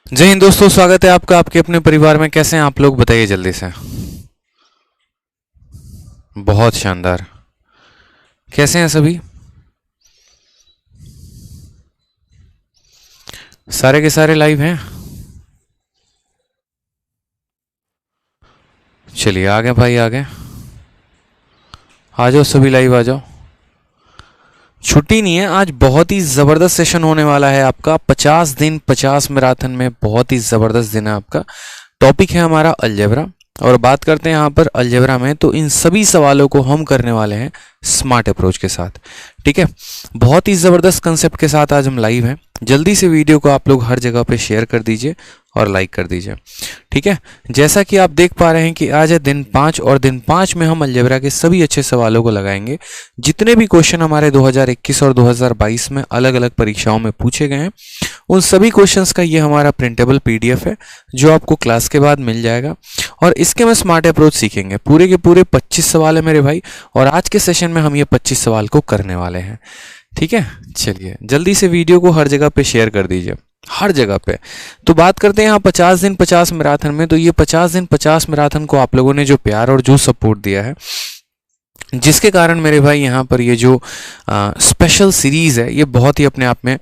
जय हिंद दोस्तों, स्वागत है आपका आपके अपने परिवार में। कैसे हैं आप लोग, बताइए जल्दी से। बहुत शानदार। कैसे हैं सभी? सारे के सारे लाइव हैं? चलिए आ गए भाई, आ गए। आ जाओ सभी, लाइव आ जाओ। छुट्टी नहीं है आज, बहुत ही ज़बरदस्त सेशन होने वाला है आपका। 50 दिन 50 मैराथन में बहुत ही ज़बरदस्त दिन है आपका। टॉपिक है हमारा अलजेब्रा, और बात करते हैं यहाँ पर अलजेब्रा में, तो इन सभी सवालों को हम करने वाले हैं स्मार्ट अप्रोच के साथ। ठीक है, बहुत ही ज़बरदस्त कंसेप्ट के साथ आज हम लाइव हैं। जल्दी से वीडियो को आप लोग हर जगह पे शेयर कर दीजिए और लाइक कर दीजिए। ठीक है, जैसा कि आप देख पा रहे हैं कि आज है दिन 5, और दिन 5 में हम अलजेब्रा के सभी अच्छे सवालों को लगाएंगे। जितने भी क्वेश्चन हमारे 2021 और 2022 में अलग अलग परीक्षाओं में पूछे गए हैं, उन सभी क्वेश्चंस का ये हमारा प्रिंटेबल पीडीएफ है जो आपको क्लास के बाद मिल जाएगा। और इसके में स्मार्ट अप्रोच सीखेंगे। पूरे के पूरे 25 सवाल है मेरे भाई, और आज के सेशन में हम ये 25 सवाल को करने वाले हैं। ठीक है, चलिए जल्दी से वीडियो को हर जगह पे शेयर कर दीजिए, हर जगह पे। तो बात करते हैं यहाँ 50 दिन 50 मैराथन में। तो ये 50 दिन 50 मैराथन को आप लोगों ने जो प्यार और जो सपोर्ट दिया है, जिसके कारण मेरे भाई यहाँ पर ये जो स्पेशल सीरीज है, ये बहुत ही अपने आप में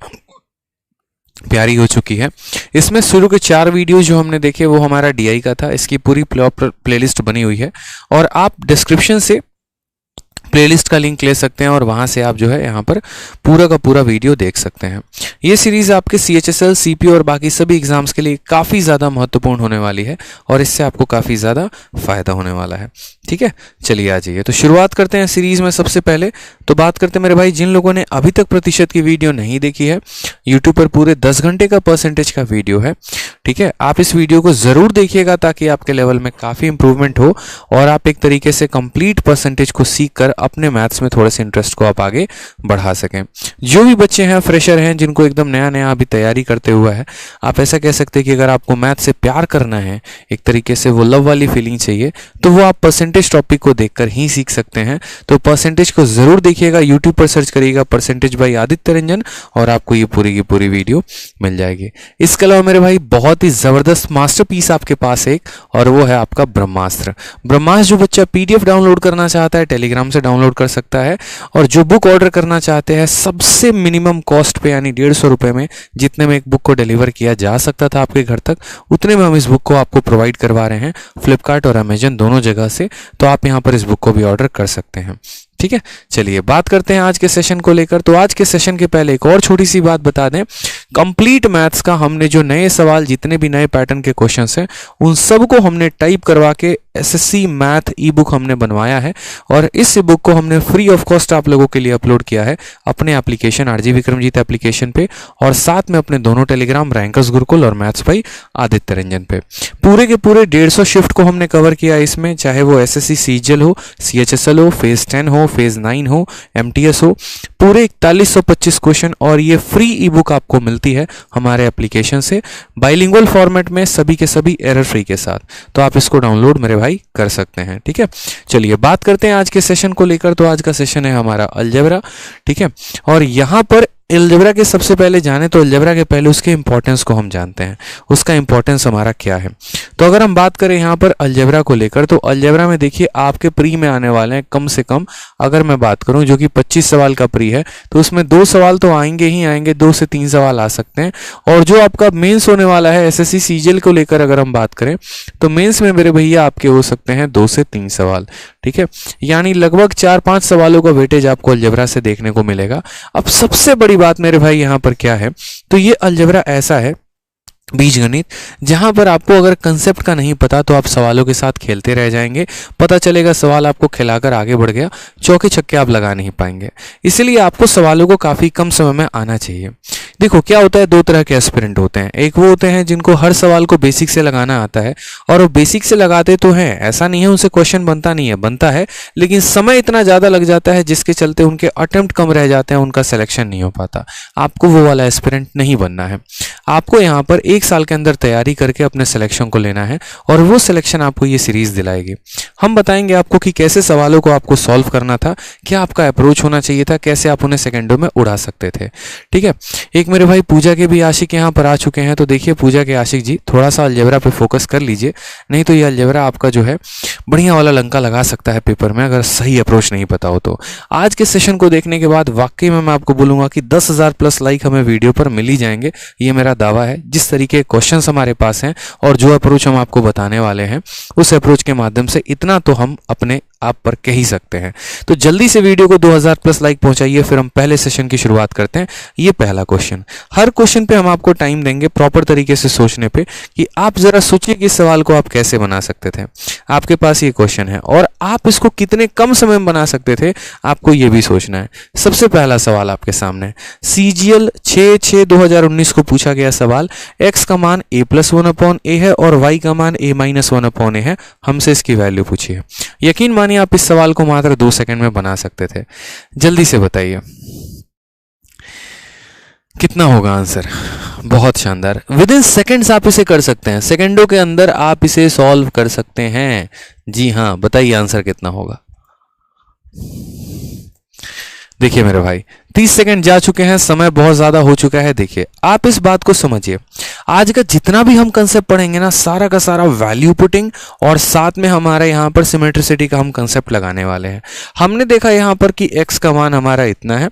प्यारी हो चुकी है। इसमें शुरू के 4 वीडियो जो हमने देखे वो हमारा डीआई का था। इसकी पूरी प्लेलिस्ट बनी हुई है, और आप डिस्क्रिप्शन से प्लेलिस्ट का लिंक ले सकते हैं, और वहां से आप जो है यहाँ पर पूरा का पूरा वीडियो देख सकते हैं। ये सीरीज आपके CHSL, CP और बाकी सभी एग्जाम्स के लिए काफ़ी ज़्यादा महत्वपूर्ण होने वाली है, और इससे आपको काफ़ी ज़्यादा फायदा होने वाला है। ठीक है, चलिए आ जाइए। तो शुरुआत करते हैं सीरीज में। सबसे पहले तो बात करते हैं मेरे भाई, जिन लोगों ने अभी तक प्रतिशत की वीडियो नहीं देखी है, यूट्यूब पर पूरे 10 घंटे का परसेंटेज का वीडियो है। ठीक है, आप इस वीडियो को ज़रूर देखिएगा ताकि आपके लेवल में काफ़ी इंप्रूवमेंट हो, और आप एक तरीके से कंप्लीट परसेंटेज को सीख कर अपने मैथ्स में थोड़े से इंटरेस्ट को आप आगे बढ़ा सकें। जो भी बच्चे हैं, फ्रेशर हैं, जिनको एकदम नया नया अभी तैयारी करते हुआ है, आप ऐसा कह सकते हैं कि अगर आपको मैथ से प्यार करना है, एक तरीके से वो लव वाली फीलिंग चाहिए, तो वो आप परसेंटेज टॉपिक को देखकर ही सीख सकते हैं। तो परसेंटेज को ज़रूर देखिएगा, यूट्यूब पर सर्च करिएगा परसेंटेज बाई आदित्य रंजन, और आपको ये पूरी की पूरी वीडियो मिल जाएगी। इसके अलावा मेरे भाई बहुत ही ज़बरदस्त मास्टरपीस आपके पास एक, और वो है आपका ब्रह्मास्त्र। ब्रह्मास्त्र जो बच्चा PDF डाउनलोड करना चाहता है, टेलीग्राम से डाउनलोड कर सकता है, और जो बुक ऑर्डर करना चाहते हैं सबसे मिनिमम कॉस्ट पे, यानी 150 रुपये में, जितने में एक बुक को डिलीवर किया जा सकता था आपके घर तक, उतने में हम इस बुक को आपको प्रोवाइड करवा रहे हैं, फ्लिपकार्ट और अमेजन दोनों जगह से। तो आप यहाँ पर इस बुक को भी ऑर्डर कर सकते हैं। ठीक है, चलिए बात करते हैं आज के सेशन को लेकर। तो आज के सेशन के पहले एक और छोटी सी बात बता दें, कंप्लीट मैथ्स का हमने जो नए सवाल, जितने भी नए पैटर्न के क्वेश्चंस हैं, उन सब को हमने टाइप करवा के SSC मैथ ई बुक हमने बनवाया है, और इस बुक को हमने फ्री ऑफ कॉस्ट आप लोगों के लिए अपलोड किया है अपने एप्लीकेशन RJ विक्रमजीत एप्लीकेशन पे, और साथ में अपने दोनों टेलीग्राम रैंकर्स गुरुकुल और मैथ्स भाई आदित्य रंजन पे। पूरे के पूरे 150 शिफ्ट को हमने कवर किया इसमें, चाहे वो SSC CGL हो, CHSL हो, फेज 10 हो, फेज 9 हो, MTS हो, पूरे 4125 क्वेश्चन, और ये फ्री ई बुक आपको मिलती है हमारे एप्लीकेशन से, बाइलिंगुअल फॉर्मेट में, सभी के सभी एरर फ्री के साथ। तो आप इसको डाउनलोड मेरे भाई कर सकते हैं। ठीक है, चलिए बात करते हैं आज के सेशन को लेकर। तो आज का सेशन है हमारा अलजेब्रा। ठीक है, और यहाँ पर अलजेब्रा के सबसे पहले जाने, तो अलजेब्रा के पहले उसके इंपॉर्टेंस को हम जानते हैं, उसका इंपॉर्टेंस हमारा क्या है। तो अगर हम बात करें यहाँ पर अलजेब्रा को लेकर, तो अलजेब्रा में देखिए आपके प्री में आने वाले हैं कम से कम, अगर मैं बात करूँ जो कि 25 सवाल का प्री है, तो उसमें 2 सवाल तो आएंगे ही आएंगे, 2 से 3 सवाल आ सकते हैं। और जो आपका मेंस होने वाला है SSC CGL को लेकर अगर हम बात करें, तो मेंस में मेरे भैया आपके हो सकते हैं 2 से 3 सवाल। ठीक है, यानी लगभग 4-5 सवालों का वेटेज आपको अलजेब्रा से देखने को मिलेगा। अब सबसे बड़ी बात मेरे भाई यहाँ पर क्या है, तो ये अलजेब्रा ऐसा है, बीजगणित, जहां पर आपको अगर कंसेप्ट का नहीं पता तो आप सवालों के साथ खेलते रह जाएंगे, पता चलेगा सवाल आपको खिलाकर आगे बढ़ गया, चौके छक्के आप लगा नहीं पाएंगे। इसलिए आपको सवालों को काफ़ी कम समय में आना चाहिए। देखो क्या होता है, 2 तरह के एस्पिरेंट होते हैं। एक वो होते हैं जिनको हर सवाल को बेसिक से लगाना आता है, और वो बेसिक से लगाते तो हैं, ऐसा नहीं है उनसे क्वेश्चन बनता नहीं है, बनता है, लेकिन समय इतना ज़्यादा लग जाता है जिसके चलते उनके अटेम्प्ट कम रह जाते हैं, उनका सिलेक्शन नहीं हो पाता। आपको वो वाला एस्पिरेंट नहीं बनना है। आपको यहाँ पर एक एक साल के अंदर तैयारी करके अपने सिलेक्शन को लेना है और वो सिलेक्शन आपको ये सीरीज दिलाएगी। हम बताएंगे आपको कि कैसे सवालों को आपको सॉल्व करना था, क्या आपका अप्रोच होना चाहिए था, कैसे आप उन्हें सेकंडों में उड़ा सकते थे। ठीक है, एक मेरे भाई पूजा के भी आशिक यहाँ पर आ चुके हैं। तो देखिए पूजा के आशिक जी, थोड़ा सा अलजेब्रा पे फोकस कर लीजिए, नहीं तो ये अलजेब्रा आपका जो है बढ़िया वाला लंका लगा सकता है पेपर में, अगर सही अप्रोच नहीं पता हो तो। आज के सेशन को देखने के बाद वाकई में मैं आपको बोलूंगा कि 10,000 प्लस लाइक हमें वीडियो पर मिल ही जाएंगे, ये मेरा दावा है। जिस तरीके के क्वेश्चंस हमारे पास हैं और जो अप्रोच हम आपको बताने वाले हैं, उस अप्रोच के माध्यम से इतना तो हम अपने आप पर कह ही सकते हैं। तो जल्दी से वीडियो को 2000 प्लस लाइक पहुंचाइए, फिर हम पहले सेशन की शुरुआत करते हैं। ये पहला क्वेश्चन, हर क्वेश्चन पे हम आपको टाइम देंगे प्रॉपर तरीके से सोचने पे, कि आप जरा सोचिए कि इस सवाल को आप कैसे बना सकते थे। आपके पास ये क्वेश्चन है और आप इसको कितने कम समय में बना सकते थे, आपको ये भी सोचना है। सबसे पहला सवाल आपके सामने CGL 6/6/2019 को पूछा गया सवाल, x का मान a+1/a है और y का मान a-1/a है। हमसे इसकी वैल्यू पूछिए। यकीन मानिए आप इस सवाल को मात्र 2 सेकंड में बना सकते थे। जल्दी से बताइए कितना होगा आंसर। बहुत शानदार, विद इन सेकेंड्स आप इसे कर सकते हैं, सेकंडों के अंदर आप इसे सॉल्व कर सकते हैं। जी हाँ, बताइए आंसर कितना होगा। देखिए मेरे भाई 30 सेकंड जा चुके हैं, समय बहुत ज्यादा हो चुका है। देखिए आप इस बात को समझिए, आज का जितना भी हम कंसेप्ट पढ़ेंगे ना, सारा का सारा वैल्यू पुटिंग और साथ में हमारा यहाँ पर सिमेट्रिसिटी का हम कंसेप्ट लगाने वाले हैं। हमने देखा यहाँ पर कि x का मान हमारा इतना है,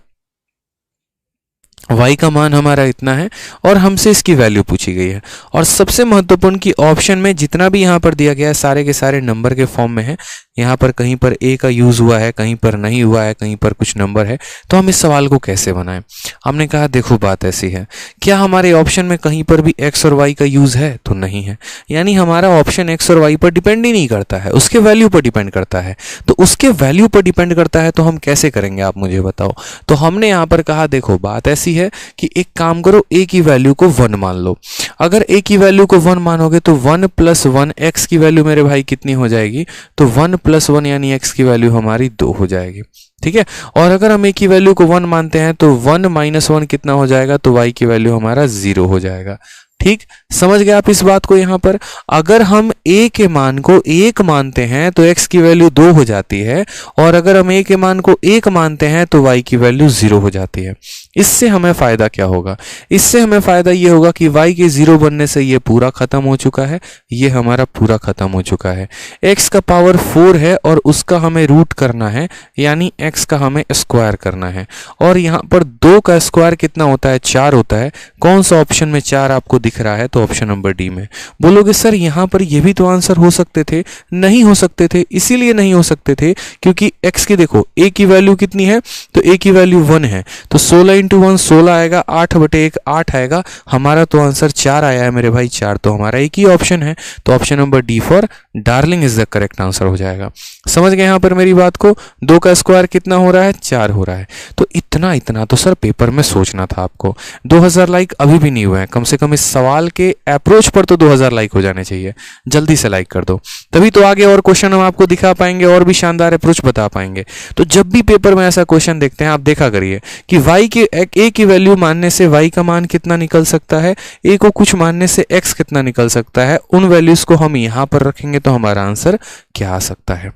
y का मान हमारा इतना है और हमसे इसकी वैल्यू पूछी गई है। और सबसे महत्वपूर्ण कि ऑप्शन में जितना भी यहाँ पर दिया गया है सारे के सारे नंबर के फॉर्म में है। यहाँ पर कहीं पर a का यूज हुआ है, कहीं पर नहीं हुआ है, कहीं पर कुछ नंबर है। तो हम इस सवाल को कैसे बनाएं? हमने कहा देखो बात ऐसी है, क्या हमारे ऑप्शन में कहीं पर भी x और y का यूज है? तो नहीं है, यानी हमारा ऑप्शन x और y पर डिपेंड ही नहीं करता है, उसके वैल्यू पर डिपेंड करता है। तो उसके वैल्यू पर डिपेंड करता है तो हम कैसे करेंगे, आप मुझे बताओ। तो हमने यहाँ पर कहा देखो बात ऐसी है कि एक काम करो, a की वैल्यू को 1 मान लो। अगर a की वैल्यू को 1 मानोगे तो 1 + 1 x की वैल्यू मेरे भाई कितनी हो जाएगी? तो 1 + 1 यानी x की वैल्यू हमारी 2 हो जाएगी। ठीक है, और अगर हम a की वैल्यू को 1 मानते हैं तो 1 - 1 कितना हो जाएगा? तो y की वैल्यू हमारा 0 हो जाएगा। ठीक, समझ गए आप इस बात को। यहाँ पर अगर हम a के मान को 1 मानते हैं तो x की वैल्यू 2 हो जाती है, और अगर हम a के मान को 1 मानते हैं तो y की वैल्यू 0 हो जाती है। इससे हमें फायदा क्या होगा? इससे हमें फायदा ये होगा कि y के 0 बनने से ये पूरा खत्म हो चुका है, ये हमारा पूरा खत्म हो चुका है। x का पावर 4 है और उसका हमें रूट करना है, यानी x का हमें स्क्वायर करना है। और यहाँ पर 2 का स्क्वायर कितना होता है? 4 होता है। कौन सा ऑप्शन में 4 आपको दिख रहा है? तो ऑप्शन नंबर डी में। बोलोगे सर यहाँ पर ये भी तो आंसर हो सकते थे। नहीं हो सकते थे, इसीलिए नहीं हो सकते थे क्योंकि x की देखो a की वैल्यू कितनी है? तो a की वैल्यू 1 है, तो 16 × 1 16 आएगा, 8/1 8 आएगा। हमारा तो आंसर 4 आया है मेरे भाई, 4 तो हमारा एक ही ऑप्शन है। तो option number D for darling is the correct answer हो जाएगा। समझ गए यहाँ पर मेरी बात को? 2 का स्क्वायर कितना हो रहा है? 4 हो रहा है। तो इतना तो सर पेपर में सोचना था आपको। 2000 लाइक अभी भी नहीं हुए हैं, कम से कम इस सवाल के अप्रोच पर तो 2000 लाइक हो जाने चाहिए। जल्दी से लाइक कर दो, तभी तो आगे और क्वेश्चन हम आपको दिखा पाएंगे और भी शानदार अप्रोच बता पाएंगे। तो जब भी पेपर में ऐसा क्वेश्चन देखते हैं आप देखा करिए कि a की वैल्यू मानने से y का मान कितना निकल सकता है, a को कुछ मानने से x कितना निकल सकता है। उन वैल्यूज को हम यहां पर रखेंगे तो हमारा आंसर क्या आ सकता है?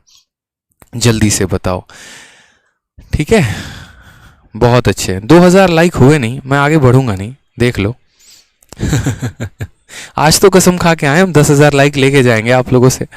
जल्दी से बताओ। ठीक है, बहुत अच्छे। 2000 लाइक हुए नहीं, मैं आगे बढ़ूंगा नहीं, देख लो। आज तो कसम खा के आए हम 10,000 लाइक लेके जाएंगे आप लोगों से,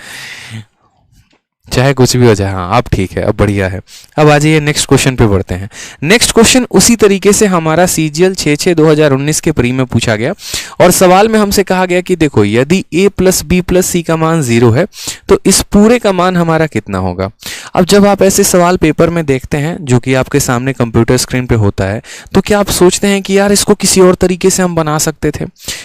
चाहे कुछ भी हो जाए। हाँ अब ठीक है, अब बढ़िया है। अब आ जाइए नेक्स्ट क्वेश्चन पे बढ़ते हैं। नेक्स्ट क्वेश्चन उसी तरीके से हमारा CGL 6/6/2019 के प्री में पूछा गया और सवाल में हमसे कहा गया कि देखो यदि a + b + c का मान 0 है तो इस पूरे का मान हमारा कितना होगा। अब जब आप ऐसे सवाल पेपर में देखते हैं जो कि आपके सामने कंप्यूटर स्क्रीन पे होता है, तो क्या आप सोचते हैं कि यार इसको किसी और तरीके से हम बना सकते थे,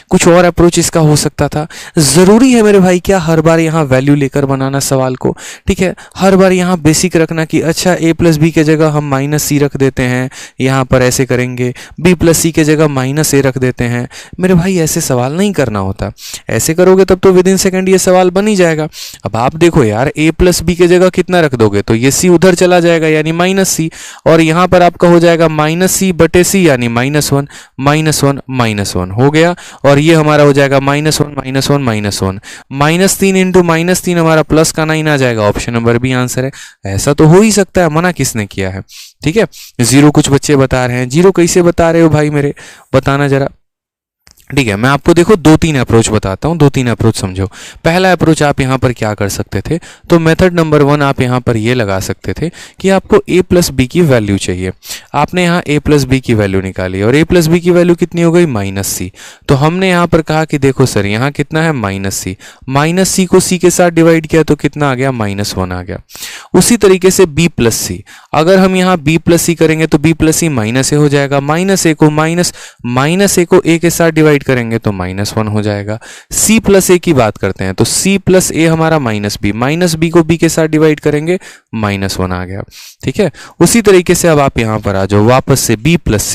कुछ और अप्रोच इसका हो सकता था? जरूरी है मेरे भाई क्या हर बार यहाँ वैल्यू लेकर बनाना सवाल को? ठीक है। हर बार यहाँ बेसिक रखना कि अच्छा a प्लस बी के जगह हम माइनस सी रख देते हैं, यहाँ पर ऐसे करेंगे, b प्लस सी के जगह माइनस ए रख देते हैं। मेरे भाई ऐसे सवाल नहीं करना होता, ऐसे करोगे तब तो विद इन सेकेंड ये सवाल बन ही जाएगा। अब आप देखो यार, a प्लस बी के जगह कितना रख दोगे तो ये c उधर चला जाएगा यानी माइनस सी, और यहाँ पर आपका हो जाएगा माइनस सी बटे सी यानी -1 -1 हो गया, और ये हमारा हो जाएगा -1 -1 -3 इंटू -3 हमारा प्लस का 9 आ जाएगा। ऑप्शन नंबर बी आंसर है। ऐसा तो हो ही सकता है, मना किसने किया है? ठीक है। जीरो कुछ बच्चे बता रहे हैं, जीरो कैसे बता रहे हो भाई मेरे, बताना जरा। ठीक है, मैं आपको देखो 2-3 अप्रोच बताता हूँ, 2-3 अप्रोच समझो। पहला अप्रोच आप यहाँ पर क्या कर सकते थे, तो मेथड नंबर 1 आप यहाँ पर ये लगा सकते थे कि आपको a प्लस बी की वैल्यू चाहिए। आपने यहाँ a प्लस बी की वैल्यू निकाली और a प्लस बी की वैल्यू कितनी हो गई, -c। तो हमने यहाँ पर कहा कि देखो सर यहाँ कितना है -c को c के साथ डिवाइड किया तो कितना आ गया, -1 आ गया। उसी तरीके से b प्लस सी, अगर हम यहाँ b प्लस सी करेंगे तो b प्लस सी -a हो जाएगा, -a को a के साथ डिवाइड करेंगे तो -1 हो जाएगा। c प्लस a की बात करते हैं तो c प्लस a हमारा -b को b के साथ डिवाइड करेंगे -1 आ गया। ठीक है। उसी तरीके से अब आप यहाँ पर आ जाओ वापस से b प्लस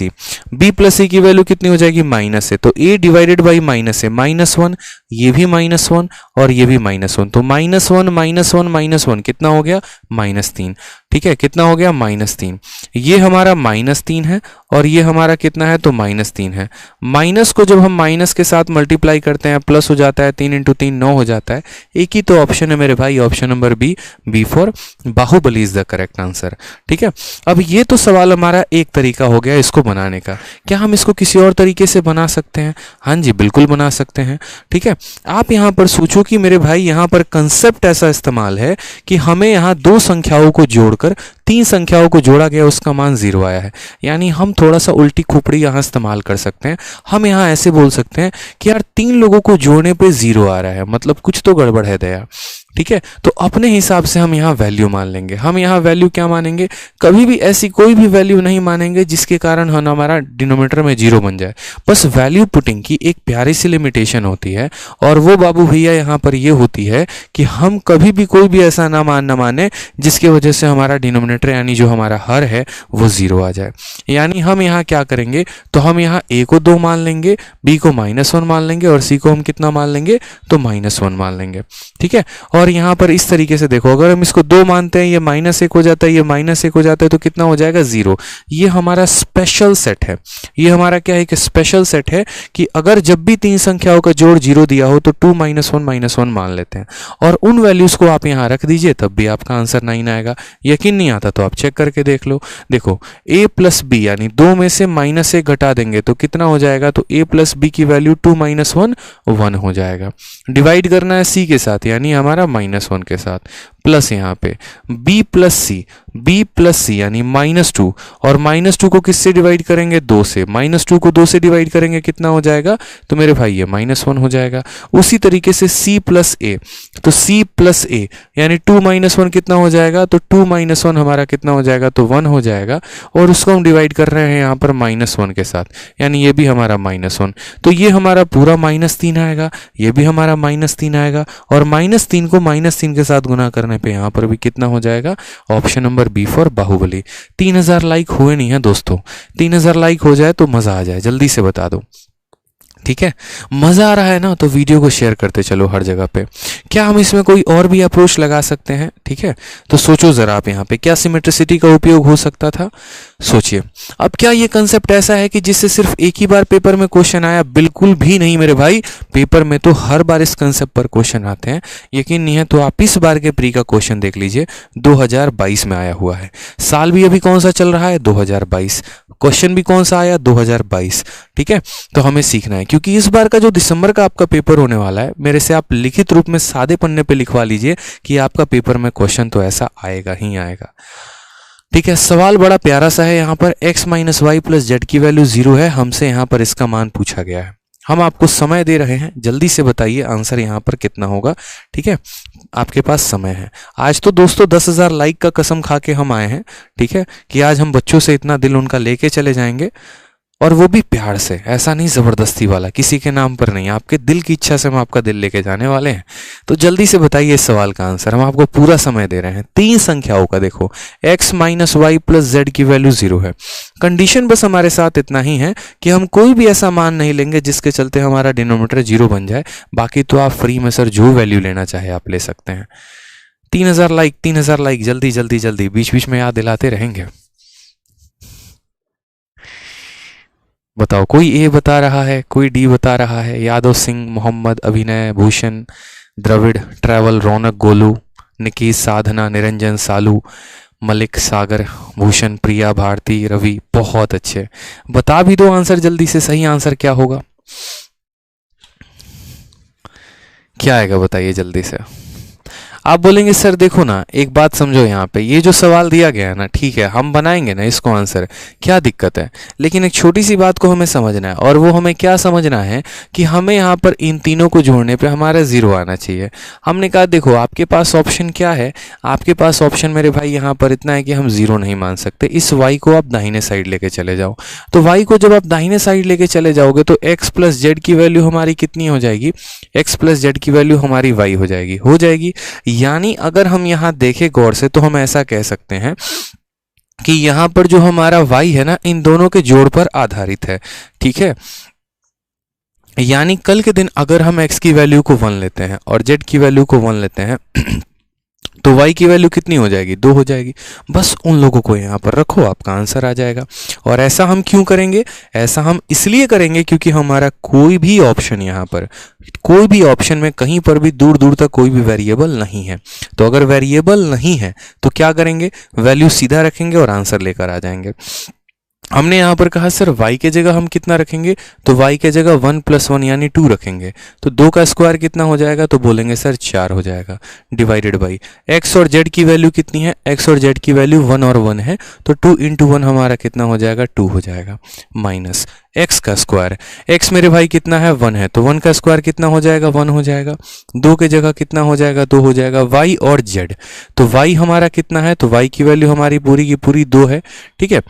c की वैल्यू कितनी हो जाएगी, -a, तो a डिवाइडेड बाई -a -1, ये भी -1 और ये भी -1, तो -1 कितना हो गया, -3। ठीक है, कितना हो गया, -3। ये हमारा -3 है और ये हमारा कितना है, तो -3 है। माइनस को जब हम माइनस के साथ मल्टीप्लाई करते हैं प्लस हो जाता है, 3 इंटू 3 9 हो जाता है। एक ही तो ऑप्शन है मेरे भाई, option number B for Baahubali is the correct answer. ठीक है। अब ये तो सवाल हमारा एक तरीका हो गया इसको बनाने का। क्या हम इसको किसी और तरीके से बना सकते हैं? हाँ जी, बिल्कुल बना सकते हैं। ठीक है। आप यहाँ पर सोचो कि मेरे भाई यहाँ पर कंसेप्ट ऐसा इस्तेमाल है कि हमें यहाँ दो संख्याओं को जोड़कर 3 संख्याओं को जोड़ा गया, उसका मान 0 आया है। यानी हम थोड़ा सा उल्टी खोपड़ी यहाँ इस्तेमाल कर सकते हैं। हम यहाँ ऐसे बोल सकते हैं कि यार 3 लोगों को जोड़ने पे 0 आ रहा है, मतलब कुछ तो गड़बड़ है दया। ठीक है। तो अपने हिसाब से हम यहाँ वैल्यू मान लेंगे। हम यहाँ वैल्यू क्या मानेंगे, कभी भी ऐसी कोई भी वैल्यू नहीं मानेंगे जिसके कारण हम हमारा डिनोमिनेटर में 0 बन जाए। बस वैल्यू पुटिंग की एक प्यारी सी लिमिटेशन होती है, और वो बाबू भैया यहाँ पर ये होती है कि हम कभी भी कोई भी ऐसा ना माने जिसकी वजह से हमारा डिनोमिनेटर यानी जो हमारा हर है वो 0 आ जाए। यानी हम यहाँ क्या करेंगे, तो हम यहाँ a को 2 मान लेंगे, b को -1 मान लेंगे और c को हम कितना मान लेंगे, तो -1 मान लेंगे। ठीक है। और यहाँ पर इस तरीके से देखो, अगर हम इसको 2 मानते हैं, ये -1 हो जाता है, ये -1 हो जाता है, तो कितना हो जाएगा, 0। ये हमारा स्पेशल सेट है। ये हमारा क्या है, एक स्पेशल सेट है कि अगर जब भी 3 संख्याओं का जोड़ 0 दिया हो तो 2 -1 मान लेते हैं, और उन वैल्यूज को आप यहाँ रख दीजिए, तब भी आपका आंसर 9 आएगा। यकीन नहीं आता तो आप चेक करके देख लो। देखो a प्लस बी यानी 2 में से -1 घटा देंगे तो कितना हो जाएगा, तो a प्लस बी की वैल्यू 2 -1 1 हो जाएगा। डिवाइड करना है c के साथ यानी हमारा -1 के साथ, प्लस यहाँ पे b प्लस सी यानी -2, और -2 को किससे डिवाइड करेंगे, 2 से। -2 को 2 से डिवाइड करेंगे कितना हो जाएगा, तो मेरे भाई ये -1 हो जाएगा। उसी तरीके से c प्लस a, तो c प्लस a यानी 2 -1 कितना हो जाएगा, तो 2 -1 हमारा कितना हो जाएगा, तो 1 हो जाएगा, और उसको हम डिवाइड कर रहे हैं यहाँ पर -1 के साथ, यानी ये भी हमारा -1, तो ये हमारा पूरा -3 आएगा, ये भी हमारा -3 आएगा, और -3 को -3 के साथ गुना करने पे यहाँ पर भी कितना हो जाएगा, option number B for Baahubali. 3000 like हुए नहीं है दोस्तों, 3000 लाइक हो जाए तो मजा आ जाए, जल्दी से बता दो। ठीक है। मजा आ रहा है ना, तो वीडियो को शेयर करते चलो हर जगह पे। क्या हम इसमें कोई और भी अप्रोच लगा सकते हैं? ठीक है, तो सोचो जरा आप यहाँ पे क्या सिमेट्रिसिटी का उपयोग हो सकता था, सोचिए। अब क्या ये कंसेप्ट ऐसा है कि जिससे सिर्फ एक ही बार पेपर में क्वेश्चन आया? बिल्कुल भी नहीं मेरे भाई, पेपर में तो हर बार इस कंसेप्ट पर क्वेश्चन आते हैं। यकीन नहीं है तो आप इस बार के प्री का क्वेश्चन देख लीजिए, 2022 में आया हुआ है। साल भी अभी कौन सा चल रहा है, 2022। क्वेश्चन भी कौन सा आया, 2022। ठीक है, तो हमें सीखना है, क्योंकि इस बार का जो दिसंबर का आपका पेपर होने वाला है, मेरे से आप लिखित रूप में सादे पन्ने पे लिखवा लीजिए कि आपका पेपर में क्वेश्चन तो ऐसा आएगा ही आएगा। ठीक है, सवाल बड़ा प्यारा सा है। यहाँ पर x minus Y plus Z की वैल्यू 0 है, हमसे यहाँ पर इसका मान पूछा गया है। हम आपको समय दे रहे हैं, जल्दी से बताइए आंसर यहाँ पर कितना होगा। ठीक है, आपके पास समय है। आज तो दोस्तों 10,000 लाइक का कसम खा के हम आए हैं। ठीक है, कि आज हम बच्चों से इतना दिल उनका लेके चले जाएंगे। और वो भी प्यार से, ऐसा नहीं जबरदस्ती वाला, किसी के नाम पर नहीं, आपके दिल की इच्छा से हम आपका दिल लेके जाने वाले हैं। तो जल्दी से बताइए इस सवाल का आंसर, हम आपको पूरा समय दे रहे हैं। 3 संख्याओं का देखो, x minus Y plus Z की वैल्यू 0 है। कंडीशन बस हमारे साथ इतना ही है कि हम कोई भी ऐसा मान नहीं लेंगे जिसके चलते हमारा डिनोमिनेटर 0 बन जाए। बाकी तो आप फ्री में सर जो वैल्यू लेना चाहे आप ले सकते हैं। 3000 लाइक, 3000 लाइक, जल्दी जल्दी जल्दी, बीच बीच में याद दिलाते रहेंगे। बताओ, कोई ए बता रहा है, कोई डी बता रहा है। यादव सिंह, मोहम्मद, अभिनय, भूषण, द्रविड़, ट्रैवल, रौनक, गोलू, निकीश, साधना, निरंजन, सालू, मलिक, सागर, भूषण, प्रिया, भारती, रवि। बहुत अच्छे, बता भी दो आंसर जल्दी से। सही आंसर क्या होगा, क्या आएगा बताइए जल्दी से। आप बोलेंगे सर देखो ना, एक बात समझो, यहाँ पे ये जो सवाल दिया गया है ना, ठीक है हम बनाएंगे ना इसको आंसर, क्या दिक्कत है। लेकिन एक छोटी सी बात को हमें समझना है, और वो हमें क्या समझना है कि हमें यहाँ पर इन तीनों को जोड़ने पे हमारा 0 आना चाहिए। हमने कहा देखो आपके पास ऑप्शन क्या है, आपके पास ऑप्शन मेरे भाई यहाँ पर इतना है कि हम 0 नहीं मान सकते। इस y को आप दाहिने साइड लेके चले जाओ। तो y को जब आप दाहिने साइड लेके चले जाओगे तो x प्लस जेड की वैल्यू हमारी कितनी हो जाएगी, x प्लस जेड की वैल्यू हमारी y हो जाएगी। यानी अगर हम यहां देखें गौर से तो हम ऐसा कह सकते हैं कि यहां पर जो हमारा y है ना, इन दोनों के जोड़ पर आधारित है। ठीक है, यानी कल के दिन अगर हम x की वैल्यू को 1 लेते हैं और z की वैल्यू को 1 लेते हैं तो y की वैल्यू कितनी हो जाएगी, 2 हो जाएगी। बस उन लोगों को यहाँ पर रखो, आपका आंसर आ जाएगा। और ऐसा हम क्यों करेंगे, ऐसा हम इसलिए करेंगे क्योंकि हमारा कोई भी ऑप्शन यहाँ पर, कोई भी ऑप्शन में कहीं पर भी दूर दूर तक कोई भी वेरिएबल नहीं है। तो अगर वेरिएबल नहीं है तो क्या करेंगे, वैल्यू सीधा रखेंगे और आंसर लेकर आ जाएंगे। हमने यहाँ पर कहा सर y के जगह हम कितना रखेंगे, तो y के जगह 1 + 1 यानी 2 रखेंगे। तो 2 का स्क्वायर कितना हो जाएगा, तो बोलेंगे सर 4 हो जाएगा, डिवाइडेड बाई x और z की वैल्यू कितनी है, x और z की वैल्यू 1 और 1 है। तो 2 × 1 हमारा कितना हो जाएगा, 2 हो जाएगा, माइनस x का स्क्वायर। x मेरे भाई कितना है, 1 है, तो 1 का स्क्वायर कितना हो जाएगा, 1 हो जाएगा। 2 के जगह कितना हो जाएगा, 2 हो जाएगा। y और z, तो y हमारा कितना है, तो y की वैल्यू हमारी पूरी की पूरी 2 है। ठीक है,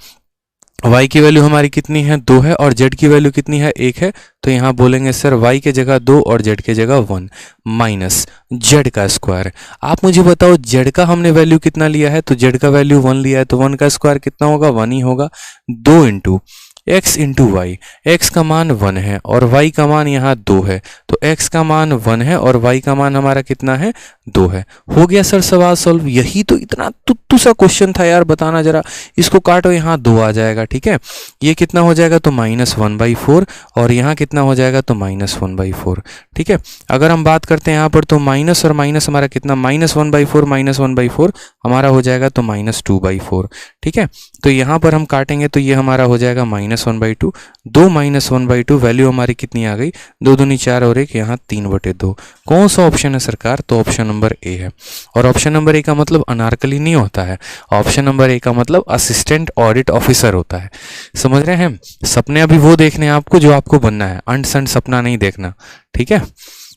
y की वैल्यू हमारी कितनी है, 2 है, और z की वैल्यू कितनी है, 1 है। तो यहाँ बोलेंगे सर y के जगह 2 और z के जगह 1 माइनस z का स्क्वायर। आप मुझे बताओ z का हमने वैल्यू कितना लिया है, तो z का वैल्यू 1 लिया है, तो 1 का स्क्वायर कितना होगा, 1 ही होगा। 2 × x × y, x का मान 1 है और y का मान यहाँ 2 है। तो x का मान 1 है और y का मान हमारा कितना है, 2 है। हो गया सर सवाल सॉल्व। यही तो इतना तुत्तु सा क्वेश्चन था यार, बताना जरा। इसको काटो, यहाँ 2 आ जाएगा। ठीक है, ये कितना हो जाएगा, तो -1/4, और यहाँ कितना हो जाएगा, तो -1/4। ठीक है, अगर हम बात करते हैं यहाँ पर तो माइनस और माइनस हमारा कितना, -1/4 हमारा हो जाएगा तो -2/4। ठीक है, तो यहाँ पर हम काटेंगे तो ये हमारा हो जाएगा -1/2। 2 -1/2 वैल्यू हमारी कितनी आ गई, 2 दूनी 4 और 1, यहाँ 3/2। कौन सा ऑप्शन है सरकार, तो ऑप्शन नंबर ए है। और ऑप्शन नंबर ए का मतलब अनारकली नहीं होता है, ऑप्शन नंबर ए का मतलब असिस्टेंट ऑडिट ऑफिसर होता है। समझ रहे हैं, सपने अभी वो देखने हैं आपको जो आपको बनना है, अंट संट सपना नहीं देखना। ठीक है,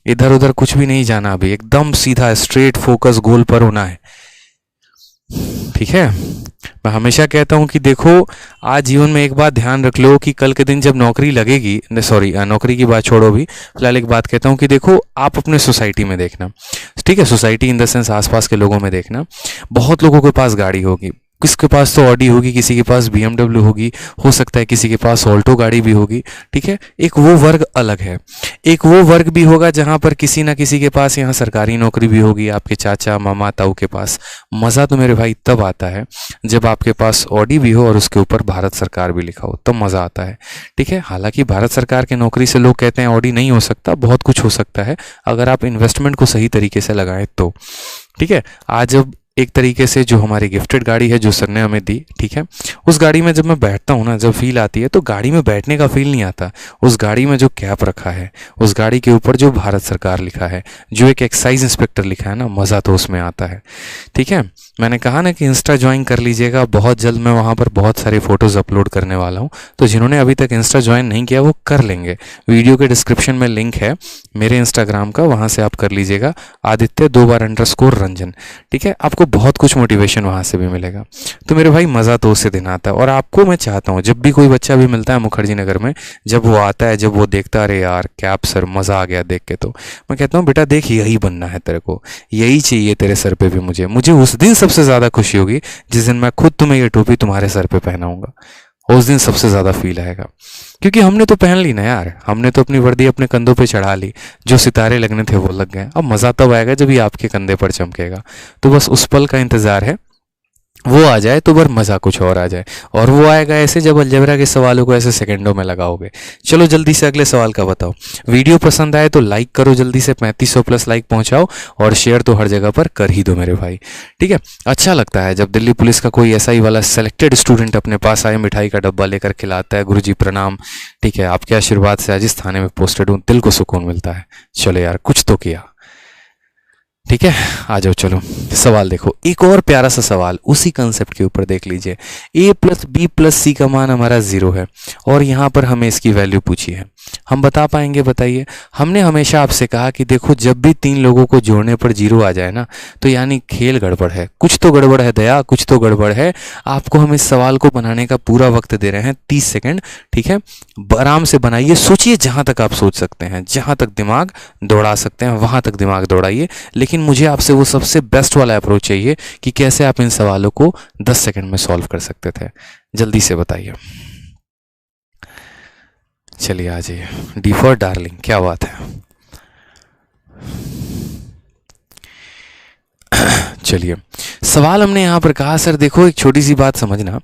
इधर उधर कुछ भी नहीं जाना, अभी एकदम सीधा स्ट्रेट फोकस गोल पर होना है। ठीक है, मैं हमेशा कहता हूं कि देखो आज जीवन में एक बात ध्यान रख लो कि कल के दिन जब नौकरी लगेगी, सॉरी नौकरी की बात छोड़ो, भी फिलहाल एक बात कहता हूं कि देखो आप अपने सोसाइटी में देखना, ठीक है, सोसाइटी इन द सेंस आसपास के लोगों में देखना, बहुत लोगों के पास गाड़ी होगी, किसके पास तो ऑडी होगी, किसी के पास BMW होगी, हो सकता है किसी के पास ऑल्टो गाड़ी भी होगी। ठीक है, एक वो वर्ग अलग है। एक वो वर्ग भी होगा जहां पर किसी ना किसी के पास यहाँ सरकारी नौकरी भी होगी, आपके चाचा मामा ताऊ के पास। मज़ा तो मेरे भाई तब आता है जब आपके पास ऑडी भी हो और उसके ऊपर भारत सरकार भी लिखा हो, तब मज़ा आता है। ठीक है, हालांकि भारत सरकार के नौकरी से लोग कहते हैं ऑडी नहीं हो सकता, बहुत कुछ हो सकता है अगर आप इन्वेस्टमेंट को सही तरीके से लगाएं तो। ठीक है, आज अब एक तरीके से जो हमारी गिफ्टेड गाड़ी है जो सर ने हमें दी, ठीक है, उस गाड़ी में जब मैं बैठता हूँ ना, जब फील आती है, तो गाड़ी में बैठने का फील नहीं आता। उस गाड़ी में जो कैप रखा है, उस गाड़ी के ऊपर जो भारत सरकार लिखा है, जो एक एक्साइज इंस्पेक्टर लिखा है ना, मज़ा तो उसमें आता है। ठीक है, मैंने कहा ना कि इंस्टा ज्वाइन कर लीजिएगा, बहुत जल्द मैं वहाँ पर बहुत सारे फोटोज़ अपलोड करने वाला हूँ। तो जिन्होंने अभी तक इंस्टा ज्वाइन नहीं किया वो कर लेंगे, वीडियो के डिस्क्रिप्शन में लिंक है मेरे इंस्टाग्राम का, वहाँ से आप कर लीजिएगा, आदित्य 2 बार _ रंजन। ठीक है, आपको तुमको बहुत कुछ मोटिवेशन वहाँ से भी मिलेगा। तो मेरे भाई मज़ा तो उससे दिन आता है। और आपको मैं चाहता हूँ जब भी कोई बच्चा भी मिलता है मुखर्जी नगर में, जब वो आता है, जब वो देखता, अरे यार कैप सर मज़ा आ गया देख के, तो मैं कहता हूँ बेटा देख यही बनना है तेरे को, यही चाहिए तेरे सर पे भी। मुझे उस दिन सबसे ज़्यादा खुशी होगी जिस दिन मैं खुद तुम्हें ये टोपी तुम्हारे सर पे पहनाऊंगा। उस दिन सबसे ज़्यादा फील आएगा, क्योंकि हमने तो पहन ली ना यार, हमने तो अपनी वर्दी अपने कंधों पे चढ़ा ली, जो सितारे लगने थे वो लग गए। अब मज़ा तब आएगा जब ये आपके कंधे पर चमकेगा। तो बस उस पल का इंतज़ार है, वो आ जाए तो बर मज़ा कुछ और आ जाए। और वो आएगा ऐसे जब अलजेब्रा के सवालों को ऐसे सेकंडों में लगाओगे। चलो जल्दी से अगले सवाल का बताओ। वीडियो पसंद आए तो लाइक करो, जल्दी से 3500 प्लस लाइक पहुंचाओ, और शेयर तो हर जगह पर कर ही दो मेरे भाई, ठीक है। अच्छा लगता है जब दिल्ली पुलिस का कोई एसआई वाला सेलेक्टेड स्टूडेंट अपने पास आए, मिठाई का डब्बा लेकर खिलाता है, गुरुजी प्रणाम, ठीक है, आपके आशीर्वाद से आज इस थाने में पोस्टेड हूँ, दिल को सुकून मिलता है। चलो यार कुछ तो किया, ठीक है। आ जाओ चलो सवाल देखो, एक और प्यारा सा सवाल उसी कंसेप्ट के ऊपर देख लीजिए। a प्लस बी प्लस सी का मान हमारा 0 है, और यहाँ पर हमें इसकी वैल्यू पूछी है। हम बता पाएंगे? बताइए। हमने हमेशा आपसे कहा कि देखो जब भी 3 लोगों को जोड़ने पर 0 आ जाए ना, तो यानी खेल गड़बड़ है, कुछ तो गड़बड़ है दया, कुछ तो गड़बड़ है। आपको हम इस सवाल को बनाने का पूरा वक्त दे रहे हैं, 30 सेकेंड, ठीक है। आराम से बनाइए, सोचिए जहाँ तक आप सोच सकते हैं, जहाँ तक दिमाग दौड़ा सकते हैं वहाँ तक दिमाग दौड़ाइए। लेकिन मुझे आपसे वो सबसे बेस्ट वाला अप्रोच चाहिए कि कैसे आप इन सवालों को 10 सेकंड में सॉल्व कर सकते थे। जल्दी से बताइए। चलिए आ जाइए। डी फॉर डार्लिंग, क्या बात है। चलिए सवाल हमने यहाँ पर कहा, सर देखो एक छोटी सी बात समझना,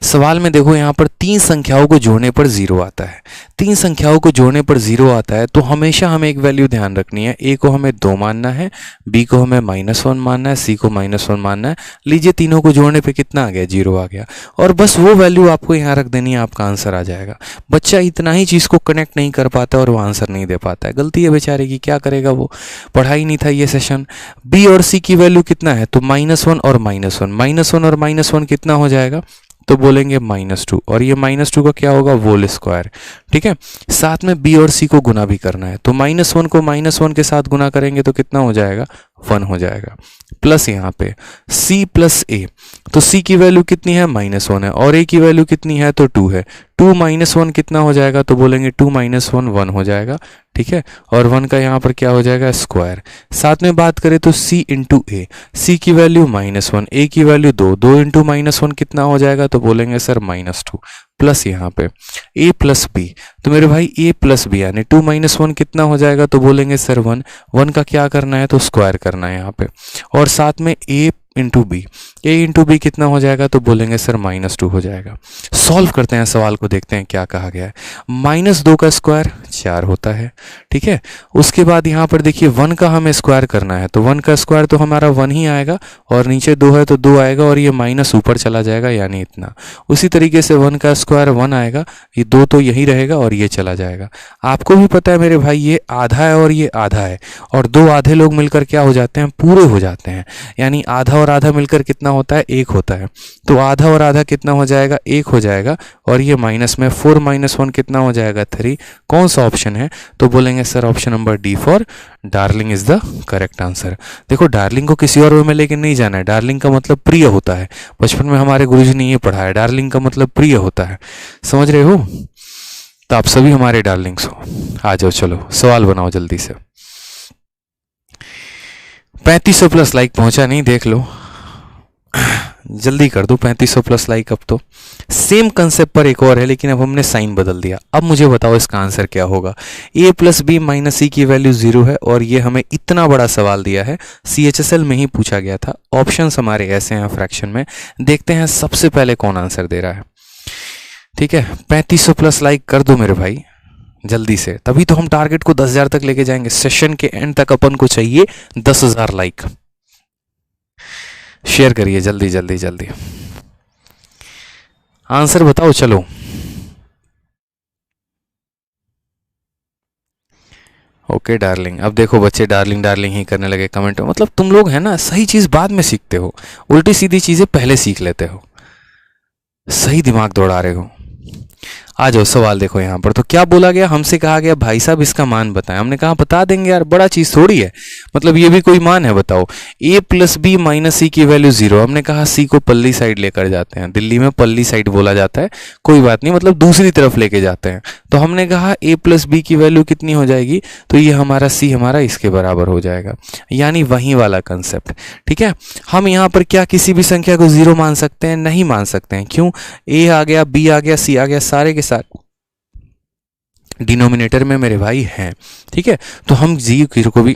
सवाल में देखो यहाँ पर 3 संख्याओं को जोड़ने पर 0 आता है। 3 संख्याओं को जोड़ने पर 0 आता है, तो हमेशा हमें एक वैल्यू ध्यान रखनी है। ए को हमें 2 मानना है, बी को हमें -1 मानना है, सी को -1 मानना है। लीजिए तीनों को जोड़ने पे कितना आ गया? 0 आ गया। और बस वो वैल्यू आपको यहाँ रख देनी है, आपका आंसर आ जाएगा। बच्चा इतना ही चीज़ को कनेक्ट नहीं कर पाता और वो आंसर नहीं दे पाता है, गलती है बेचारे की, क्या करेगा वो, पढ़ा ही नहीं था ये सेशन। बी और सी की वैल्यू कितना है? तो -1 और -1 और -1 कितना हो जाएगा? तो बोलेंगे -2, और ये -2 का क्या होगा? होल स्क्वायर, ठीक है। साथ में बी और सी को गुना भी करना है, तो -1 को -1 के साथ गुना करेंगे तो कितना हो जाएगा? 1 हो जाएगा। प्लस यहाँ पे c प्लस ए, तो c की वैल्यू कितनी है? -1 है, और a की वैल्यू कितनी है? तो 2 है। 2 - 1 कितना हो जाएगा? तो बोलेंगे 2 - 1 1 हो जाएगा, ठीक है। और 1 का यहाँ पर क्या हो जाएगा? स्क्वायर। साथ में बात करें तो c इंटू ए, सी की वैल्यू -1, a की वैल्यू 2, 2 इंटू -1 कितना हो जाएगा? तो बोलेंगे सर -2, प्लस यहाँ पे a प्लस बी, तो मेरे भाई a प्लस बी यानी 2 - 1 कितना हो जाएगा? तो बोलेंगे सर 1, 1 का क्या करना है? तो स्क्वायर करना है यहाँ पे। और साथ में a into B, A into B कितना हो जाएगा? तो बोलेंगे सर -2 हो जाएगा। सॉल्व करते हैं सवाल को, देखते हैं क्या कहा गया है। -2 का स्क्वायर 4 होता है, ठीक है। उसके बाद यहाँ पर देखिए 1 का हमें स्क्वायर करना है, तो 1 का स्क्वायर तो हमारा 1 ही आएगा, और नीचे 2 है तो 2 आएगा, और ये माइनस ऊपर चला जाएगा यानी इतना। उसी तरीके से 1 का स्क्वायर 1 आएगा, ये 2 तो यही रहेगा और ये चला जाएगा। आपको भी पता है मेरे भाई ये आधा है और ये आधा है, और 2 आधे लोग मिलकर क्या हो जाते हैं? पूरे हो जाते हैं। यानी आधा और आधा मिलकर कितना होता है? 1 होता है। तो आधा और आधा कितना हो जाएगा? 1 हो जाएगा, और ये माइनस में 4 - 1 कितना हो जाएगा? 3। कौन सा ऑप्शन है? तो बोलेंगे sir option number D for darling is the correct answer. देखो डार्लिंग को किसी और वे में लेके नहीं जाना है, डार्लिंग का मतलब प्रिय होता है। बचपन में हमारे गुरुजी ने ये पढ़ा है, डार्लिंग का मतलब प्रिय होता है, समझ रहे हो? तो आप सभी हमारे डार्लिंग्स हो। आ जाओ चलो सवाल बनाओ जल्दी से। 3500 प्लस लाइक पहुंचा नहीं, देख लो जल्दी कर दो 3500 प्लस लाइक। अब तो सेम कंसेप्ट पर एक और है, लेकिन अब हमने साइन बदल दिया। अब मुझे बताओ इसका आंसर क्या होगा? a प्लस बी माइनस सी की वैल्यू 0 है, और ये हमें इतना बड़ा सवाल दिया है, CHSL में ही पूछा गया था। ऑप्शंस हमारे ऐसे हैं फ्रैक्शन में, देखते हैं सबसे पहले कौन आंसर दे रहा है, ठीक है। 3500 प्लस लाइक कर दो मेरे भाई जल्दी से, तभी तो हम टारगेट को 10,000 तक लेके जाएंगे। सेशन के एंड तक अपन को चाहिए 10,000 लाइक। शेयर करिए जल्दी जल्दी जल्दी, आंसर बताओ चलो। ओके डार्लिंग, अब देखो बच्चे डार्लिंग डार्लिंग ही करने लगे कमेंट में। मतलब तुम लोग है ना सही चीज बाद में सीखते हो, उल्टी सीधी चीजें पहले सीख लेते हो, सही दिमाग दौड़ा रहे हो। आ जाओ, सवाल देखो यहाँ पर। तो क्या बोला गया, हमसे कहा गया भाई साहब इसका मान बताएं। हमने कहा बता देंगे यार, बड़ा चीज थोड़ी है, मतलब ये भी कोई मान है, बताओ। a प्लस बी माइनस सी की वैल्यू 0। हमने कहा सी को पल्ली साइड लेकर जाते हैं, दिल्ली में पल्ली साइड बोला जाता है, कोई बात नहीं, मतलब दूसरी तरफ लेके जाते हैं। तो हमने कहा a प्लस बी की वैल्यू कितनी हो जाएगी, तो ये हमारा c हमारा इसके बराबर हो जाएगा, यानी वही वाला कंसेप्ट। ठीक है, हम यहाँ पर क्या किसी भी संख्या को 0 मान सकते हैं? नहीं मान सकते हैं। क्यों? a आ गया, b आ गया, c आ गया, सारे के सारे डिनोमिनेटर में मेरे भाई हैं। ठीक है, तो हम जीरो को भी,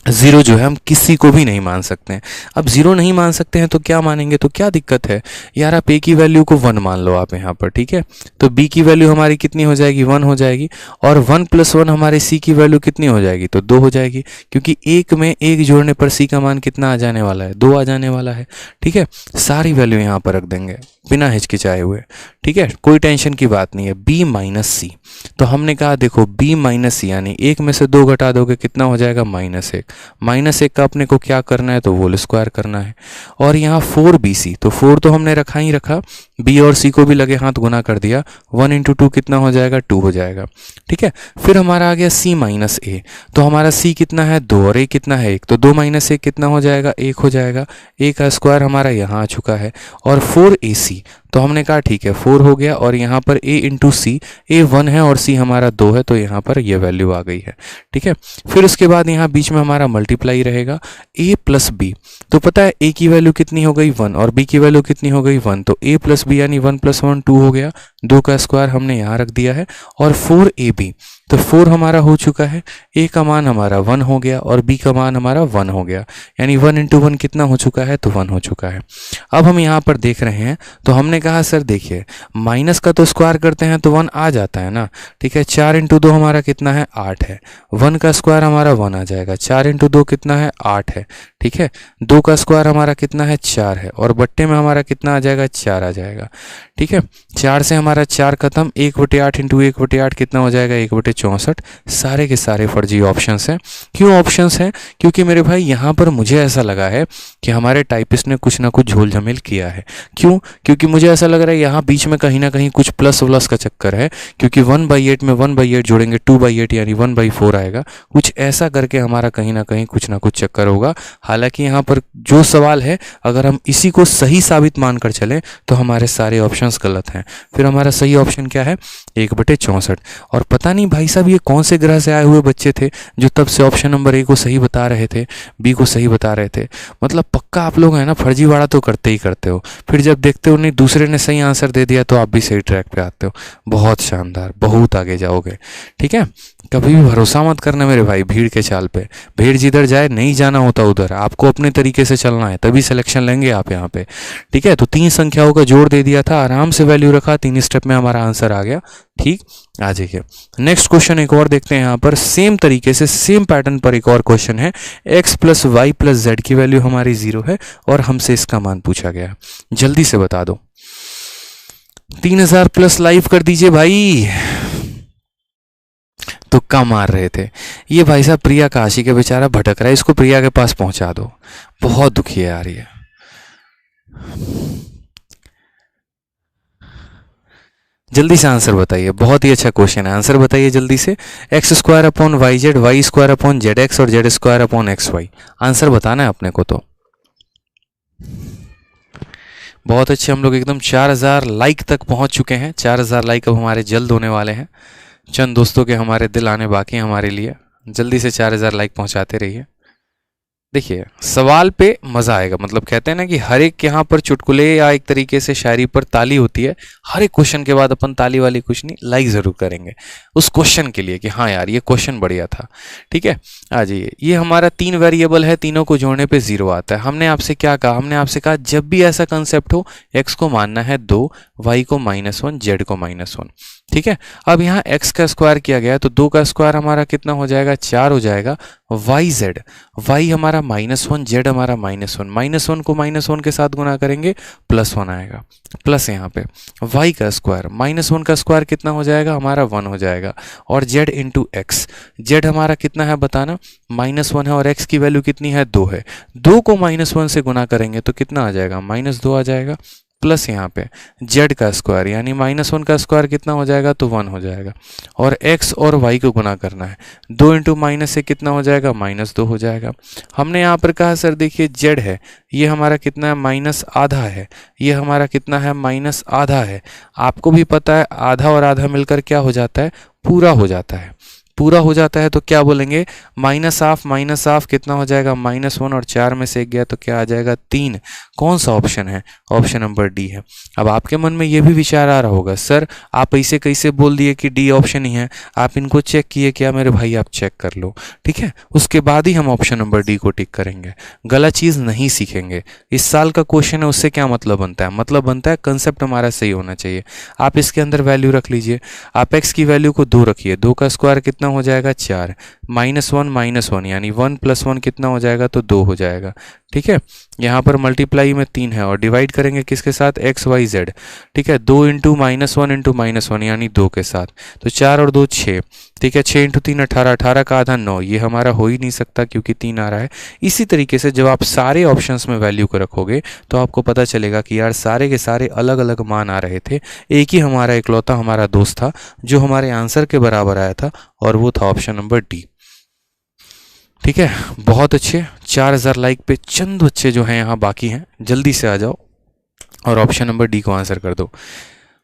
जीरो जो है हम किसी को भी नहीं मान सकते हैं। अब जीरो नहीं मान सकते हैं तो क्या मानेंगे? तो क्या दिक्कत है यार, आप ए की वैल्यू को 1 मान लो आप यहाँ पर। ठीक है, तो बी की वैल्यू हमारी कितनी हो जाएगी? 1 हो जाएगी। और 1 + 1 हमारे सी की वैल्यू कितनी हो जाएगी? तो 2 हो जाएगी, क्योंकि एक में एक जोड़ने पर सी का मान कितना आ जाने वाला है? 2 आ जाने वाला है। ठीक है, सारी वैल्यू यहाँ पर रख देंगे बिना हिचकिचाए हुए। ठीक है, कोई टेंशन की बात नहीं है। b माइनस सी, तो हमने कहा देखो b माइनस सी यानी एक में से 2 घटा दोगे कितना हो जाएगा? -1। -1 का अपने को क्या करना है? तो होल स्क्वायर करना है। और यहाँ 4bc, तो 4 तो हमने रखा ही रखा, b और c को भी लगे हाथ गुना कर दिया, 1 × 2 कितना हो जाएगा? 2 हो जाएगा। ठीक है, फिर हमारा आ गया c माइनस a, तो हमारा c कितना है? 2 और a कितना है? 1, तो 2 - 1 कितना हो जाएगा? 1 हो जाएगा। a का स्क्वायर हमारा यहाँ आ चुका है। और 4ac, तो हमने कहा ठीक है 4 हो गया, और यहाँ पर a × c, a 1 है और c हमारा 2 है, तो यहाँ पर ये वैल्यू आ गई है। ठीक है, फिर उसके बाद यहाँ बीच में हमारा मल्टीप्लाई रहेगा a प्लस b, तो पता है a की वैल्यू कितनी हो गई? 1, और b की वैल्यू कितनी हो गई? 1, तो a प्लस b यानी 1 + 1 2 हो गया, 2 का स्क्वायर हमने यहाँ रख दिया है। और 4ab, तो 4 हमारा हो चुका है, a का मान हमारा 1 हो गया और b का मान हमारा 1 हो गया, यानी 1 × 1 कितना हो चुका है? तो 1 हो चुका है। अब हम यहाँ पर देख रहे हैं, तो हमने कहा सर देखिए माइनस का तो स्क्वायर करते हैं तो 1 आ जाता है ना। ठीक है, 4 × 2 हमारा कितना है? 8 है। 1 का स्क्वायर हमारा 1 आ जाएगा, 4 × 2 कितना है? 8 है। ठीक है, 2 का स्क्वायर हमारा कितना है? 4 है, और बट्टे में हमारा कितना आ जाएगा? 4 आ जाएगा। ठीक है, 4 से हमारा 4 खत्म, 1/8 × 1/8 कितना हो जाएगा? 1/64। सारे के सारे फर्जी ऑप्शंस हैं। क्यों ऑप्शंस हैं? क्योंकि मेरे भाई यहाँ पर मुझे ऐसा लगा है कि हमारे टाइपिस्ट ने कुछ ना कुछ झोल झमेल किया है। क्यों? क्योंकि मुझे ऐसा लग रहा है यहाँ बीच में कहीं ना कहीं कुछ प्लस व्लस का चक्कर है, क्योंकि 1/8 में 1/8 जोड़ेंगे 2/8 यानी 1/4 आएगा। कुछ ऐसा करके हमारा कहीं ना कहीं कुछ ना कुछ चक्कर होगा। हालांकि यहाँ पर जो सवाल है, अगर हम इसी को सही साबित मानकर चलें तो हमारे सारे ऑप्शंस गलत हैं। फिर हमारा सही ऑप्शन क्या है? 1/64। और पता नहीं भाई साहब ये कौन से ग्रह से आए हुए बच्चे थे जो तब से ऑप्शन नंबर ए को सही बता रहे थे, बी को सही बता रहे थे। मतलब पक्का आप लोग है ना फर्जीवाड़ा तो करते ही करते हो, फिर जब देखते हो नहीं दूसरे ने सही आंसर दे दिया तो आप भी सही ट्रैक पे आते हो। बहुत शानदार, बहुत आगे जाओगे। ठीक है, कभी भी भरोसा मत करना मेरे भाई भीड़ के चाल पे। भीड़ जिधर जाए नहीं जाना होता उधर, आपको अपने तरीके से चलना है, तभी सिलेक्शन लेंगे आप यहाँ पे। ठीक है, तो 3 संख्याओं का जोड़ दे दिया था, आराम से वैल्यू रखा, 3 स्टेप में हमारा आंसर आ गया। ठीक, आ जाइए नेक्स्ट क्वेश्चन एक और देखते हैं। यहाँ पर सेम तरीके से सेम पैटर्न पर एक और क्वेश्चन है। x + y + z की वैल्यू हमारी 0 है और हमसे इसका मान पूछा गया है। जल्दी से बता दो। 3000 प्लस लाइव कर दीजिए भाई। तुक्का मार रहे थे ये भाई साहब। प्रिया काशी के बेचारा भटक रहा है, इसको प्रिया के पास पहुंचा दो, बहुत दुखी है यार ये। जल्दी से आंसर बताइए, बहुत ही अच्छा क्वेश्चन है, आंसर बताइए जल्दी से। x² / yz, y² / zx और z² / xy। आंसर बताना है अपने को। तो बहुत अच्छे, हम लोग एकदम 4000 लाइक तक पहुंच चुके हैं। 4000 लाइक अब हमारे जल्द होने वाले हैं। चंद दोस्तों के हमारे दिल आने बाकी हैं हमारे लिए। जल्दी से 4000 लाइक पहुंचाते रहिए। देखिए सवाल पे मजा आएगा, मतलब कहते हैं ना कि हर एक यहाँ पर चुटकुले या एक तरीके से शायरी पर ताली होती है। हर एक क्वेश्चन के बाद अपन ताली वाली कुछ नहीं, लाइक जरूर करेंगे उस क्वेश्चन के लिए कि हाँ यार ये क्वेश्चन बढ़िया था। ठीक है, आ जाइए। ये हमारा 3 वेरिएबल है, तीनों को जोड़ने पे 0 आता है। हमने आपसे क्या कहा? हमने आपसे कहा जब भी ऐसा कंसेप्ट हो, x को मानना है 2, y को -1, z को -1। ठीक है, अब यहाँ x का स्क्वायर किया गया है तो 2 का स्क्वायर हमारा कितना हो जाएगा? 4 हो जाएगा। yz, y हमारा -1, z हमारा -1, -1 को -1 के साथ गुना करेंगे +1 आएगा, प्लस यहाँ पे y का स्क्वायर, -1 का स्क्वायर कितना हो जाएगा? हमारा 1 हो जाएगा। और z × x, z हमारा कितना है बताना? -1 है और x की वैल्यू कितनी है? 2 है। 2 को -1 से गुना करेंगे तो कितना आ जाएगा? -2 आ जाएगा। प्लस यहाँ पे z का स्क्वायर यानी -1 का स्क्वायर कितना हो जाएगा, तो 1 हो जाएगा। और x और y को गुना करना है, 2 इंटू माइनस से कितना हो जाएगा, -2 हो जाएगा। हमने यहाँ पर कहा सर देखिए z है, ये हमारा कितना है, -आधा है, ये हमारा कितना है, -आधा है। आपको भी पता है आधा और आधा मिलकर क्या हो जाता है, पूरा हो जाता है। पूरा हो जाता है तो क्या बोलेंगे, -हाफ कितना हो जाएगा, -1 और 4 में से 1 गया तो क्या आ जाएगा, 3। कौन सा ऑप्शन है, ऑप्शन नंबर डी है। अब आपके मन में ये भी विचार आ रहा होगा, सर आप ऐसे कैसे बोल दिए कि डी ऑप्शन ही है, आप इनको चेक किए क्या मेरे भाई, आप चेक कर लो, ठीक है, उसके बाद ही हम ऑप्शन नंबर डी को टिक करेंगे। गलत चीज़ नहीं सीखेंगे। इस साल का क्वेश्चन है, उससे क्या मतलब बनता है, मतलब बनता है कंसेप्ट हमारा सही होना चाहिए। आप इसके अंदर वैल्यू रख लीजिए, आप एक्स की वैल्यू को 2 रखिए, 2 का स्क्वायर कितना हो जाएगा, 4, -1 यानी 1 + 1 कितना हो जाएगा, तो 2 हो जाएगा, ठीक है। यहाँ पर मल्टीप्लाई में 3 है और डिवाइड करेंगे किसके साथ, एक्स वाई जेड, ठीक है। 2 इंटू -1 यानी 2 के साथ, तो 4 और 2 6, ठीक है। 6 इंटू 3 18, 18 का आधा 9, ये हमारा हो ही नहीं सकता क्योंकि 3 आ रहा है। इसी तरीके से जब आप सारे ऑप्शंस में वैल्यू को रखोगे तो आपको पता चलेगा कि यार सारे के सारे अलग अलग मान आ रहे थे, एक ही हमारा इकलौता हमारा दोस्त था जो हमारे आंसर के बराबर आया था, और वो था ऑप्शन नंबर डी, ठीक है। बहुत अच्छे, 4000 लाइक पे चंद बच्चे जो हैं यहाँ बाकी हैं, जल्दी से आ जाओ और ऑप्शन नंबर डी को आंसर कर दो।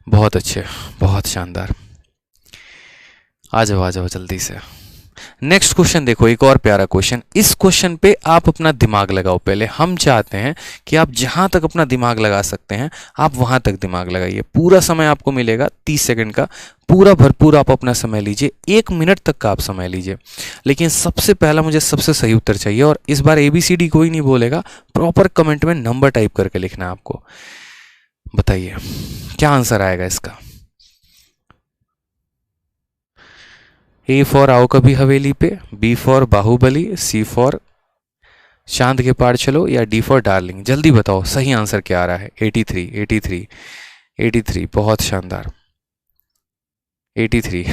बहुत अच्छे, बहुत शानदार, आ जाओ जल्दी से। नेक्स्ट क्वेश्चन देखो, एक और प्यारा क्वेश्चन। इस क्वेश्चन पे आप अपना दिमाग लगाओ। पहले हम चाहते हैं कि आप जहां तक अपना दिमाग लगा सकते हैं आप वहां तक दिमाग लगाइए। पूरा समय आपको मिलेगा 30 सेकंड का, पूरा भरपूर आप अपना समय लीजिए, 1 मिनट तक का आप समय लीजिए। लेकिन सबसे पहला मुझे सबसे सही उत्तर चाहिए, और इस बार ABCD कोई नहीं बोलेगा, प्रॉपर कमेंट में नंबर टाइप करके लिखना है आपको। बताइए क्या आंसर आएगा इसका। A फॉर आओ कभी हवेली पे, B for Baahubali, C for चांद के पार चलो, या D फॉर डार्लिंग। जल्दी बताओ सही आंसर क्या आ रहा है। 83, बहुत शानदार। 83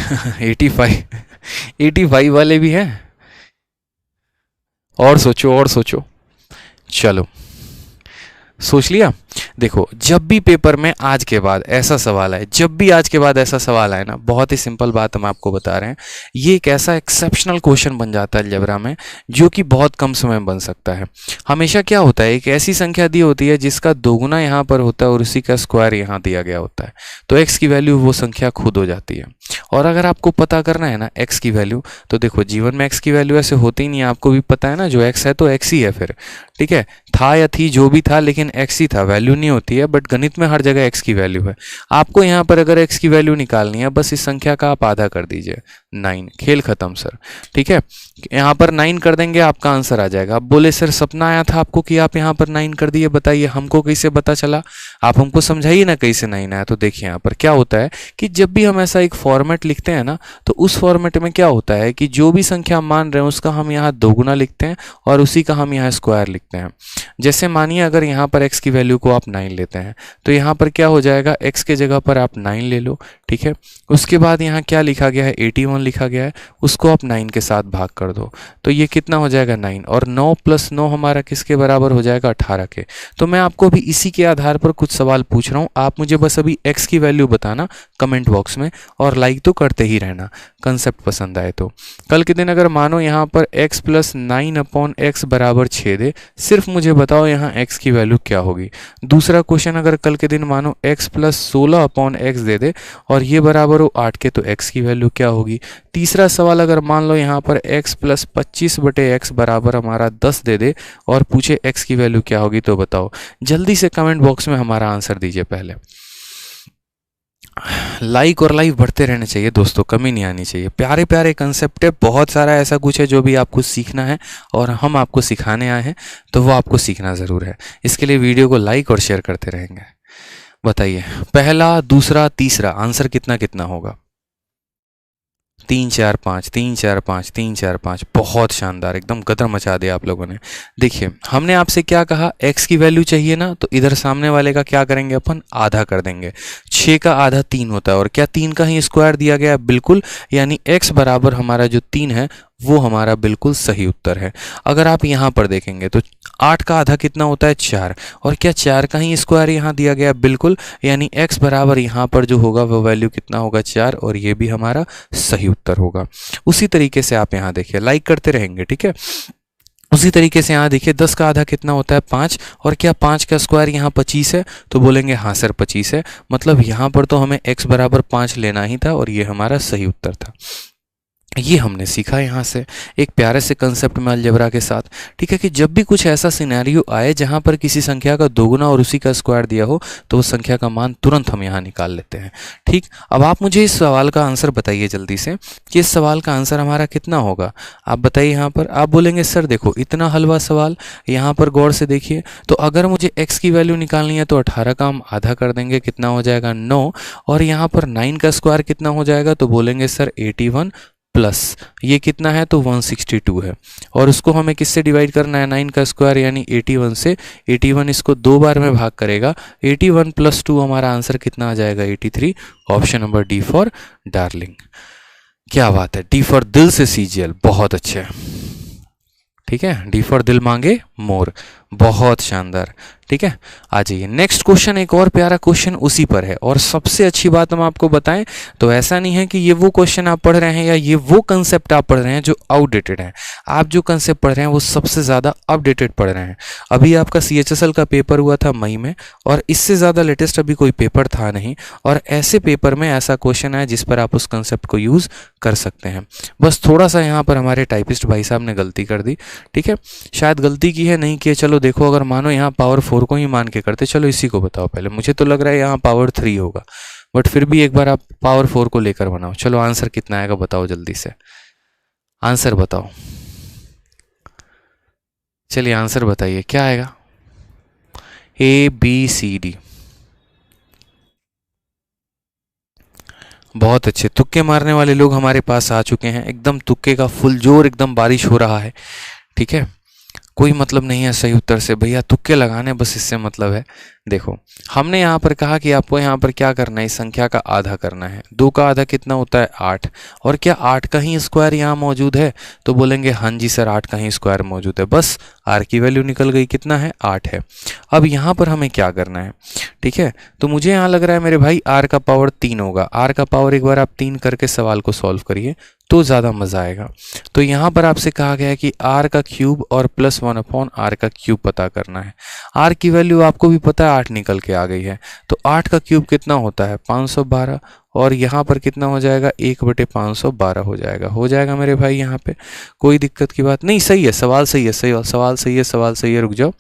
85 वाले भी हैं। और सोचो, चलो सोच लिया। देखो जब भी पेपर में आज के बाद ऐसा सवाल आए, जब भी आज के बाद ऐसा सवाल आए ना, बहुत ही सिंपल बात हम आपको बता रहे हैं, ये एक ऐसा एक्सेप्शनल क्वेश्चन बन जाता है अलजेब्रा में जो कि बहुत कम समय में बन सकता है। हमेशा क्या होता है, एक ऐसी संख्या दी होती है जिसका दोगुना यहाँ पर होता है और उसी का स्क्वायर यहाँ दिया गया होता है, तो एक्स की वैल्यू वो संख्या खुद हो जाती है। और अगर आपको पता करना है ना एक्स की वैल्यू, तो देखो जीवन में एक्स की वैल्यू ऐसे होती ही नहीं है, आपको भी पता है ना, जो एक्स है तो एक्स ही है फिर, ठीक है। था या थी जो भी था, लेकिन एक्स ही था, वैल्यू नहीं होती है, बट गणित में हर जगह एक्स की वैल्यू है। आपको यहाँ पर अगर एक्स की वैल्यू निकालनी है, बस इस संख्या का आप आधा कर दीजिए, 9, खेल खत्म सर, ठीक है। यहाँ पर 9 कर देंगे, आपका आंसर आ जाएगा। आप बोले सर सपना आया था आपको कि आप यहाँ पर 9 कर दिए, बताइए हमको कैसे पता चला, आप हमको समझाइए ना कैसे 9 आया। तो देखिए यहाँ पर क्या होता है कि जब भी हम ऐसा एक फॉर्मेट लिखते हैं ना, तो उस फॉर्मेट में क्या होता है कि जो भी संख्या मान रहे हैं उसका हम यहाँ दोगुना लिखते हैं और उसी का हम यहाँ स्क्वायर लिखते हैं। जैसे मानिए अगर यहाँ पर x की वैल्यू को आप 9 लेते हैं, तो यहाँ पर क्या हो जाएगा, x के जगह पर आप 9 ले लो, ठीक है। उसके बाद यहाँ क्या लिखा गया है, 81 लिखा गया है, उसको आप 9 के साथ भाग कर दो, तो ये कितना हो जाएगा 9, और 9 + 9 हमारा किसके बराबर हो जाएगा, 18 के। तो मैं आपको अभी इसी के आधार पर कुछ सवाल पूछ रहा हूँ, आप मुझे बस अभी x की वैल्यू बताना कमेंट बॉक्स में, और लाइक तो करते ही रहना कंसेप्ट पसंद आए तो। कल के दिन अगर मानो यहाँ पर x + 9/x बराबर 6 दे, सिर्फ मुझे बताओ यहाँ x की वैल्यू क्या होगी। दूसरा क्वेश्चन अगर कल के दिन मानो x + 16/x दे दे और ये बराबर हो 8 के, तो x की वैल्यू क्या होगी। तीसरा सवाल अगर मान लो यहाँ पर x + 25/x बराबर हमारा 10 दे दे और पूछे x की वैल्यू क्या होगी, तो बताओ। जल्दी से कमेंट बॉक्स में हमारा आंसर दीजिए। पहले लाइक और लाइव बढ़ते रहने चाहिए दोस्तों, कमी नहीं आनी चाहिए। प्यारे प्यारे कंसेप्ट है, बहुत सारा ऐसा कुछ है जो भी आपको सीखना है और हम आपको सिखाने आए हैं, तो वो आपको सीखना ज़रूर है। इसके लिए वीडियो को लाइक और शेयर करते रहेंगे। बताइए पहला, दूसरा, तीसरा आंसर कितना कितना होगा। 3 4 5, 3 4 5, 3 4 5, बहुत शानदार, एकदम गदर मचा दिया आप लोगों ने। देखिए हमने आपसे क्या कहा, x की वैल्यू चाहिए ना, तो इधर सामने वाले का क्या करेंगे अपन, आधा कर देंगे। 6 का आधा 3 होता है, और क्या 3 का ही स्क्वायर दिया गया है, बिल्कुल, यानी x बराबर हमारा जो 3 है वो हमारा बिल्कुल सही उत्तर है। अगर आप यहाँ पर देखेंगे तो 8 का आधा कितना होता है 4, और क्या 4 का ही स्क्वायर यहाँ दिया गया बिल्कुल, यानी x बराबर यहाँ पर जो होगा वो वैल्यू कितना होगा 4, और ये भी हमारा सही उत्तर होगा। उसी तरीके से आप यहाँ देखिए, लाइक करते रहेंगे, ठीक है। उसी तरीके से यहाँ देखिए 10 का आधा कितना होता है 5, और क्या 5 का स्क्वायर यहाँ 25 है, तो बोलेंगे हाँ सर 25 है, मतलब यहाँ पर तो हमें x बराबर 5 लेना ही था, और ये हमारा सही उत्तर था। ये हमने सीखा यहाँ से एक प्यारे से कंसेप्ट में अलजेब्रा के साथ, ठीक है, कि जब भी कुछ ऐसा सिनेरियो आए जहाँ पर किसी संख्या का दोगुना और उसी का स्क्वायर दिया हो, तो उस संख्या का मान तुरंत हम यहाँ निकाल लेते हैं। ठीक, अब आप मुझे इस सवाल का आंसर बताइए जल्दी से कि इस सवाल का आंसर हमारा कितना होगा। आप बताइए, यहाँ पर आप बोलेंगे सर देखो इतना हलवा सवाल, यहाँ पर गौर से देखिए, तो अगर मुझे x की वैल्यू निकालनी है तो 18 का हम आधा कर देंगे, कितना हो जाएगा 9, और यहाँ पर 9 का स्क्वायर कितना हो जाएगा, तो बोलेंगे सर 81 प्लस ये कितना है तो 162 है, और उसको हमें किससे डिवाइड करना है 9 का स्क्वायर यानी 81 से। 81 इसको 2 बार में भाग करेगा, 81 प्लस 2 हमारा आंसर कितना आ जाएगा 83। Option number D for darling. क्या बात है, डी फॉर दिल से CGL, बहुत अच्छे, ठीक है, डी फॉर दिल मांगे मोर, बहुत शानदार। ठीक है, आ जाइए नेक्स्ट क्वेश्चन, एक और प्यारा क्वेश्चन उसी पर है। और सबसे अच्छी बात हम आपको बताएं तो ऐसा नहीं है कि ये वो क्वेश्चन आप पढ़ रहे हैं या ये वो कंसेप्ट आप पढ़ रहे हैं जो आउटडेटेड है। आप जो कंसेप्ट पढ़ रहे हैं वो सबसे ज़्यादा अपडेटेड पढ़ रहे हैं। अभी आपका CHSL का पेपर हुआ था मई में, और इससे ज़्यादा लेटेस्ट अभी कोई पेपर था नहीं, और ऐसे पेपर में ऐसा क्वेश्चन है जिस पर आप उस कंसेप्ट को यूज़ कर सकते हैं। बस थोड़ा सा यहाँ पर हमारे टाइपिस्ट भाई साहब ने गलती कर दी, ठीक है, शायद गलती की है नहीं की है, चलो देखो, अगर मानो यहाँ पावर 4 को ही मान के करते, चलो इसी को बताओ पहले, मुझे तो लग रहा है यहाँ पावर 3 होगा, बट फिर भी एक बार आप पावर 4 को लेकर बनाओ। चलो आंसर कितना आएगा बताओ जल्दी से, आंसर बताओ, चलिए आंसर बताइए क्या आएगा। ABCD, बहुत अच्छे, तुक्के मारने वाले लोग हमारे पास आ चुके हैं, एकदम तुक्के का फुल जोर, एकदम बारिश हो रहा है, ठीक है, कोई मतलब नहीं है सही उत्तर से, भैया तुक्के लगाने बस, इससे मतलब है। देखो हमने यहाँ पर कहा कि आपको यहाँ पर क्या करना है, इस संख्या का आधा करना है। 2 का आधा कितना होता है 8, और क्या 8 का ही स्क्वायर यहाँ मौजूद है, तो बोलेंगे हाँ जी सर 8 का ही स्क्वायर मौजूद है, बस r की वैल्यू निकल गई, कितना है 8 है। अब यहाँ पर हमें क्या करना है, ठीक है, तो मुझे यहाँ लग रहा है मेरे भाई r का पावर 3 होगा। r का पावर एक बार आप 3 करके सवाल को सॉल्व करिए तो ज़्यादा मज़ा आएगा। तो यहाँ पर आपसे कहा गया है कि r का क्यूब और प्लस 1/r का क्यूब पता करना है। r की वैल्यू आपको भी पता है 8 निकल के आ गई है, तो 8 का क्यूब कितना होता है 512, और यहाँ पर कितना हो जाएगा 1/512 हो जाएगा मेरे भाई, यहाँ पे कोई दिक्कत की बात नहीं, सही है सवाल, सही है, सही सवाल, सही है सवाल, सही है, रुक जाओ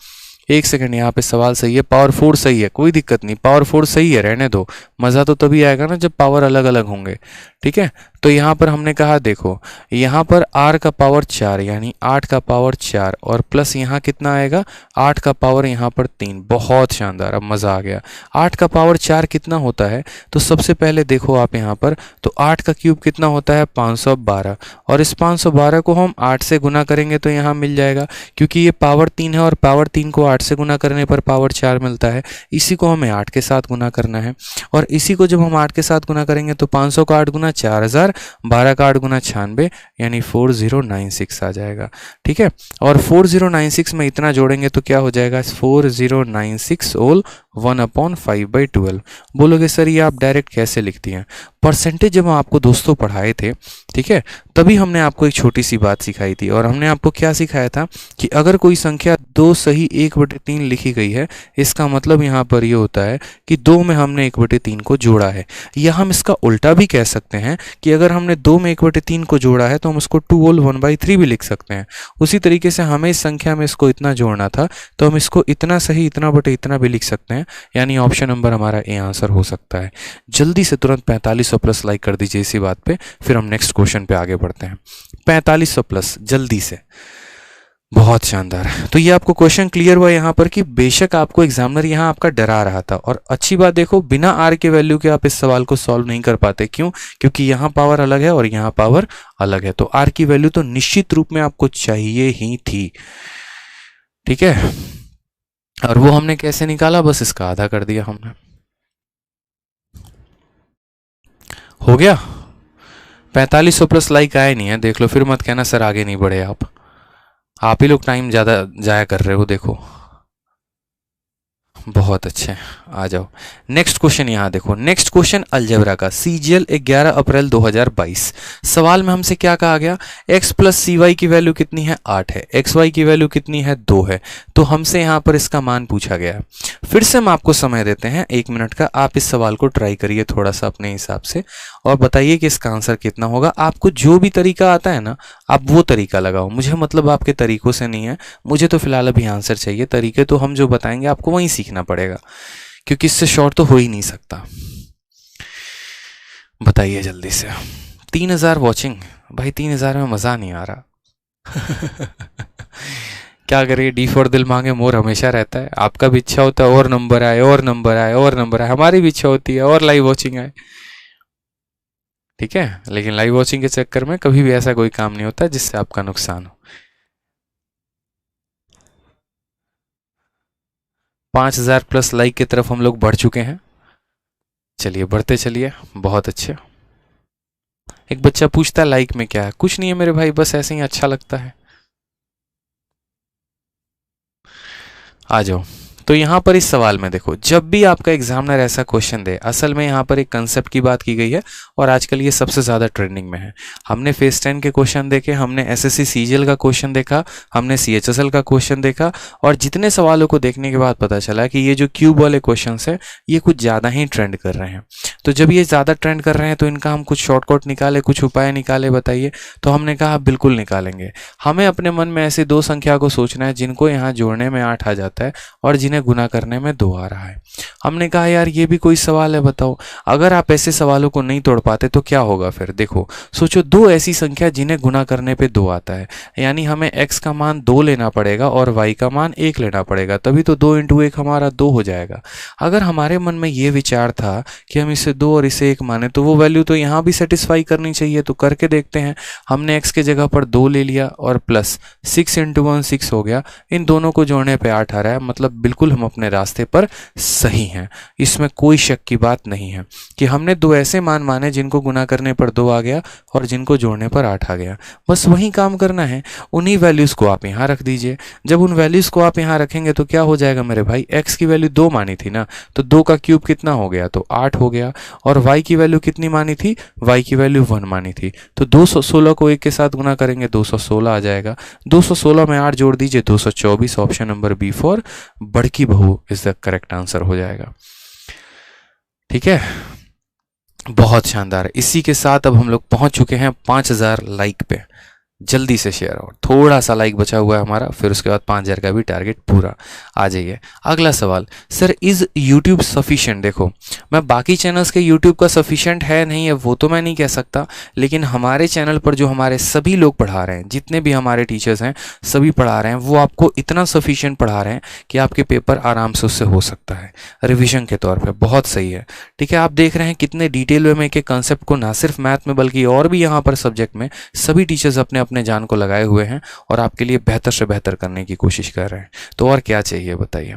एक सेकंड, यहाँ पे सवाल सही है, पावर 4 सही है, कोई दिक्कत नहीं, पावर 4 सही है, रहने दो, मज़ा तो तभी आएगा ना जब पावर अलग अलग होंगे, ठीक है। तो यहाँ पर हमने कहा देखो, यहाँ पर r का पावर 4 यानी 8 का पावर 4, और प्लस यहाँ कितना आएगा 8 का पावर यहाँ पर 3, बहुत शानदार, अब मज़ा आ गया। 8 का पावर 4 कितना होता है, तो सबसे पहले देखो आप यहाँ पर, तो 8 का क्यूब कितना होता है 512, और इस 512 को हम 8 से गुना करेंगे तो यहाँ मिल जाएगा, क्योंकि ये पावर 3 है और पावर 3 को 8 से गुना करने पर पावर 4 मिलता है, इसी को हमें 8 के साथ गुना करना है, और इसी को जब हम 8 के साथ गुना करेंगे तो 500 का 8 गुना 4000, 12 का 8 गुना 96 यानी 4096 आ जाएगा, ठीक है। और 4096 में इतना जोड़ेंगे तो क्या हो जाएगा 4096 होल 1/5/12। बोलोगे सर ये आप डायरेक्ट कैसे लिखती हैं, परसेंटेज जब हम आपको दोस्तों पढ़ाए थे, ठीक है, तभी हमने आपको एक छोटी सी बात सिखाई थी, और हमने आपको क्या सिखाया था कि अगर कोई संख्या 2 सही 1/3 लिखी गई है, इसका मतलब यहाँ पर ये होता है कि 2 में हमने 1/3 को जोड़ा है, या हम इसका उल्टा भी कह सकते हैं कि अगर हमने 2 में 1/3 को जोड़ा है तो हम इसको 2 होल 1/3 भी लिख सकते हैं। उसी तरीके से हमें इस संख्या में इसको इतना जोड़ना था तो हम इसको इतना सही इतना बटे इतना भी लिख सकते हैं, यानी ऑप्शन नंबर हमारा ए आंसर हो सकता है। जल्दी से तुरंत 4500 प्लस लाइक कर दीजिए इसी बात पे, फिर हम नेक्स्ट क्वेश्चन पे आगे बढ़ते हैं। 4500 प्लस जल्दी से, बहुत शानदार। तो ये आपको क्वेश्चन क्लियर हुआ यहाँ पर कि बेशक आपको एग्जामिनर यहाँ आपका डरा रहा था, और अच्छी बात देखो बिना r के वैल्यू के आप इस सवाल को सॉल्व नहीं कर पाते, क्यों, क्योंकि यहाँ पावर अलग है और यहाँ पावर अलग है, तो r की वैल्यू तो निश्चित रूप में आपको चाहिए ही थी, ठीक है। और वो हमने कैसे निकाला, बस इसका आधा कर दिया हमने, हो गया। 4500 प्लस लाइक आए नहीं है, देख लो, फिर मत कहना सर आगे नहीं बढ़े आप ही लोग टाइम ज़्यादा जाया कर रहे हो। देखो बहुत अच्छे, आ जाओ। नेक्स्ट क्वेश्चन यहाँ देखो, नेक्स्ट क्वेश्चन अलजेब्रा का, सीजीएल 11 अप्रैल 2022। सवाल में हमसे क्या कहा गया, x प्लस सी वाई की वैल्यू कितनी है, 8 है, एक्स वाई की वैल्यू कितनी है, 2 है। तो हमसे यहाँ पर इसका मान पूछा गया है। फिर से हम आपको समय देते हैं 1 मिनट का, आप इस सवाल को ट्राई करिए थोड़ा सा अपने हिसाब से और बताइए कि इसका आंसर कितना होगा। आपको जो भी तरीका आता है ना, आप वो तरीका लगाओ, मुझे मतलब आपके तरीकों से नहीं है, मुझे तो फिलहाल अभी आंसर चाहिए। तरीके तो हम जो बताएंगे आपको वहीं सीखना पड़ेगा, क्योंकि इससे शॉर्ट तो हो ही नहीं सकता। बताइए जल्दी से। 3000 वॉचिंग, भाई 3000 में मज़ा नहीं आ रहा। क्या करिए, डी फॉर दिल मांगे मोर हमेशा रहता है। आपका भी इच्छा होता है और नंबर आए और नंबर आए और नंबर आए, हमारी भी इच्छा होती है और लाइव वॉचिंग आए, ठीक है। लेकिन लाइव वॉचिंग के चक्कर में कभी भी ऐसा कोई काम नहीं होता जिससे आपका नुकसान हो। 5000 प्लस लाइक की तरफ हम लोग बढ़ चुके हैं। चलिए बढ़ते चलिए, बहुत अच्छे। एक बच्चा पूछता है लाइक में क्या है, कुछ नहीं है मेरे भाई, बस ऐसे ही अच्छा लगता है। आ जाओ। तो यहाँ पर इस सवाल में देखो, जब भी आपका एग्जामिनर ऐसा क्वेश्चन दे, असल में यहाँ पर एक कंसेप्ट की बात की गई है और आजकल ये सबसे ज़्यादा ट्रेंडिंग में है। हमने फेस 10 के क्वेश्चन देखे, हमने एसएससी सीजीएल का क्वेश्चन देखा, हमने सीएचएसएल का क्वेश्चन देखा, और जितने सवालों को देखने के बाद पता चला कि ये जो क्यूब वाले क्वेश्चन है ये कुछ ज़्यादा ही ट्रेंड कर रहे हैं। तो जब ये ज़्यादा ट्रेंड कर रहे हैं तो इनका हम कुछ शॉर्टकट निकाले, कुछ उपाय निकाले, बताइए। तो हमने कहा बिल्कुल निकालेंगे। हमें अपने मन में ऐसी 2 संख्या को सोचना है जिनको यहाँ जोड़ने में 8 आ जाता है और जिन्हें गुना करने में 2 आ रहा है। हमने कहा यार ये भी कोई सवाल है, बताओ। अगर आप ऐसे सवालों को नहीं तोड़ पाते तो क्या होगा फिर, देखो सोचो, 2 ऐसी संख्या जिन्हें गुना करने पे 2 आता है, यानी हमें x का मान 2 लेना पड़ेगा और y का मान 1 लेना पड़ेगा, तभी तो 2 × 1 हमारा 2 हो जाएगा। अगर हमारे मन में ये विचार था कि हम इसे 2 और इसे 1 माने तो वो वैल्यू तो यहाँ भी सेटिस्फाई करनी चाहिए। तो करके देखते हैं। हमने x के जगह पर 2 ले लिया और प्लस 6 × 1 6 हो गया। इन दोनों को जोड़ने पे 8 आ रहा है, मतलब बिल्कुल हम अपने रास्ते पर सही हैं। इसमें कोई शक की बात नहीं है कि हमने 2 ऐसे मान माने जिनको गुना करने पर 2 आ गया और जिनको जोड़ने पर 8 आ गया। बस वही काम करना है। उन्हीं वैल्यूज़ को आप यहाँ रख दीजिए। जब उन वैल्यूज़ को आप यहाँ रखेंगे तो क्या हो जाएगा मेरे भाई, x की वैल्यू 2 मानी थी ना, तो 2 का क्यूब कितना हो गया, तो 8 हो गया। और y की वैल्यू कितनी मानी थी, y की वैल्यू 1 मानी थी, तो 216 को 1 के साथ गुना करेंगे 216 आ जाएगा। 216 में 8 जोड़ दीजिए 224। ऑप्शन नंबर बी फॉर बड़की बहू इज द करेक्ट आंसर हो जाएगा। ठीक है, बहुत शानदार। इसी के साथ अब हम लोग पहुंच चुके हैं 5000 लाइक पे। जल्दी से शेयर, और थोड़ा सा लाइक बचा हुआ है हमारा, फिर उसके बाद 5000 का भी टारगेट पूरा। आ जाइए अगला सवाल, सर इज़ यूट्यूब सफिशिएंट। देखो मैं बाकी चैनल्स के यूट्यूब का सफिशिएंट है नहीं है वो तो मैं नहीं कह सकता, लेकिन हमारे चैनल पर जो हमारे सभी लोग पढ़ा रहे हैं, जितने भी हमारे टीचर्स हैं सभी पढ़ा रहे हैं, वो आपको इतना सफिशिएंट पढ़ा रहे हैं कि आपके पेपर आराम से उससे हो सकता है रिविजन के तौर पर। बहुत सही है, ठीक है। आप देख रहे हैं कितने डिटेल में एक कंसेप्ट को ना सिर्फ मैथ में बल्कि और भी यहाँ पर सब्जेक्ट में सभी टीचर्स अपने अपने जान को लगाए हुए हैं और आपके लिए बेहतर से बेहतर करने की कोशिश कर रहे हैं। तो और क्या चाहिए बताइए,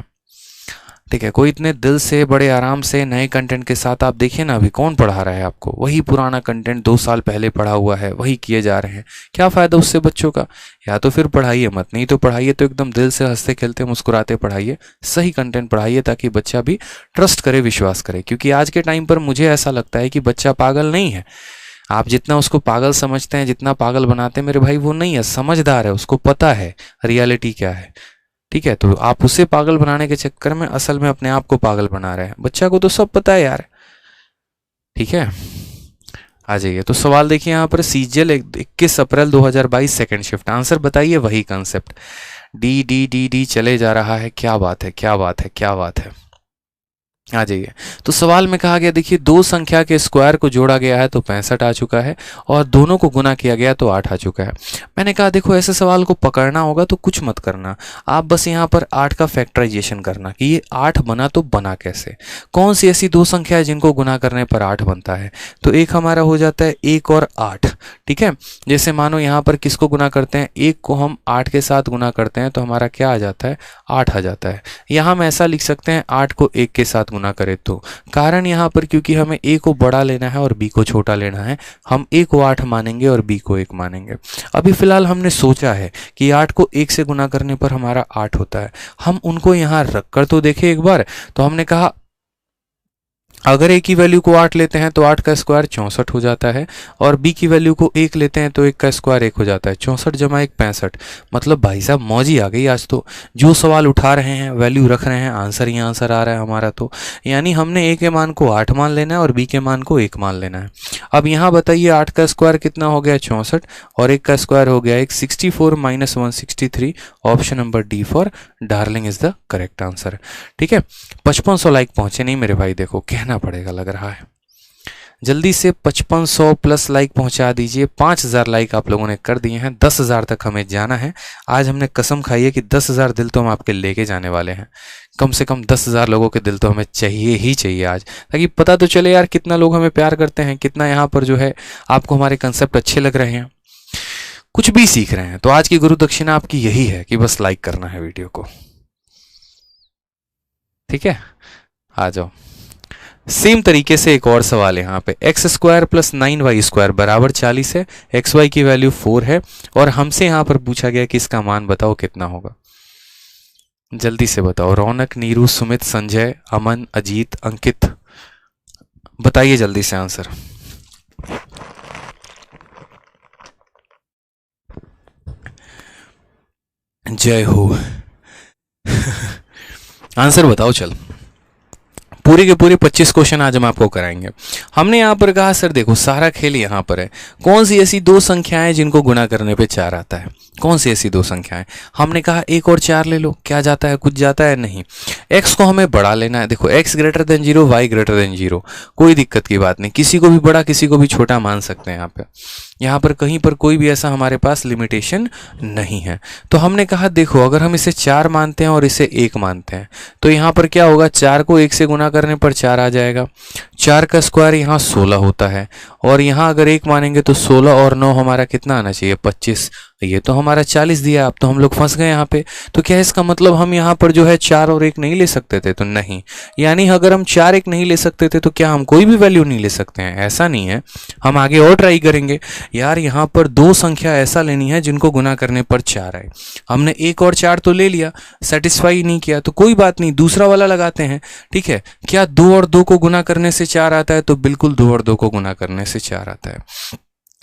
ठीक है। कोई इतने दिल से बड़े आराम से नए कंटेंट के साथ, आप देखिए ना अभी कौन पढ़ा रहा है आपको, वही पुराना कंटेंट 2 साल पहले पढ़ा हुआ है वही किए जा रहे हैं। क्या फ़ायदा उससे बच्चों का, या तो फिर पढ़ाइए मत, नहीं तो पढ़ाइए तो एकदम दिल से हंसते खेलते मुस्कुराते पढ़ाइए, सही कंटेंट पढ़ाइए ताकि बच्चा भी ट्रस्ट करे, विश्वास करे। क्योंकि आज के टाइम पर मुझे ऐसा लगता है कि बच्चा पागल नहीं है। आप जितना उसको पागल समझते हैं, जितना पागल बनाते हैं मेरे भाई, वो नहीं है, समझदार है, उसको पता है रियलिटी क्या है, ठीक है। तो आप उसे पागल बनाने के चक्कर में असल में अपने आप को पागल बना रहे हैं। बच्चा को तो सब पता है यार, ठीक है। आ जाइए, तो सवाल देखिए यहाँ पर, सीजीएल 21 अप्रैल 2022 सेकंड शिफ्ट। आंसर बताइए वही concept, D D D D चले जा रहा है। क्या बात है, क्या बात है, क्या बात है। आ जाइए, तो सवाल में कहा गया, देखिए 2 संख्या के स्क्वायर को जोड़ा गया है तो 65 आ चुका है और दोनों को गुना किया गया तो 8 आ चुका है। मैंने कहा देखो ऐसे सवाल को पकड़ना होगा तो कुछ मत करना, आप बस यहाँ पर 8 का फैक्टराइजेशन करना कि ये 8 बना तो बना कैसे, कौन सी ऐसी 2 संख्या है जिनको गुना करने पर 8 बनता है। तो एक हमारा हो जाता है 1 और 8, ठीक है। जैसे मानो यहाँ पर किसको गुना करते हैं, 1 को हम 8 के साथ गुना करते हैं तो हमारा क्या आ जाता है, 8 आ जाता है। यहाँ हम ऐसा लिख सकते हैं 8 को 1 के साथ गुना करें तो। कारण यहाँ पर क्योंकि हमें a को बड़ा लेना है और b को छोटा लेना है, हम a को 8 मानेंगे और b को 1 मानेंगे। अभी फिलहाल हमने सोचा है कि 8 को 1 से गुना करने पर हमारा 8 होता है। हम उनको यहाँ रख कर तो देखें एक बार। तो हमने कहा अगर a की वैल्यू को 8 लेते हैं तो 8 का स्क्वायर 64 हो जाता है, और b की वैल्यू को 1 लेते हैं तो 1 का स्क्वायर 1 हो जाता है। 64 जमा 1 65। मतलब भाई साहब मौज ही आ गई आज तो। जो सवाल उठा रहे हैं वैल्यू रख रहे हैं, आंसर ही आंसर आ रहा है हमारा। तो यानी हमने a के मान को 8 मान लेना है और b के मान को 1 मान लेना है। अब यहाँ बताइए 8 का स्क्वायर कितना हो गया 64, और 1 का स्क्वायर हो गया 164 minus 163। Option number D for darling is the correct answer. ठीक है, 5500 लाइक पहुंचे नहीं मेरे भाई, देखो कहना पड़ेगा लग रहा है। जल्दी से 5500 प्लस लाइक पहुंचा दीजिए। 5000 लाइक आप लोगों ने कर दिए हैं, 10,000 तक हमें जाना है। आज हमने कसम खाई है कि 10,000 दिल तो हम आपके लेके जाने वाले हैं। कम से कम 10,000 लोगों के दिल तो हमें चाहिए ही चाहिए आज, ताकि पता तो चले यार कितना लोग हमें प्यार करते हैं, कितना यहाँ पर जो है आपको हमारे कंसेप्ट अच्छे लग रहे हैं, कुछ भी सीख रहे हैं। तो आज की गुरु दक्षिणा आपकी यही है कि बस लाइक करना है वीडियो को। ठीक है, आ जाओ। सेम तरीके से एक और सवाल है यहाँ पे। X square plus 9y square बराबर 40 है, एक्स वाई की वैल्यू 4 है, और हमसे यहाँ पर पूछा गया कि इसका मान बताओ कितना होगा। जल्दी से बताओ। रौनक, नीरू, सुमित, संजय, अमन, अजीत, अंकित, बताइए जल्दी से आंसर। जय हो। आंसर बताओ चल। पूरे के पूरे 25 क्वेश्चन आज हम आपको कराएंगे। हमने यहाँ पर कहा सर देखो सारा खेल यहाँ पर है, कौन सी ऐसी दो संख्याएं जिनको गुणा करने पे 4 आता है, कौन सी ऐसी दो संख्याएं। हमने कहा 1 और 4 ले लो, क्या जाता है, कुछ जाता है नहीं। x को हमें बड़ा लेना है। देखो x greater than 0, y greater than 0, कोई दिक्कत की बात नहीं, किसी को भी बड़ा किसी को भी छोटा मान सकते हैं। यहाँ पर कहीं पर कोई भी ऐसा हमारे पास लिमिटेशन नहीं है। तो हमने कहा देखो अगर हम इसे 4 मानते हैं और इसे 1 मानते हैं तो यहाँ पर क्या होगा, 4 को 1 से गुना करने पर 4 आ जाएगा। 4 का स्क्वायर यहाँ 16 होता है, और यहाँ अगर 1 मानेंगे तो 16 और 9 हमारा कितना आना चाहिए 25। ये तो हमारा 40 दिया। अब तो हम लोग फंस गए यहाँ पे। तो क्या इसका मतलब हम यहाँ पर जो है 4 और 1 नहीं ले सकते थे? तो नहीं। यानी अगर हम 4 1 नहीं ले सकते थे तो क्या हम कोई भी वैल्यू नहीं ले सकते हैं? ऐसा नहीं है, हम आगे और ट्राई करेंगे। यार यहाँ पर दो संख्या ऐसा लेनी है जिनको गुना करने पर 4 आए। हमने 1 और 4 तो ले लिया, सेटिस्फाई नहीं किया, तो कोई बात नहीं, दूसरा वाला लगाते हैं। ठीक है, क्या 2 और 2 को गुना करने से 4 आता है? तो बिल्कुल 2 और 2 को गुना करने से 4 आता है।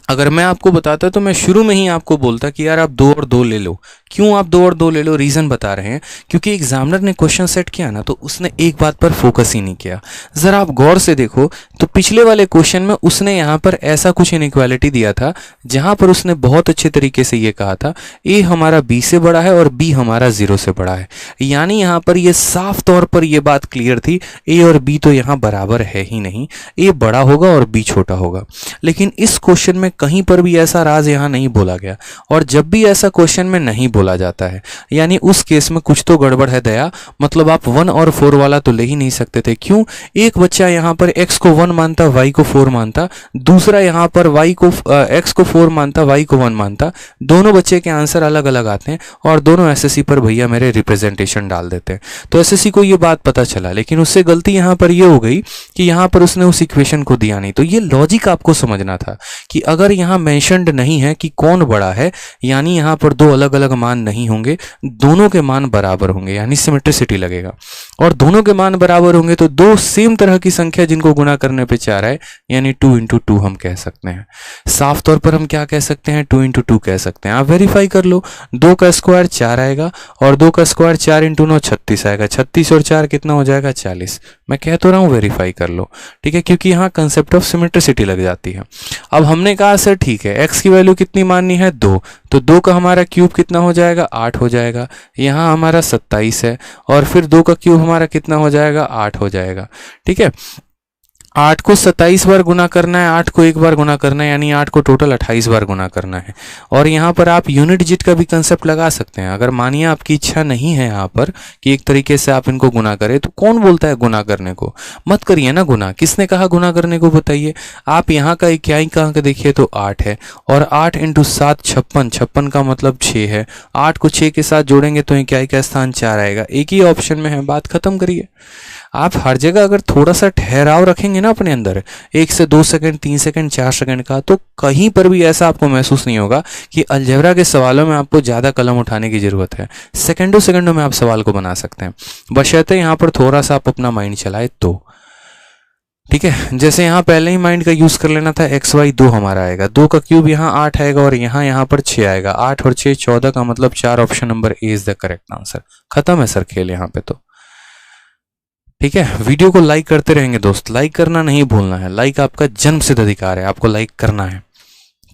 अगर मैं आपको बताता तो मैं शुरू में ही आपको बोलता कि यार आप 2 और 2 ले लो। क्यों आप 2 और 2 ले लो? रीजन बता रहे हैं, क्योंकि एग्जामिनर ने क्वेश्चन सेट किया ना तो उसने एक बात पर फोकस ही नहीं किया। जरा आप गौर से देखो तो पिछले वाले क्वेश्चन में उसने यहाँ पर ऐसा कुछ इनइक्वालिटी दिया था जहां पर उसने बहुत अच्छे तरीके से ये कहा था ए हमारा बी से बड़ा है और बी हमारा 0 से बड़ा है। यानी यहाँ पर ये साफ तौर पर यह बात क्लियर थी ए और बी तो यहाँ बराबर है ही नहीं, ए बड़ा होगा और बी छोटा होगा। लेकिन इस क्वेश्चन में कहीं पर भी ऐसा राज यहाँ नहीं बोला गया, और जब भी ऐसा क्वेश्चन में नहीं बोला जाता है यानी उस केस में कुछ तो गड़बड़ है दया। मतलब आप 1 और 4 वाला तो ले ही नहीं सकते थे। क्यों? एक बच्चा यहाँ पर x को 1 मानता, y को 4 मानता, दूसरा यहाँ पर x को 4 मानता, y को 1 मानता। दोनों बच्चे के आंसर अलग अलग आते हैं और दोनों एसएससी पर भैया मेरे रिप्रेजेंटेशन डाल देते हैं। तो एसएससी को ये बात पता चला, लेकिन उससे गलती यहाँ पर ये हो गई कि यहाँ पर उसने उस इक्वेशन को दिया नहीं। तो ये लॉजिक आपको समझना था कि अगर यहाँ मेंशन्ड नहीं है कि कौन बड़ा है, यानी यहाँ पर दो अलग अलग मान नहीं होंगे, दोनों के मान बराबर होंगे, यानी सिमेट्रिसिटी लगेगा। और दोनों के मान बराबर होंगे तो दो सेम तरह की संख्या जिनको गुना करने पे 4 है, यानी 2 × 2 हम कह सकते हैं। साफ तौर पर हम क्या कह सकते हैं? 2 × 2 कह सकते हैं। आप वेरीफाई कर लो, 2 का स्क्वायर 4 आएगा और 2 का स्क्वायर 4 × 9 36 आएगा। 36 और 4 कितना हो जाएगा? 40। मैं कह तो रहा हूँ वेरीफाई कर लो। ठीक है, क्योंकि यहाँ कंसेप्ट ऑफ सिमेट्रिसिटी लग जाती है। अब हमने कहा सर ठीक है, x की वैल्यू कितनी माननी है? 2। तो 2 का हमारा क्यूब कितना हो जाएगा? 8 हो जाएगा। यहाँ हमारा 27 है और फिर 2 का क्यूब हमारा कितना हो जाएगा? 8 हो जाएगा। ठीक है, 8 को 27 बार गुना करना है, 8 को एक बार गुना करना है, यानी 8 को टोटल 28 बार गुना करना है। और यहाँ पर आप यूनिट डिजिट का भी कंसेप्ट लगा सकते हैं। अगर मानिए आपकी इच्छा नहीं है यहाँ पर कि एक तरीके से आप इनको गुना करें, तो कौन बोलता है गुना करने को? मत करिए ना गुना। किसने कहा गुना करने को? बताइए। आप यहाँ का इक्याई कहाँ का देखिए तो 8 है, और 8 × 7 56। 56 का मतलब 6 है। 8 को 6 के साथ जोड़ेंगे तो इक्याई का स्थान 4 आएगा। एक ही ऑप्शन में है, बात खत्म करिए। आप हर जगह अगर थोड़ा सा ठहराव रखेंगे ना अपने अंदर, 1 से 2 सेकंड, 3 सेकंड, 4 सेकंड का, तो कहीं पर भी ऐसा आपको महसूस नहीं होगा कि अलजेब्रा के सवालों में आपको ज़्यादा कलम उठाने की ज़रूरत है। सेकंडों सेकंडों में आप सवाल को बना सकते हैं, बशर्ते यहाँ पर थोड़ा सा आप अपना माइंड चलाए तो। ठीक है, जैसे यहाँ पहले ही माइंड का यूज कर लेना था, एक्स वाई 2 हमारा आएगा, 2 का क्यूब यहाँ 8 आएगा और यहाँ पर 6 आएगा, 8 और 6 14 का मतलब 4, option number A is the correct answer. खत्म है सर खेल यहाँ पे तो। ठीक है, वीडियो को लाइक करते रहेंगे दोस्त, लाइक करना नहीं भूलना है, लाइक आपका जन्मसिद्ध अधिकार है, आपको लाइक करना है।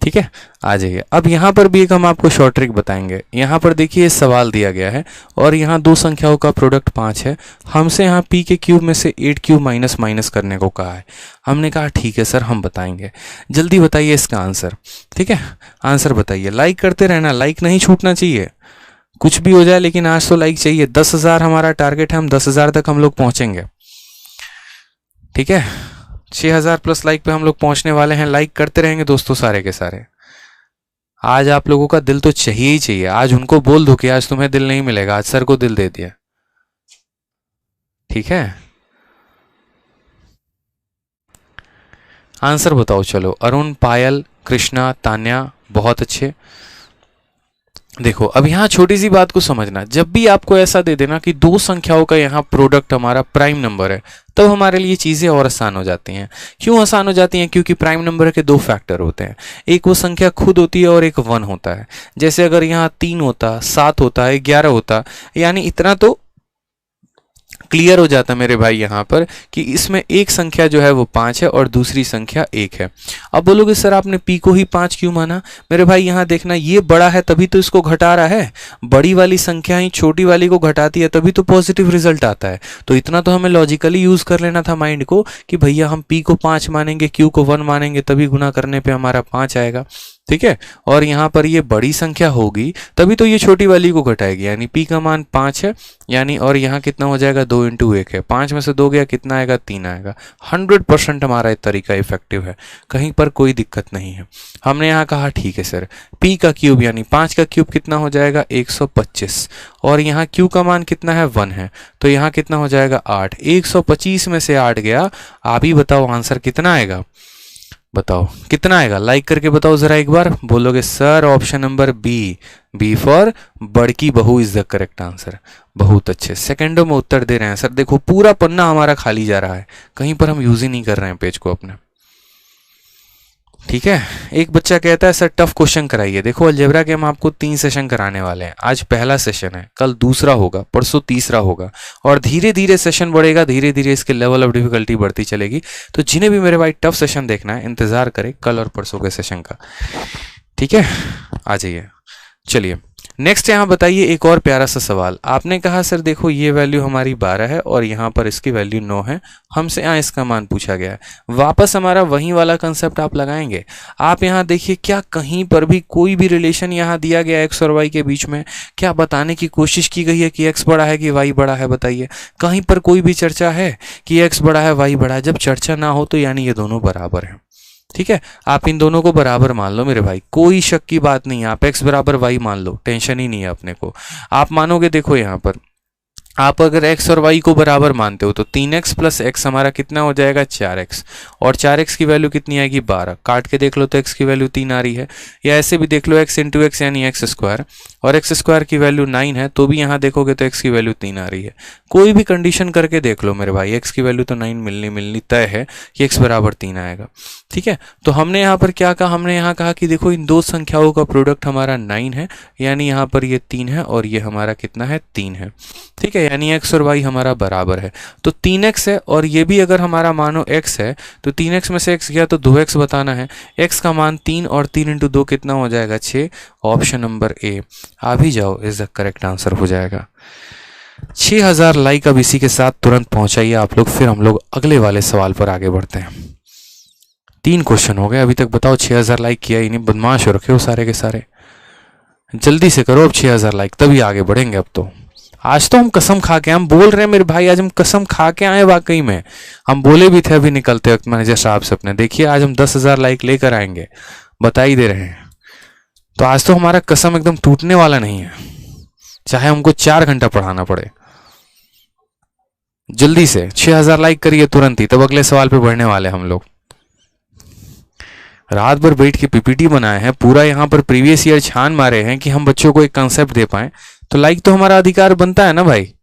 ठीक है, आ जाइए। अब यहाँ पर भी एक हम आपको शॉर्ट ट्रिक बताएंगे। यहाँ पर देखिए सवाल दिया गया है और यहाँ दो संख्याओं का प्रोडक्ट 5 है, हमसे यहाँ p के क्यूब में से 8 क्यूब माइनस माइनस करने को कहा है। हमने कहा ठीक है सर हम बताएंगे, जल्दी बताइए इसका आंसर। ठीक है, आंसर बताइए, लाइक करते रहना, लाइक नहीं छूटना चाहिए, कुछ भी हो जाए लेकिन आज तो लाइक चाहिए। 10,000 हमारा टारगेट है, हम 10,000 तक हम लोग पहुंचेंगे। ठीक है, 6,000 प्लस लाइक पे हम लोग पहुंचने वाले हैं। लाइक करते रहेंगे दोस्तों सारे के सारे। आज आप लोगों का दिल तो चाहिए ही चाहिए, आज उनको बोल दो कि आज तुम्हें दिल नहीं मिलेगा, आज सर को दिल दे दिया। ठीक है, आंसर बताओ चलो। अरुण, पायल, कृष्णा, तान्या, बहुत अच्छे। देखो अब यहाँ छोटी सी बात को समझना, जब भी आपको ऐसा दे देना कि दो संख्याओं का यहाँ प्रोडक्ट हमारा प्राइम नंबर है, तब तो हमारे लिए चीज़ें और आसान हो जाती हैं। क्यों आसान हो जाती हैं? क्योंकि प्राइम नंबर के दो फैक्टर होते हैं, एक वो संख्या खुद होती है और एक 1 होता है। जैसे अगर यहाँ 3 होता, 7 होता, 11 होता, यानी इतना तो क्लियर हो जाता मेरे भाई यहाँ पर कि इसमें एक संख्या जो है वो 5 है और दूसरी संख्या 1 है। अब बोलोगे सर आपने p को ही 5 क्यों माना? मेरे भाई यहाँ देखना, ये बड़ा है तभी तो इसको घटा रहा है, बड़ी वाली संख्या ही छोटी वाली को घटाती है तभी तो पॉजिटिव रिजल्ट आता है। तो इतना तो हमें लॉजिकली यूज कर लेना था माइंड को कि भैया हम p को 5 मानेंगे, q को 1 मानेंगे, तभी गुना करने पर हमारा 5 आएगा। ठीक है, और यहाँ पर ये बड़ी संख्या होगी तभी तो ये छोटी वाली को घटाएगी, यानी p का मान 5 है, यानी और यहाँ कितना हो जाएगा 2 इंटू 1 है, 5 में से 2 गया कितना आएगा 3 आएगा। 100% हमारा तरीका इफेक्टिव है, कहीं पर कोई दिक्कत नहीं है। हमने यहाँ कहा ठीक है सर, p का क्यूब यानी 5 का क्यूब कितना हो जाएगा 125, और यहाँ q का मान कितना है 1 है, तो यहाँ कितना हो जाएगा 8। 125 में से 8 गया, आप ही बताओ आंसर कितना आएगा, बताओ कितना आएगा, लाइक करके बताओ जरा एक बार। बोलोगे sir option number B for बड़की बहू इज द करेक्ट आंसर। बहुत अच्छे, सेकंडों में उत्तर दे रहे हैं सर। देखो पूरा पन्ना हमारा खाली जा रहा है, कहीं पर हम यूज ही नहीं कर रहे हैं पेज को अपने। ठीक है, एक बच्चा कहता है सर टफ क्वेश्चन कराइए। देखो अलजेब्रा के हम आपको 3 सेशन कराने वाले हैं, आज पहला सेशन है, कल दूसरा होगा, परसों तीसरा होगा, और धीरे धीरे सेशन बढ़ेगा, धीरे धीरे इसके लेवल ऑफ डिफिकल्टी बढ़ती चलेगी। तो जिन्हें भी मेरे भाई टफ सेशन देखना है इंतजार करें कल और परसों के सेशन का। ठीक है, आ जाइए। चलिए नेक्स्ट यहाँ बताइए एक और प्यारा सा सवाल। आपने कहा सर देखो ये वैल्यू हमारी 12 है और यहाँ पर इसकी वैल्यू 9 है, हमसे यहाँ इसका मान पूछा गया है। वापस हमारा वही वाला कंसेप्ट आप लगाएंगे। आप यहाँ देखिए क्या कहीं पर भी कोई भी रिलेशन यहाँ दिया गया एक्स और वाई के बीच में? क्या बताने की कोशिश की गई है कि एक्स बड़ा है कि वाई बड़ा है? बताइए, कहीं पर कोई भी चर्चा है कि एक्स बड़ा है वाई बड़ा है? जब चर्चा ना हो तो यानी ये दोनों बराबर हैं। ठीक है, आप इन दोनों को बराबर मान लो मेरे भाई, कोई शक की बात नहीं है। आप x बराबर y मान लो, टेंशन ही नहीं है अपने को। आप मानोगे, देखो यहाँ पर आप अगर x और y को बराबर मानते हो तो 3x प्लस x हमारा कितना हो जाएगा 4x, और 4x की वैल्यू कितनी आएगी 12। काट के देख लो तो x की वैल्यू 3 आ रही है, या ऐसे भी देख लो x इंटू एक्स यानी x स्क्वायर, और x स्क्वायर की वैल्यू 9 है, तो भी यहाँ देखोगे तो x की वैल्यू 3 आ रही है। कोई भी कंडीशन करके देख लो मेरे भाई, x की वैल्यू तो 9 मिलनी तय है कि x बराबर 3 आएगा। ठीक है, तो हमने यहाँ पर क्या कहा, हमने यहाँ कहा कि देखो इन दो संख्याओं का प्रोडक्ट हमारा 9 है, यानी यहाँ पर ये 3 है और ये हमारा कितना है 3 है। ठीक है, यानी x और y हमारा बराबर है, तो 3x है, और ये भी अगर हमारा मानो x है तो 3x में से x गया तो 2x बताना है। x का मान 3 और 3 इंटू 2 कितना हो जाएगा 6, ऑप्शन नंबर ए। आ भी जाओ, इज द करेक्ट आंसर हो जाएगा। 6000 लाइक अब इसी के साथ तुरंत पहुंचाइए आप लोग, फिर हम लोग अगले वाले सवाल पर आगे बढ़ते हैं। 3 क्वेश्चन हो गए अभी तक, बताओ 6000 लाइक किया ही नहीं, बदमाश हो रखे हो सारे के सारे। जल्दी से करो अब 6000 लाइक, तभी आगे बढ़ेंगे। अब तो आज तो हम कसम खा के, हम बोल रहे हैं मेरे भाई, आज हम कसम खा के आए, वाकई में हम बोले भी थे अभी निकलते वक्त मैनेजर साहब से अपने, देखिए आज हम 10,000 लाइक लेकर आएंगे, बता ही दे रहे हैं। तो आज तो हमारा कसम एकदम टूटने वाला नहीं है, चाहे हमको 4 घंटा पढ़ाना पड़े। जल्दी से 6000 लाइक करिए तुरंत ही, तब अगले सवाल पे बढ़ने वाले हम लोग। रात भर बैठ के पीपीटी बनाए हैं, पूरा यहाँ पर प्रीवियस ईयर छान मारे हैं कि हम बच्चों को एक कंसेप्ट दे पाए, तो लाइक तो हमारा अधिकार बनता है ना भाई।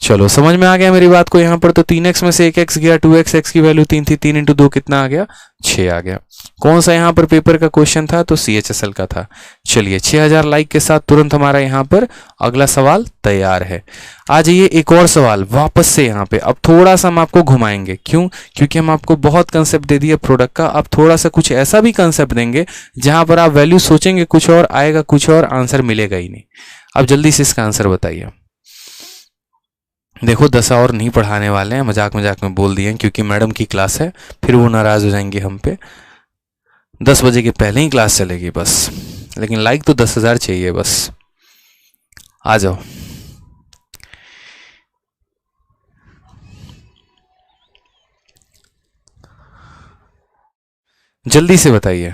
चलो समझ में आ गया मेरी बात को। यहाँ पर तो 3x में से 1x गया, 2x, x की वैल्यू 3 थी, 3 इंटू 2 कितना आ गया, 6 आ गया। कौन सा यहाँ पर पेपर का क्वेश्चन था, तो CHSL का था। चलिए 6000 लाइक के साथ तुरंत हमारा यहाँ पर अगला सवाल तैयार है। आ जाइए एक और सवाल वापस से यहाँ पे। अब थोड़ा सा हम आपको घुमाएंगे, क्यों, क्योंकि हम आपको बहुत कंसेप्ट दे दिए प्रोडक्ट का, अब थोड़ा सा कुछ ऐसा भी कंसेप्ट देंगे जहां पर आप वैल्यू सोचेंगे कुछ और, आएगा कुछ और, आंसर मिलेगा ही नहीं। अब जल्दी से इसका आंसर बताइए। देखो 10 और नहीं पढ़ाने वाले हैं, मजाक मजाक में बोल दिए, क्योंकि मैडम की क्लास है, फिर वो नाराज हो जाएंगे हम पे। 10 बजे के पहले ही क्लास चलेगी बस, लेकिन लाइक तो 10,000 चाहिए बस। आ जाओ। जल्दी से बताइए।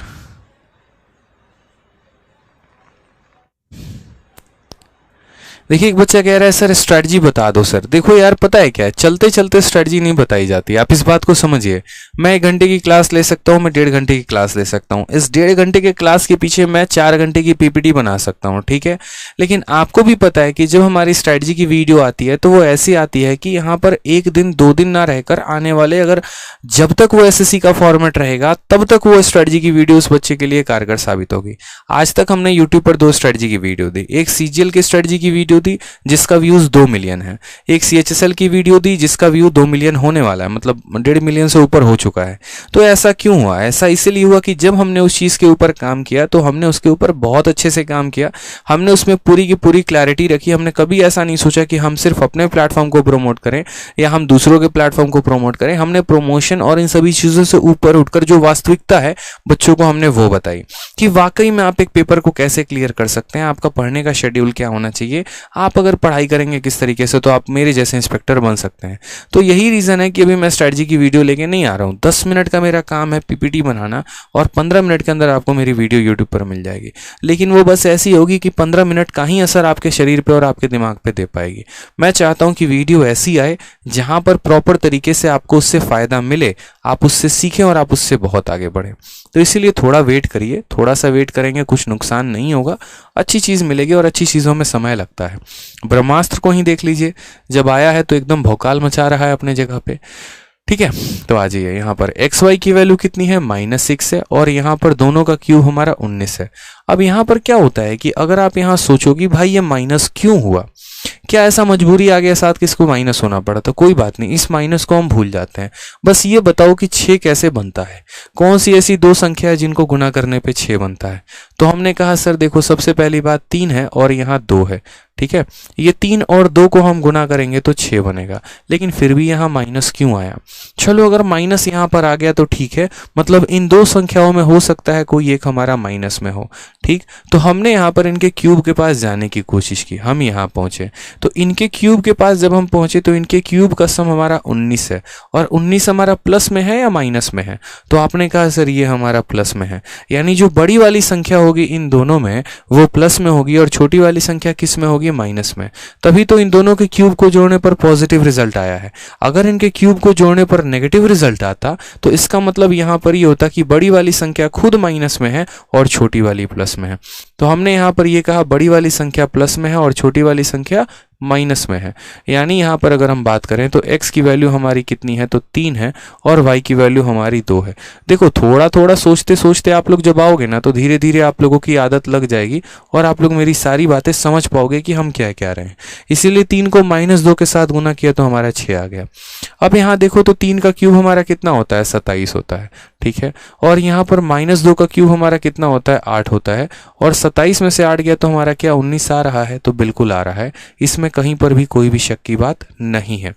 देखिए एक बच्चा कह रहा है सर स्ट्रेटजी बता दो सर। देखो यार पता है क्या है, चलते चलते स्ट्रेटजी नहीं बताई जाती, आप इस बात को समझिए। मैं 1 घंटे की क्लास ले सकता हूँ, मैं 1.5 घंटे की क्लास ले सकता हूँ, इस 1.5 घंटे के क्लास के पीछे मैं 4 घंटे की पीपीटी बना सकता हूँ, ठीक है। लेकिन आपको भी पता है कि जब हमारी स्ट्रेटजी की वीडियो आती है तो वो ऐसी आती है कि यहाँ पर 1 दिन 2 दिन ना रहकर आने वाले, अगर जब तक वो SSC का फॉर्मेट रहेगा तब तक वो स्ट्रेटजी की वीडियो उस बच्चे के लिए कारगर साबित होगी। आज तक हमने यूट्यूब पर 2 स्ट्रेटजी की वीडियो दी, एक CGL की स्ट्रेटजी की वीडियो दी जिसका व्यूज 2 मिलियन है, एक CHSL की वीडियो दी जिसका व्यू 2 मिलियन होने वाला है, मतलब 1.5 मिलियन से ऊपर हो चुका है। तो ऐसा क्यों हुआ? ऐसा इसलिए हुआ कि जब हमने उस चीज के ऊपर काम किया तो हमने उसके ऊपर बहुत अच्छे से काम किया, हमने उसमें पूरी की पूरी क्लैरिटी रखी। हमने कभी ऐसा नहीं सोचा कि हम सिर्फ अपने प्लेटफॉर्म को प्रमोट करें या हम दूसरों के प्लेटफॉर्म को प्रमोट करें। हमने प्रमोशन और इन सभी चीजों से ऊपर उठकर जो वास्तविकता है बच्चों को हमने वो बताई कि वाकई में आप एक पेपर को कैसे क्लियर कर सकते हैं, आपका पढ़ने का शेड्यूल क्या होना चाहिए, आप अगर पढ़ाई करेंगे किस तरीके से तो आप मेरे जैसे इंस्पेक्टर बन सकते हैं। तो यही रीजन है कि अभी मैं स्ट्रेटजी की वीडियो लेके नहीं आ रहा हूँ। 10 मिनट का मेरा काम है पीपीटी बनाना और 15 मिनट के अंदर आपको मेरी वीडियो यूट्यूब पर मिल जाएगी, लेकिन वो बस ऐसी होगी कि 15 मिनट का ही असर आपके शरीर पे और आपके दिमाग पे दे पाएगी। मैं चाहता हूँ कि वीडियो ऐसी आए जहां पर प्रॉपर तरीके से आपको उससे फायदा मिले, आप उससे सीखें और आप उससे बहुत आगे बढ़ें। तो इसीलिए थोड़ा वेट करिए, थोड़ा सा वेट करेंगे, कुछ नुकसान नहीं होगा, अच्छी चीज़ मिलेगी और अच्छी चीज़ों में समय लगता है। ब्रह्मास्त्र को ही देख लीजिए, जब आया है तो एकदम भौकाल मचा रहा है अपने जगह पे, ठीक है। तो आ जाइए यहाँ पर XY की वैल्यू कितनी है, -6 है, और यहाँ पर दोनों का क्यूब हमारा 19 है। अब यहाँ पर क्या होता है कि अगर आप यहाँ सोचो कि भाई ये माइनस क्यों हुआ, क्या ऐसा मजबूरी आ गया साथ किसको माइनस होना पड़ा, तो कोई बात नहीं, इस माइनस को हम भूल जाते हैं। बस ये बताओ कि 6 कैसे बनता है, कौन सी ऐसी 2 संख्या है जिनको गुना करने पे 6 बनता है। तो हमने कहा सर देखो सबसे पहली बात 3 है और यहाँ 2 है, ठीक है। ये 3 और 2 को हम गुना करेंगे तो 6 बनेगा, लेकिन फिर भी यहाँ माइनस क्यों आया। चलो अगर माइनस यहाँ पर आ गया तो ठीक है, मतलब इन 2 संख्याओं में हो सकता है कोई एक हमारा माइनस में हो, ठीक। तो हमने यहाँ पर इनके क्यूब के पास जाने की कोशिश की, हम यहाँ पहुंचे, तो इनके क्यूब के पास जब हम पहुंचे तो इनके क्यूब का सम हमारा 19 है, और 19 हमारा प्लस में है या माइनस में है, तो आपने कहा सर ये हमारा प्लस में है, यानी जो बड़ी वाली संख्या होगी इन दोनों में वो प्लस में होगी और छोटी वाली संख्या किस में होगी, माइनस में। तभी तो इन दोनों के क्यूब को जोड़ने पर पॉजिटिव रिजल्ट आया है। अगर इनके क्यूब को जोड़ने पर नेगेटिव रिजल्ट आता तो इसका मतलब यहां पर ये होता कि बड़ी वाली संख्या खुद माइनस में है और छोटी वाली प्लस में है। तो हमने यहां पर ये कहा बड़ी वाली संख्या प्लस में है और छोटी वाली संख्या माइनस में है, यानी यहाँ पर अगर हम बात करें तो x की वैल्यू हमारी कितनी है, तो 3 है, और y की वैल्यू हमारी 2 है। देखो थोड़ा थोड़ा सोचते सोचते आप लोग जब आओगे ना तो धीरे धीरे आप लोगों की आदत लग जाएगी और आप लोग मेरी सारी बातें समझ पाओगे कि हम क्या कह रहे हैं। इसीलिए 3 को -2 के साथ गुना किया तो हमारा 6 आ गया। अब यहाँ देखो तो 3 का क्यूब हमारा कितना होता है, 27 होता है, ठीक है। और यहाँ पर -2 का क्यूब हमारा कितना होता है, 8 होता है, और 27 में से 8 गया तो हमारा क्या 19 आ रहा है, तो बिल्कुल आ रहा है, इसमें कहीं पर भी कोई भी शक की बात नहीं है,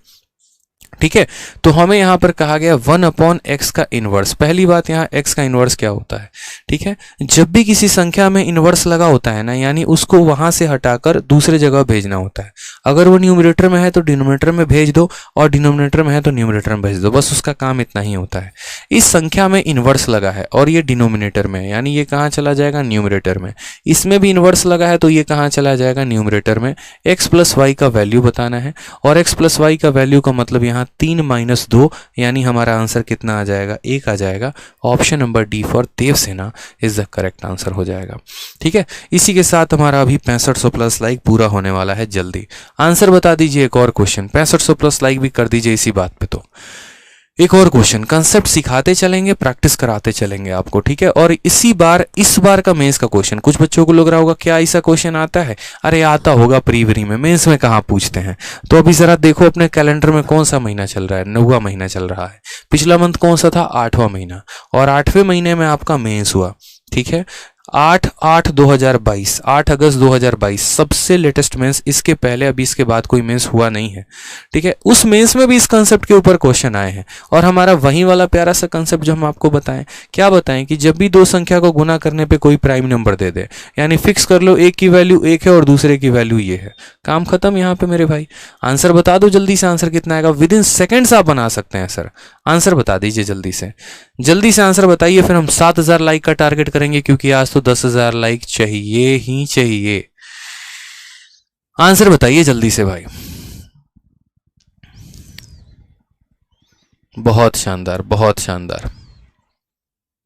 ठीक है। तो हमें यहाँ पर कहा गया 1/x का इनवर्स। पहली बात, यहाँ x का इनवर्स क्या होता है, ठीक है। जब भी किसी संख्या में इनवर्स लगा होता है ना, यानी उसको वहां से हटाकर दूसरे जगह भेजना होता है। अगर वो न्यूमरेटर में है तो डिनोमिनेटर में भेज दो, और डिनोमिनेटर में है तो न्यूमरेटर में भेज दो, बस उसका काम इतना ही होता है। इस संख्या में इनवर्स लगा है और ये डिनोमिनेटर में है, यानी ये कहाँ चला जाएगा, न्यूमरेटर में। इसमें भी इनवर्स लगा है तो ये कहाँ चला जाएगा, न्यूमरेटर में। x प्लस वाई का वैल्यू बताना है, और x प्लस वाई का वैल्यू का मतलब यहाँ 3 - 2, यानी हमारा आंसर कितना आ जाएगा, 1 आ जाएगा। Option number D for Devsena is the correct answer हो जाएगा। ठीक है, इसी के साथ हमारा अभी 6500 प्लस लाइक पूरा होने वाला है। जल्दी आंसर बता दीजिए। एक और क्वेश्चन, 6500 प्लस लाइक भी कर दीजिए इसी बात पे। तो एक और क्वेश्चन, कंसेप्ट सिखाते चलेंगे, प्रैक्टिस कराते चलेंगे आपको, ठीक है। और इस बार का मेंस का क्वेश्चन, कुछ बच्चों को लग रहा होगा क्या ऐसा क्वेश्चन आता है, अरे आता होगा प्रीवरी में, मेंस में कहाँ पूछते हैं। तो अभी जरा देखो अपने कैलेंडर में कौन सा महीना चल रहा है, 9वां महीना चल रहा है। पिछला मंथ कौन सा था, 8वां महीना, और 8वें महीने में आपका मेंस हुआ, ठीक है। 8/8/2022, 8 अगस्त 2022 सबसे लेटेस्ट मेंस। इसके पहले अभी इसके बाद कोई मेंस हुआ नहीं है, ठीक है। उस मेंस में भी इस कंसेप्ट के ऊपर क्वेश्चन आए हैं, और हमारा वही वाला प्यारा सा कंसेप्ट जो हम आपको बताएं, क्या बताएं कि जब भी दो संख्या को गुना करने पे कोई प्राइम नंबर दे दे, यानी फिक्स कर लो एक की वैल्यू 1 है और दूसरे की वैल्यू ये है, काम खत्म यहाँ पे मेरे भाई। आंसर बता दो जल्दी से, आंसर कितना आएगा, विद इन सेकेंड्स आप बना सकते हैं सर। आंसर बता दीजिए जल्दी से आंसर बताइए, फिर हम 7000 लाइक का टारगेट करेंगे, क्योंकि आज तो 10,000 लाइक चाहिए ही चाहिए। आंसर बताइए जल्दी से भाई। बहुत शानदार, बहुत शानदार,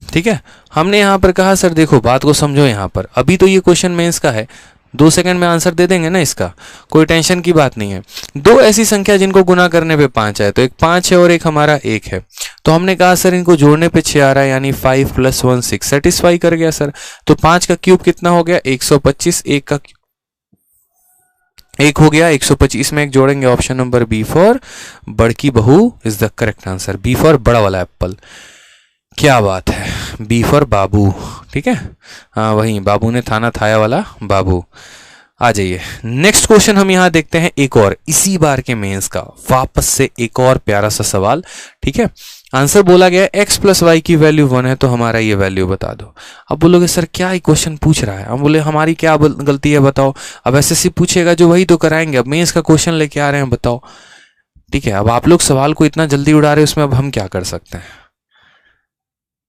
ठीक है। हमने यहां पर कहा सर देखो बात को समझो, यहां पर अभी तो ये क्वेश्चन मेंस का है, 2 सेकंड में आंसर दे देंगे ना इसका, कोई टेंशन की बात नहीं है। दो ऐसी संख्या जिनको गुना करने पे 5 है, तो एक 5 है और एक हमारा 1 है। तो हमने कहा सर इनको जोड़ने पे 6 आ रहा है, यानी 5 + 1 6, सेटिस्फाई कर गया सर। तो 5 का क्यूब कितना हो गया, 125, 1 का 1 हो गया 125 में 1 जोड़ेंगे, ऑप्शन नंबर बी फॉर बड़की बहू is the correct answer. B for बड़ा वाला एप्पल, क्या बात है, बी फॉर बाबू, ठीक है। हाँ वही बाबू ने थाना थाया वाला बाबू। आ जाइए नेक्स्ट क्वेश्चन हम यहां देखते हैं, एक और इसी बार के मेंस का वापस से एक और प्यारा सा सवाल, ठीक है। आंसर बोला गया x + y की वैल्यू 1 है, तो हमारा ये वैल्यू बता दो। अब बोलोगे सर क्या ही क्वेश्चन पूछ रहा है, हम बोले हमारी क्या गलती है बताओ। अब एसएससी पूछेगा जो वही तो कराएंगे, अब मेंस का क्वेश्चन लेके आ रहे हैं बताओ, ठीक है। अब आप लोग सवाल को इतना जल्दी उड़ा रहे हैं, उसमें अब हम क्या कर सकते हैं,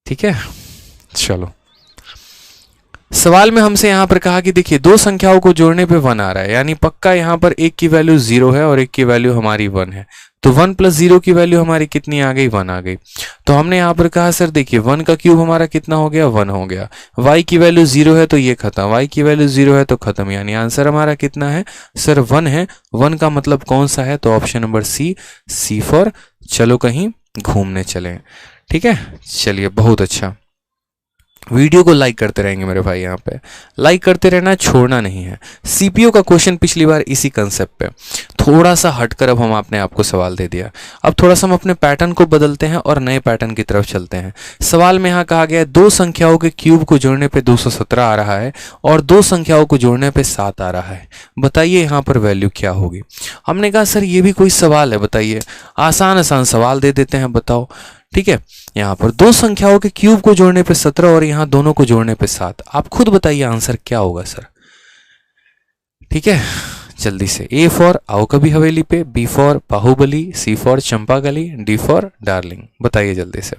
ठीक है। चलो सवाल में हमसे यहां पर कहा कि देखिए दो संख्याओं को जोड़ने पे 1 आ रहा है, यानी पक्का यहां पर एक की वैल्यू 0 है और एक की वैल्यू हमारी 1 है। तो 1 + 0 की वैल्यू हमारी कितनी आ गई, 1 आ गई। तो हमने यहां पर कहा सर देखिए 1 का क्यूब हमारा कितना हो गया, 1 हो गया। y की वैल्यू 0 है तो ये खत्म, y की वैल्यू 0 है तो खत्म, यानी आंसर हमारा कितना है सर 1 है। 1 का मतलब कौन सा है, तो ऑप्शन नंबर सी फॉर चलो कहीं घूमने चले, ठीक है। चलिए बहुत अच्छा, वीडियो को लाइक करते रहेंगे मेरे भाई, यहाँ पे लाइक करते रहना, छोड़ना नहीं है। सीपीयू का क्वेश्चन पिछली बार इसी कंसेप्ट पे, थोड़ा सा हटकर अब हम आपने आपको सवाल दे दिया। अब थोड़ा सा हम अपने पैटर्न को बदलते हैं और नए पैटर्न की तरफ चलते हैं। सवाल में यहाँ कहा गया है दो संख्याओं के क्यूब को जोड़ने पे 217 आ रहा है और दो संख्याओं को जोड़ने पे 7 आ रहा है, बताइए यहाँ पर वैल्यू क्या होगी। हमने कहा सर ये भी कोई सवाल है, बताइए, आसान आसान सवाल दे देते हैं, बताओ, ठीक है। यहां पर दो संख्याओं के क्यूब को जोड़ने पे 17 और यहां दोनों को जोड़ने पे 7, आप खुद बताइए आंसर क्या होगा सर, ठीक है। जल्दी से, ए फॉर आओ कभी हवेली पे, B for Bahubali, C for Champagali, D for darling, बताइए जल्दी से।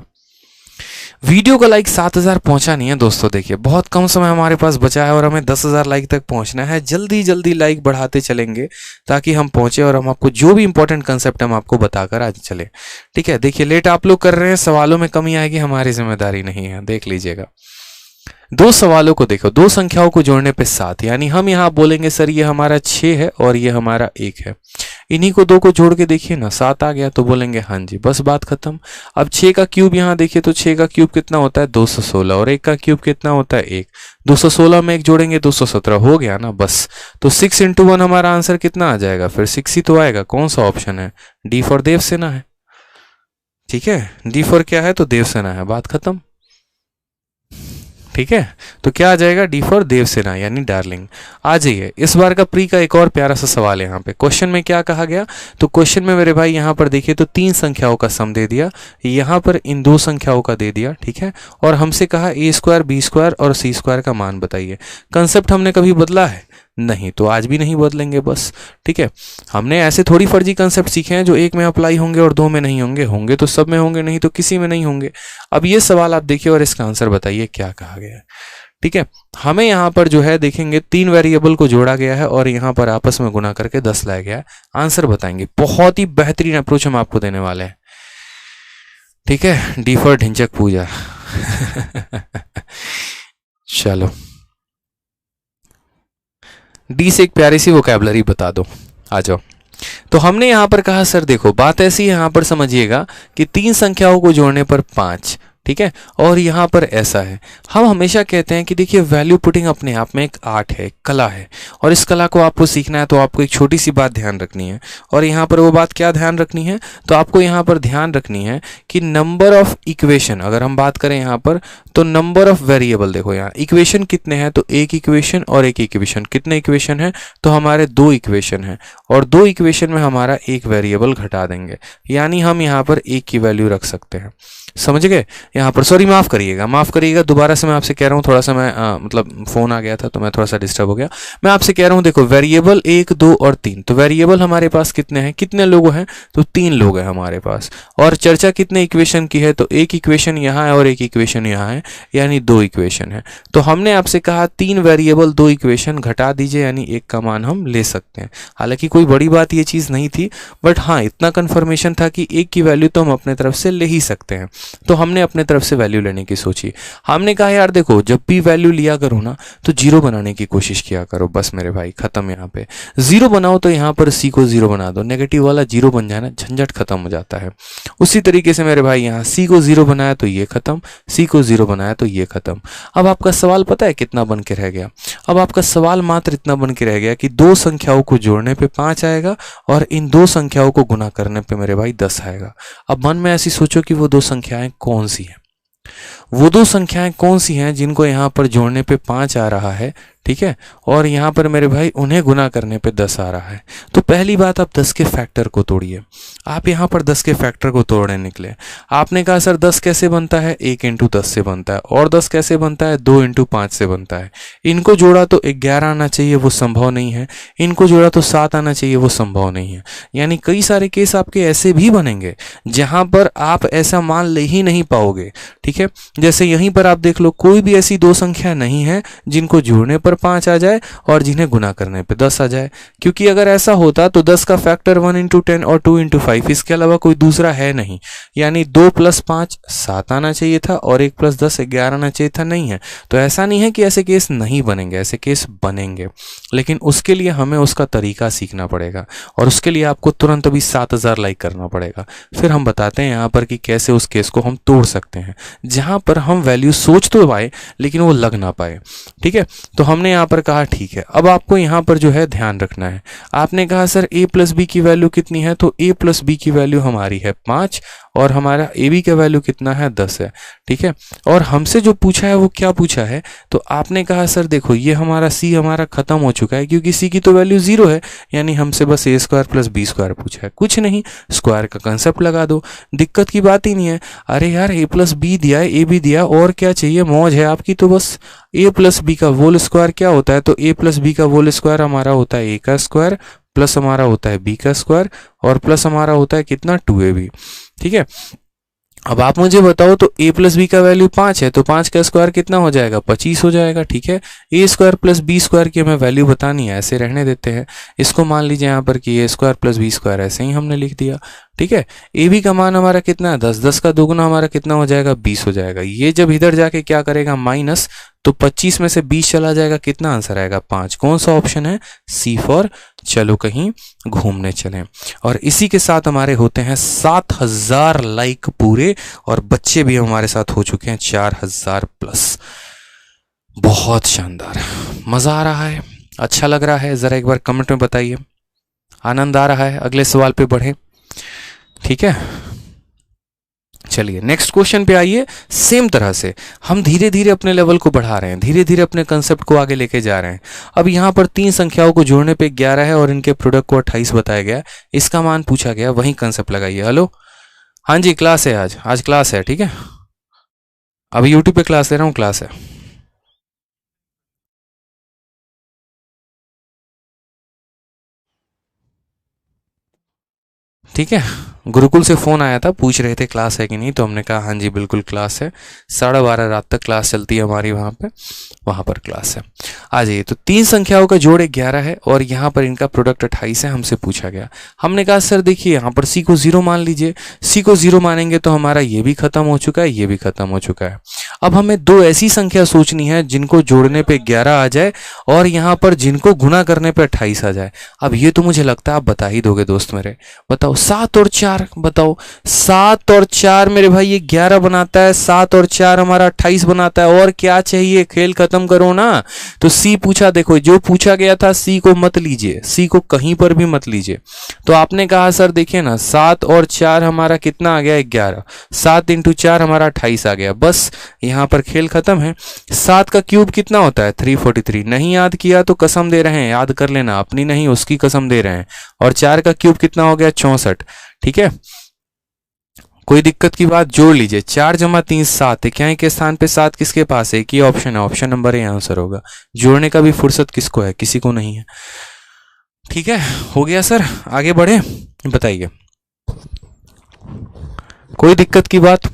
वीडियो का लाइक 7000 पहुंचा नहीं है दोस्तों, देखिए बहुत कम समय हमारे पास बचा है और हमें 10,000 लाइक तक पहुंचना है। जल्दी जल्दी लाइक बढ़ाते चलेंगे ताकि हम पहुंचे और हम आपको जो भी इंपॉर्टेंट कंसेप्ट हम आपको बताकर आज चले, ठीक है। देखिए लेट आप लोग कर रहे हैं, सवालों में कमी आएगी, हमारी जिम्मेदारी नहीं है, देख लीजिएगा। दो सवालों को देखो, दो संख्याओं को जोड़ने पे 7, यानी हम यहाँ बोलेंगे सर ये हमारा 6 है और ये हमारा 1 है। इन्हीं को दो को जोड़ के देखिए ना, 7 आ गया, तो बोलेंगे हाँ जी, बस बात खत्म। अब 6 का क्यूब यहाँ देखिए, तो 6 का क्यूब कितना होता है 216, और 1 का क्यूब कितना होता है 1, 216 में 1 जोड़ेंगे 217, हो गया ना बस। तो 6 × 1 हमारा आंसर कितना आ जाएगा, फिर 6 ही तो आएगा। कौन सा ऑप्शन है, डी फॉर देवसेना है, ठीक है। डी फॉर क्या है, तो देवसेना है, बात खत्म, ठीक है, तो क्या आ जाएगा, डी फॉर देवसेना यानी डार्लिंग। आ जाइए, इस बार का प्री का एक और प्यारा सा सवाल है। यहाँ पे क्वेश्चन में क्या कहा गया, तो क्वेश्चन में मेरे भाई यहाँ पर देखिए, तो 3 संख्याओं का सम दे दिया, यहाँ पर इन 2 संख्याओं का दे दिया, ठीक है, और हमसे कहा ए स्क्वायर बी स्क्वायर और सी स्क्वायर का मान बताइए। कंसेप्ट हमने कभी बदला है नहीं, तो आज भी नहीं बदलेंगे बस, ठीक है। हमने ऐसे थोड़ी फर्जी कंसेप्ट सीखे हैं जो एक में अप्लाई होंगे और 2 में नहीं होंगे, होंगे तो सब में होंगे, नहीं तो किसी में नहीं होंगे। अब ये सवाल आप देखिए और इसका आंसर बताइए क्या कहा गया है, ठीक है। हमें यहाँ पर जो है देखेंगे 3 वेरिएबल को जोड़ा गया है और यहाँ पर आपस में गुना करके 10 लाया गया है। आंसर बताएंगे, बहुत ही बेहतरीन अप्रोच हम आपको देने वाले हैं, ठीक है। डी फॉर ढिंचक पूजा चलो, डी से एक प्यारी सी वोकैबुलरी बता दो, आ जाओ। तो हमने यहां पर कहा सर देखो बात ऐसी है, यहां पर समझिएगा कि 3 संख्याओं को जोड़ने पर 5, ठीक है, और यहाँ पर ऐसा है। हम हमेशा कहते हैं कि देखिए वैल्यू पुटिंग अपने आप में एक आर्ट है, कला है, और इस कला को आपको सीखना है तो आपको एक छोटी सी बात ध्यान रखनी है। और यहाँ पर वो बात क्या ध्यान रखनी है, तो आपको यहाँ पर ध्यान रखनी है कि नंबर ऑफ इक्वेशन, अगर हम बात करें यहाँ पर तो नंबर ऑफ वेरिएबल, देखो यहाँ इक्वेशन कितने हैं, तो एक इक्वेशन और एक इक्वेशन, कितने इक्वेशन है, तो हमारे 2 इक्वेशन है, और 2 इक्वेशन में हमारा एक वेरिएबल घटा देंगे, यानी हम यहाँ पर 1 की वैल्यू रख सकते हैं। समझ गए यहाँ पर, सॉरी माफ करिएगा दोबारा से मैं आपसे कह रहा हूँ, थोड़ा सा मैं मतलब फोन आ गया था तो मैं थोड़ा सा डिस्टर्ब हो गया। मैं आपसे कह रहा हूँ देखो वेरिएबल 1 2 और 3, तो वेरिएबल हमारे पास कितने हैं, कितने लोग हैं, तो 3 लोग हैं हमारे पास। और चर्चा कितने इक्वेशन की है, तो एक इक्वेशन यहाँ है और एक इक्वेशन यहाँ है, यानी 2 इक्वेशन है। तो हमने आपसे कहा 3 वेरिएबल 2 इक्वेशन घटा दीजिए, यानी 1 का मान हम ले सकते हैं। हालांकि कोई बड़ी बात ये चीज़ नहीं थी, बट हाँ इतना कन्फर्मेशन था कि 1 की वैल्यू तो हम अपने तरफ से ले ही सकते हैं, तो हमने अपने तरफ से वैल्यू लेने की सोची। हमने कहा यार देखो जब भी वैल्यू लिया करो ना तो 0 बनाने की कोशिश किया करो, बस मेरे भाई खत्म। यहाँ पे 0 बनाओ तो यहाँ पर सी को 0 बना दो, नेगेटिव वाला 0 बन जाए ना, झंझट खत्म हो जाता है। उसी तरीके से मेरे भाई यहाँ सी को 0 बनाया तो ये खत्म, सी को 0 बनाया तो ये खत्म। अब आपका सवाल पता है कितना बन के रह गया, अब आपका सवाल मात्र इतना बन के रह गया कि 2 संख्याओं को जोड़ने पे 5 आएगा और इन 2 संख्याओं को गुना करने पे मेरे भाई 10 आएगा। अब मन में ऐसी सोचो कि वो 2 संख्याएं कौन सी हैं, वो 2 संख्याएं कौन सी हैं जिनको यहाँ पर जोड़ने पे 5 आ रहा है, ठीक है, और यहाँ पर मेरे भाई उन्हें गुना करने पे 10 आ रहा है। तो पहली बात आप 10 के फैक्टर को तोड़िए। आप यहाँ पर 10 के फैक्टर को तोड़ने निकले, आपने कहा सर 10 कैसे बनता है, 1 × 10 से बनता है, और 10 कैसे बनता है, 2 × 5 से बनता है। इनको जोड़ा तो 11 आना चाहिए, वो संभव नहीं है, इनको जोड़ा तो 7 आना चाहिए, वो संभव नहीं है। यानी कई सारे केस आपके ऐसे भी बनेंगे जहां पर आप ऐसा मान ले ही नहीं पाओगे, ठीक है। जैसे यहीं पर आप देख लो, कोई भी ऐसी 2 संख्या नहीं है जिनको जोड़ने पर 5 आ जाए और जिन्हें गुना करने पे 10 आ जाए, क्योंकि अगर ऐसा होता तो 10 का फैक्टर 1 × 10 और 2 × 5, इसके अलावा कोई दूसरा है नहीं। यानी 2 + 5 7 आना चाहिए था और 1 + 10 11 आना चाहिए था, नहीं है। तो ऐसा नहीं है कि ऐसे केस नहीं बनेंगे, ऐसे केस बनेंगे, लेकिन उसके लिए हमें उसका तरीका सीखना पड़ेगा और उसके लिए आपको तुरंत अभी 7000 लाइक करना पड़ेगा। फिर हम बताते हैं यहाँ पर कि कैसे उस केस को हम तोड़ सकते हैं जहां पर हम वैल्यू सोच तो पाए लेकिन वो लग ना पाए, ठीक है। तो हमने यहाँ पर कहा ठीक है, अब आपको यहाँ पर जो है ध्यान रखना है। आपने कहा सर a + b की वैल्यू कितनी है, तो a + b की वैल्यू हमारी है 5 और हमारा ए बी का वैल्यू कितना है, 10 है, ठीक है। और हमसे जो पूछा है वो क्या पूछा है, तो आपने कहा सर देखो ये हमारा सी हमारा खत्म हो चुका है क्योंकि सी की तो वैल्यू 0 है, यानी हमसे बस a² + b² पूछा है, कुछ नहीं, स्क्वायर का कंसेप्ट लगा दो, दिक्कत की बात ही नहीं है। अरे यार a + b दिया है, a भी दिया, और क्या चाहिए, मौज है आपकी। तो बस a + b का होल स्क्वायर क्या होता है, तो a + b का होल स्क्वायर हमारा होता है a का स्क्वायर प्लस हमारा होता है b का स्क्वायर और प्लस हमारा होता है कितना 2ab, ठीक है। अब आप मुझे बताओ तो a + b का वैल्यू 5 है, तो 5 का स्क्वायर कितना हो जाएगा, 25 हो जाएगा, ठीक है। a² + b² की हमें वैल्यू बतानी है, ऐसे रहने देते हैं इसको। मान लीजिए यहाँ पर कि a² + b² ऐसे ही हमने लिख दिया, ठीक है। ए बी का मान हमारा कितना है 10, 10 का दोगुना हमारा कितना हो जाएगा 20 हो जाएगा। ये जब इधर जाके क्या करेगा माइनस, तो 25 में से 20 चला जाएगा, कितना आंसर आएगा 5। कौन सा ऑप्शन है, सी फॉर चलो कहीं घूमने चलें। और इसी के साथ हमारे होते हैं 7000 लाइक पूरे और बच्चे भी हमारे साथ हो चुके हैं 4000+। बहुत शानदार, मजा आ रहा है, अच्छा लग रहा है, जरा एक बार कमेंट में बताइए आनंद आ रहा है। अगले सवाल पे बढ़े, ठीक है। चलिए नेक्स्ट क्वेश्चन पे आइए। सेम तरह से हम धीरे धीरे अपने लेवल को बढ़ा रहे हैं, धीरे धीरे अपने कंसेप्ट को आगे लेके जा रहे हैं। अब यहाँ पर तीन संख्याओं को जोड़ने पे 11 है और इनके प्रोडक्ट को 28 बताया गया, इसका मान पूछा गया, वही कंसेप्ट लगाइए। हेलो, हाँ जी क्लास है, आज क्लास है, ठीक है। अभी यूट्यूब पे क्लास ले रहा हूँ, क्लास है। ठीक है, गुरुकुल से फ़ोन आया था, पूछ रहे थे क्लास है कि नहीं, तो हमने कहा हाँ जी बिल्कुल क्लास है, 12:30 रात तक क्लास चलती है हमारी वहाँ पर क्लास है। आ जाइए। तो तीन संख्याओं का जोड़ 11 है और यहाँ पर इनका प्रोडक्ट 28 है, हमसे पूछा गया। हमने कहा सर देखिए यहाँ पर सी को 0 मान लीजिए, सी को 0 मानेंगे तो हमारा ये भी खत्म हो चुका है, ये भी खत्म हो चुका है। अब हमें दो ऐसी संख्या सोचनी है जिनको जोड़ने पे 11 आ जाए और यहाँ पर जिनको गुना करने पे 28 आ जाए। अब ये तो मुझे लगता है आप बता ही दोगे दोस्त मेरे। बताओ 7 और 4, बताओ 7 और 4 मेरे भाई ये 11 बनाता है, 7 और 4 हमारा 28 बनाता है, और क्या चाहिए, खेल खत्म करो ना। तो सी पूछा, देखो जो पूछा गया था सी को मत लीजिए, सी को कहीं पर भी मत लीजिए। तो आपने कहा सर देखिए ना 7 और 4 हमारा कितना आ गया 11, 7 × 4 हमारा 28 आ गया, बस यहाँ पर खेल खत्म है। 7 का क्यूब कितना होता है 343, नहीं याद किया तो कसम दे रहे हैं, याद कर लेना, अपनी नहीं उसकी कसम दे रहे हैं। और 4 का क्यूब कितना हो गया 64, ठीक है। कोई दिक्कत की बात, जोड़ लीजिए 4 + 3 7, इक्याई के स्थान पे 7 किसके पास है, एक ही ऑप्शन है, ऑप्शन नंबर ए आंसर होगा। जोड़ने का भी फुर्सत किसको है, किसी को नहीं है। ठीक है, हो गया सर, आगे बढ़े, बताइए कोई दिक्कत की बात।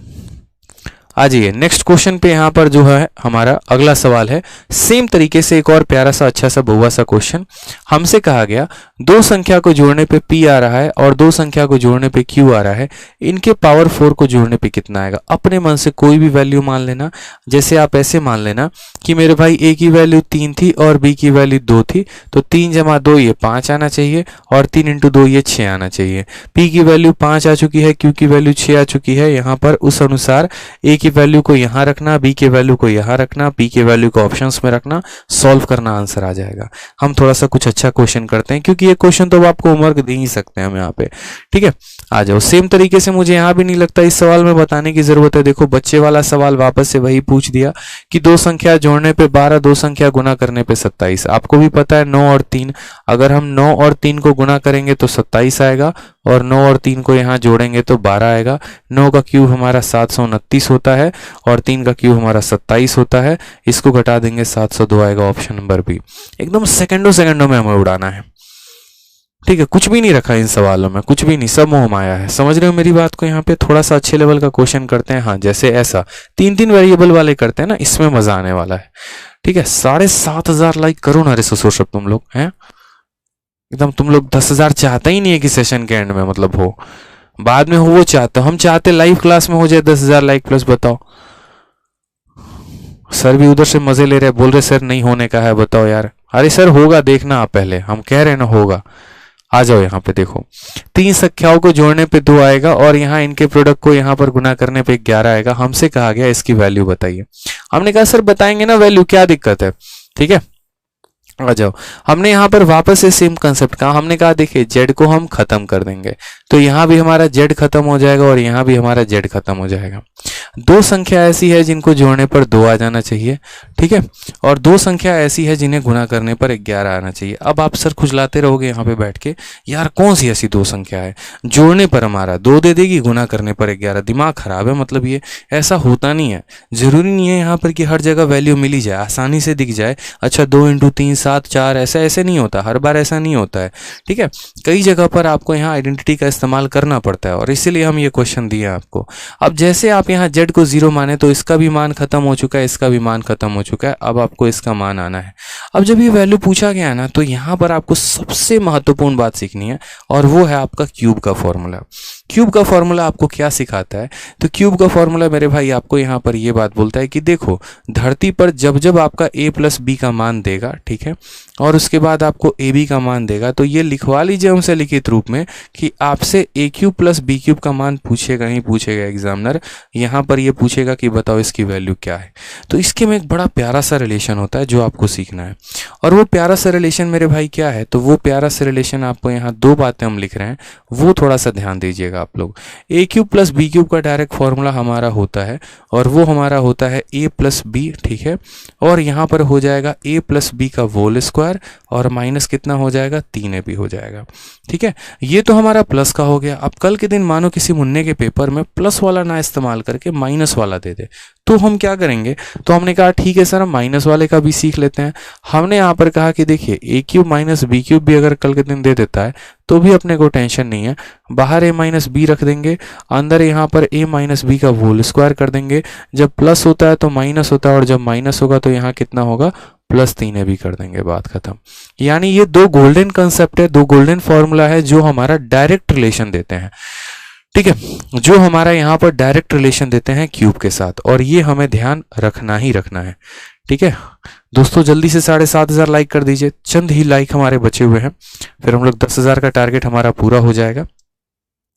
आ जाइए नेक्स्ट क्वेश्चन पे। यहाँ पर जो है हमारा अगला सवाल है, सेम तरीके से एक और प्यारा सा अच्छा सा बहुआ सा क्वेश्चन। हमसे कहा गया दो संख्या को जोड़ने पे p आ रहा है और दो संख्या को जोड़ने पे q आ रहा है, इनके पावर 4 को जोड़ने पे कितना आएगा। अपने मन से कोई भी वैल्यू मान लेना, जैसे आप ऐसे मान लेना कि मेरे भाई a की वैल्यू 3 थी और b की वैल्यू 2 थी, तो 3 + 2 ये 5 आना चाहिए और 3 × 2 ये 6 आना चाहिए। p की वैल्यू 5 आ चुकी है, q की वैल्यू 6 आ चुकी है। यहाँ पर उस अनुसार a की वैल्यू को यहाँ रखना, b की वैल्यू को यहाँ रखना, p की वैल्यू को ऑप्शंस में रखना, सॉल्व करना, आंसर आ जाएगा। हम थोड़ा सा कुछ अच्छा क्वेश्चन करते हैं क्योंकि ये क्वेश्चन तो आपको होमवर्क दे ही सकते हैं हम यहाँ पे। ठीक है, आ जाओ। सेम तरीके से मुझे यहाँ भी नहीं लगता इस सवाल में बताने की जरूरत है। देखो बच्चे वाला सवाल वापस से वही पूछ दिया कि दो संख्या जोड़ने पे 12, दो संख्या गुना करने पे 27। आपको भी पता है 9 और 3, अगर हम 9 और 3 को गुना करेंगे तो 27 आएगा और 9 और 3 को यहाँ जोड़ेंगे तो 12 आएगा। 9 का क्यूब हमारा 729 होता है और 3 का क्यूब हमारा 27 होता है। इसको घटा देंगे 702 आएगा, ऑप्शन नंबर बी। एकदम सेकंडों में हमें उड़ाना है। ठीक है, कुछ भी नहीं रखा इन सवालों में, कुछ भी नहीं, सब मोह माया है। समझ रहे हो मेरी बात को। यहाँ पे थोड़ा सा अच्छे लेवल का क्वेश्चन करते हैं। हाँ, जैसे ऐसा 3-3 वेरिएबल वाले करते हैं ना, इसमें मजा आने वाला है। ठीक है, 7,500 लाइक करो ना रे ससुर तुम लोग हैं एकदम। तुम लोग 10,000 चाहते ही नहीं है कि सेशन के एंड में मतलब हो, बाद में हो वो चाहते हो। हम चाहते लाइव क्लास में हो जाए 10,000 लाइक प्लस। बताओ, सर भी उधर से मजे ले रहे, बोल रहे सर नहीं होने का है। बताओ यार, अरे सर होगा, देखना आप पहले, हम कह रहे ना होगा। आ जाओ यहाँ पे, देखो 3 संख्याओं को जोड़ने पे 2 आएगा और यहाँ इनके प्रोडक्ट को यहाँ पर गुना करने पे 11 आएगा। हमसे कहा गया इसकी वैल्यू बताइए। हमने कहा सर बताएंगे ना वैल्यू, क्या दिक्कत है। ठीक है, आ जाओ। हमने यहाँ पर वापस से सेम कंसेप्ट कहा। हमने कहा देखिए जेड को हम खत्म कर देंगे तो यहाँ भी हमारा जेड खत्म हो जाएगा और यहाँ भी हमारा जेड खत्म हो जाएगा। दो संख्या ऐसी है जिनको जोड़ने पर 2 आ जाना चाहिए, ठीक है, और दो संख्या ऐसी है जिन्हें गुना करने पर 11 आना चाहिए। अब आप सर खुजलाते रहोगे यहाँ पे बैठ के, यार कौन सी ऐसी दो संख्या है जोड़ने पर हमारा 2 दे देगी, गुना करने पर 11। दिमाग खराब है मतलब। ये ऐसा होता नहीं है, जरूरी नहीं है यहाँ पर कि हर जगह वैल्यू मिली जाए, आसानी से दिख जाए। अच्छा 2 × 3 7 4, ऐसे नहीं होता, हर बार ऐसा नहीं होता है। ठीक है, कई जगह पर आपको यहाँ आइडेंटिटी का इस्तेमाल करना पड़ता है और इसीलिए हम ये क्वेश्चन दिए आपको। अब जैसे आप यहाँ जेड को 0 माने तो इसका भी मान खत्म हो चुका है, इसका भी मान खत्म हो चुका है। अब आपको इसका मान आना है। अब जब ये वैल्यू पूछा गया है ना, तो यहाँ पर आपको सबसे महत्वपूर्ण बात सीखनी है और वो है आपका क्यूब का फॉर्मूला। क्यूब का फॉर्मूला आपको क्या सिखाता है, तो क्यूब का फॉर्मूला मेरे भाई आपको यहाँ पर ये बात बोलता है कि देखो धरती पर जब जब आपका a + b का मान देगा, ठीक है, और उसके बाद आपको ab का मान देगा, तो ये लिखवा लीजिए हमसे लिखित रूप में कि आपसे a³ + b³ का मान पूछेगा ही पूछेगा एग्जामिनर। यहाँ पर ये पूछेगा कि बताओ इसकी वैल्यू क्या है। तो इसके में एक बड़ा प्यारा सा रिलेशन होता है जो आपको सीखना है। और वो प्यारा सा रिलेशन मेरे भाई क्या है, तो वो प्यारा सा रिलेशन आपको यहाँ दो बातें हम लिख रहे हैं, वो थोड़ा सा ध्यान दीजिएगा आप लोग। ए क्यूब प्लस बी क्यूब का डायरेक्ट फॉर्मूला हमारा होता है और वो हमारा होता है ए प्लस बी, ठीक है। और यहाँ पर हो जाएगा ए प्लस बी का होल स्क्वायर और माइनस कितना हो जाएगा, 3ab हो जाएगा, ठीक है। ये तो हमारा प्लस का हो गया। अब कल के दिन मानो किसी मुन्ने के पेपर में प्लस वाला ना इस्तेमाल करके माइनस वाला दे दे, तो हम क्या करेंगे, तो हमने कहा ठीक है सर हम माइनस वाले का भी सीख लेते हैं। हमने यहाँ पर कहा कि देखिए ए क्यूब माइनस बी क्यूब भी अगर कल के दिन दे देता है तो भी अपने को टेंशन नहीं है, बाहर ए माइनस बी रख देंगे, अंदर यहाँ पर ए माइनस बी का होल स्क्वायर कर देंगे। जब प्लस होता है तो माइनस होता है और जब माइनस होगा तो यहाँ कितना होगा, प्लस 3ab कर देंगे, बात खत्म। यानी ये दो गोल्डन कंसेप्ट है, दो गोल्डन फॉर्मूला है जो हमारा डायरेक्ट रिलेशन देते हैं, ठीक है, जो हमारा यहाँ पर डायरेक्ट रिलेशन देते हैं क्यूब के साथ, और ये हमें ध्यान रखना ही रखना है, ठीक है। दोस्तों जल्दी से 7,500 लाइक कर दीजिए, चंद ही लाइक हमारे बचे हुए हैं, फिर हम लोग 10,000 का टारगेट हमारा पूरा हो जाएगा।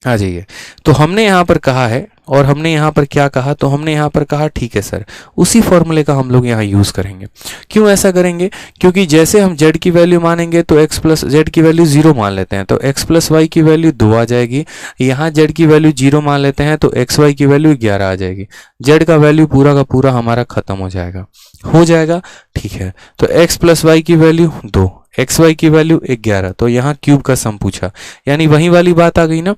आ जाइए। तो हमने यहाँ पर कहा है, और हमने यहाँ पर क्या कहा, तो हमने यहाँ पर कहा ठीक है सर उसी फॉर्मूले का हम लोग यहाँ यूज़ करेंगे। क्यों ऐसा करेंगे, क्योंकि जैसे हम z की वैल्यू मानेंगे तो x प्लस z की वैल्यू 0 मान लेते हैं तो x प्लस वाई की वैल्यू 2 आ जाएगी। यहाँ z की वैल्यू 0 मान लेते हैं तो x y की वैल्यू 11 आ जाएगी। z का वैल्यू पूरा का पूरा हमारा खत्म हो जाएगा, ठीक है। तो x प्लस वाई की वैल्यू 2, एक्स वाई की वैल्यू 11, तो यहाँ क्यूब का सम पूछा, यानी वही वाली बात आ गई ना,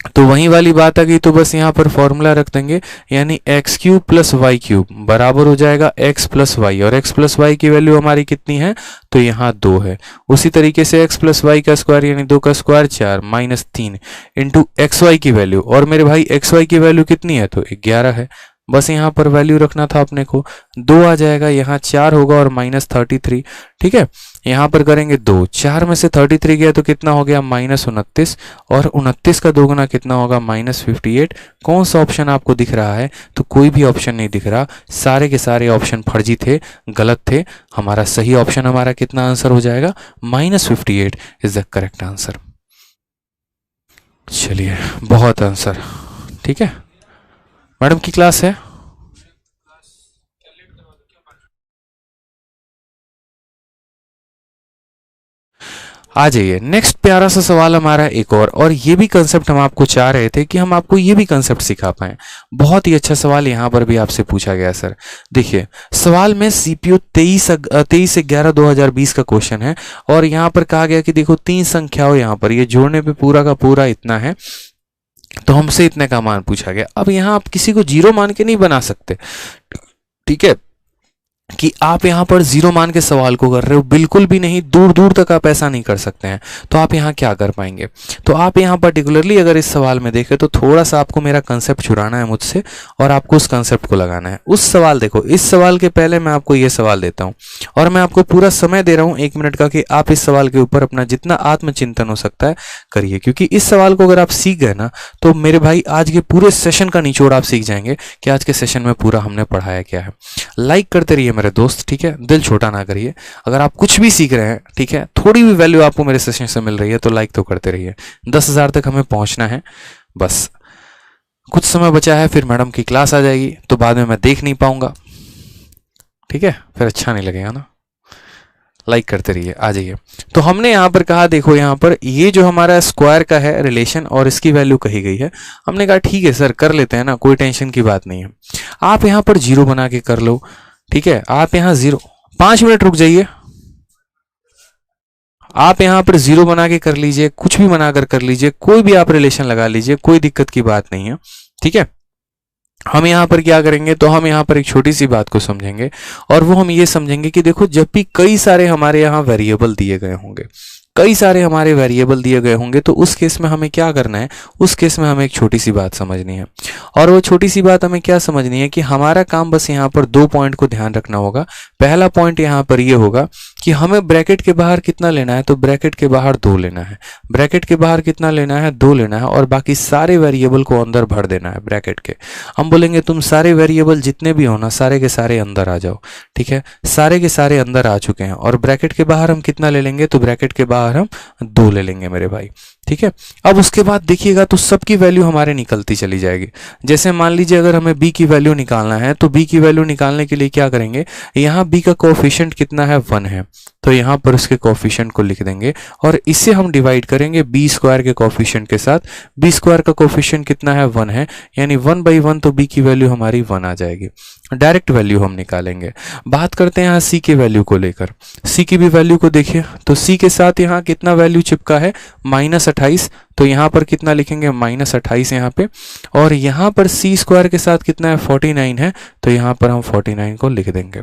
तो वही वाली बात आ गई। तो बस यहाँ पर फॉर्मूला रख देंगे, यानी x cube plus y cube बराबर हो जाएगा एक्स प्लस वाई, और एक्स प्लस वाई की वैल्यू हमारी कितनी है, तो यहाँ 2 है। उसी तरीके से एक्स प्लस वाई का स्क्वायर यानी 2 का square 4 minus 3 into x y की वैल्यू, और मेरे भाई एक्स वाई की वैल्यू कितनी है, तो 11 है। बस यहाँ पर वैल्यू रखना था अपने को, 2 आ जाएगा, यहाँ 4 होगा और माइनस 33, ठीक है। यहाँ पर करेंगे 2, 4 में से 33 गया तो कितना हो गया, माइनस 29, और 29 का दोगुना कितना होगा, माइनस 58। कौन सा ऑप्शन आपको दिख रहा है, तो कोई भी ऑप्शन नहीं दिख रहा, सारे के सारे ऑप्शन फर्जी थे, गलत थे। हमारा सही ऑप्शन हमारा कितना आंसर हो जाएगा, minus 58 is the correct answer. चलिए बहुत आंसर, ठीक है। मैडम की क्लास है, आ जाइए। नेक्स्ट प्यारा सा सवाल हमारा एक और ये भी कंसेप्ट हम आपको चाह रहे थे कि हम आपको ये भी कंसेप्ट सिखा पाएं। बहुत ही अच्छा सवाल यहाँ पर भी आपसे पूछा गया सर। देखिए सवाल में सीपीयू 23/11/2020 का क्वेश्चन है, और यहाँ पर कहा गया कि देखो 3 संख्याओं यहाँ पर ये जोड़ने पे पूरा का पूरा इतना है, तो हमसे इतने का मान पूछा गया। अब यहाँ आप किसी को 0 मान के नहीं बना सकते, ठीक है, कि आप यहाँ पर 0 मान के सवाल को कर रहे हो, बिल्कुल भी नहीं, दूर दूर तक आप ऐसा नहीं कर सकते हैं। तो आप यहाँ क्या कर पाएंगे, तो आप यहाँ पर्टिकुलरली अगर इस सवाल में देखें तो थोड़ा सा आपको मेरा कंसेप्ट चुराना है मुझसे, और आपको उस कंसेप्ट को लगाना है। उस सवाल देखो, इस सवाल के पहले मैं आपको ये सवाल देता हूँ, और मैं आपको पूरा समय दे रहा हूँ 1 मिनट का, कि आप इस सवाल के ऊपर अपना जितना आत्मचिंतन हो सकता है करिए। क्योंकि इस सवाल को अगर आप सीख गए ना, तो मेरे भाई आज के पूरे सेशन का निचोड़ आप सीख जाएंगे कि आज के सेशन में पूरा हमने पढ़ाया क्या है। लाइक करते रहिए मेरे दोस्त, ठीक है, दिल छोटा ना करिए। अगर आप कुछ भी सीख रहे हैं, ठीक है, थोड़ी भी वैल्यू आपको मेरे सेशन से मिल रही है तो लाइक तो करते रहिए। 10,000 तक हमें पहुंचना है, बस कुछ समय बचा है, फिर मैडम की क्लास आ जाएगी तो बाद में मैं देख नहीं पाऊंगा, ठीक है, फिर अच्छा नहीं लगेगा ना। लाइक करते रहिए, आ जाइए। तो हमने यहाँ पर कहा, देखो यहाँ पर ये जो हमारा स्क्वायर का है रिलेशन और इसकी वैल्यू कही गई है। हमने कहा ठीक है सर कर लेते हैं ना, कोई टेंशन की बात नहीं है। आप यहाँ पर 0 बना के कर लो, ठीक है, आप यहाँ 0, 5 मिनट रुक जाइए, आप यहाँ पर 0 बना के कर लीजिए, कुछ भी बनाकर कर लीजिए, कोई भी आप रिलेशन लगा लीजिए, कोई दिक्कत की बात नहीं है, ठीक है। हम यहाँ पर क्या करेंगे, तो हम यहाँ पर एक छोटी सी बात को समझेंगे, और वो हम ये समझेंगे कि देखो जब भी कई सारे हमारे यहाँ वेरिएबल दिए गए होंगे, कई सारे हमारे वेरिएबल दिए गए होंगे, तो उस केस में हमें क्या करना है, उस केस में हमें एक छोटी सी बात समझनी है। और वो छोटी सी बात हमें क्या समझनी है कि हमारा काम बस यहाँ पर 2 पॉइंट को ध्यान रखना होगा। पहला पॉइंट यहाँ पर ये होगा कि हमें ब्रैकेट के बाहर कितना लेना है, तो ब्रैकेट के बाहर 2 लेना है, ब्रैकेट के बाहर कितना लेना है, 2 लेना है, और बाकी सारे वेरिएबल को अंदर भर देना है ब्रैकेट के। हम बोलेंगे तुम सारे वेरिएबल जितने भी हो ना, सारे के सारे अंदर आ जाओ, ठीक है, सारे के सारे अंदर आ चुके हैं। और ब्रैकेट के बाहर हम कितना ले लेंगे, तो ब्रैकेट के बाहर हम 2 ले लेंगे मेरे भाई, ठीक है। अब उसके बाद देखिएगा तो सबकी वैल्यू हमारे निकलती चली जाएगी। जैसे मान लीजिए अगर हमें b की वैल्यू निकालना है तो b की वैल्यू निकालने के लिए क्या करेंगे, यहाँ b का कोएफिशिएंट कितना है 1 है, तो यहाँ पर उसके कोएफिशिएंट को लिख देंगे और इससे हम डिवाइड करेंगे b स्क्वायर के कोएफिशिएंट के साथ। b स्क्वायर का कोएफिशिएंट कितना है 1 है, यानी 1/1, तो b की वैल्यू हमारी 1 आ जाएगी। डायरेक्ट वैल्यू हम निकालेंगे। बात करते हैं यहाँ c के वैल्यू को लेकर। c की भी वैल्यू को देखिए तो c के साथ यहाँ कितना वैल्यू चिपका है -28, तो यहाँ पर कितना लिखेंगे -28 यहाँ पे, और यहाँ पर c स्क्वायर के साथ कितना है 49 है, तो यहाँ पर हम 49 को लिख देंगे।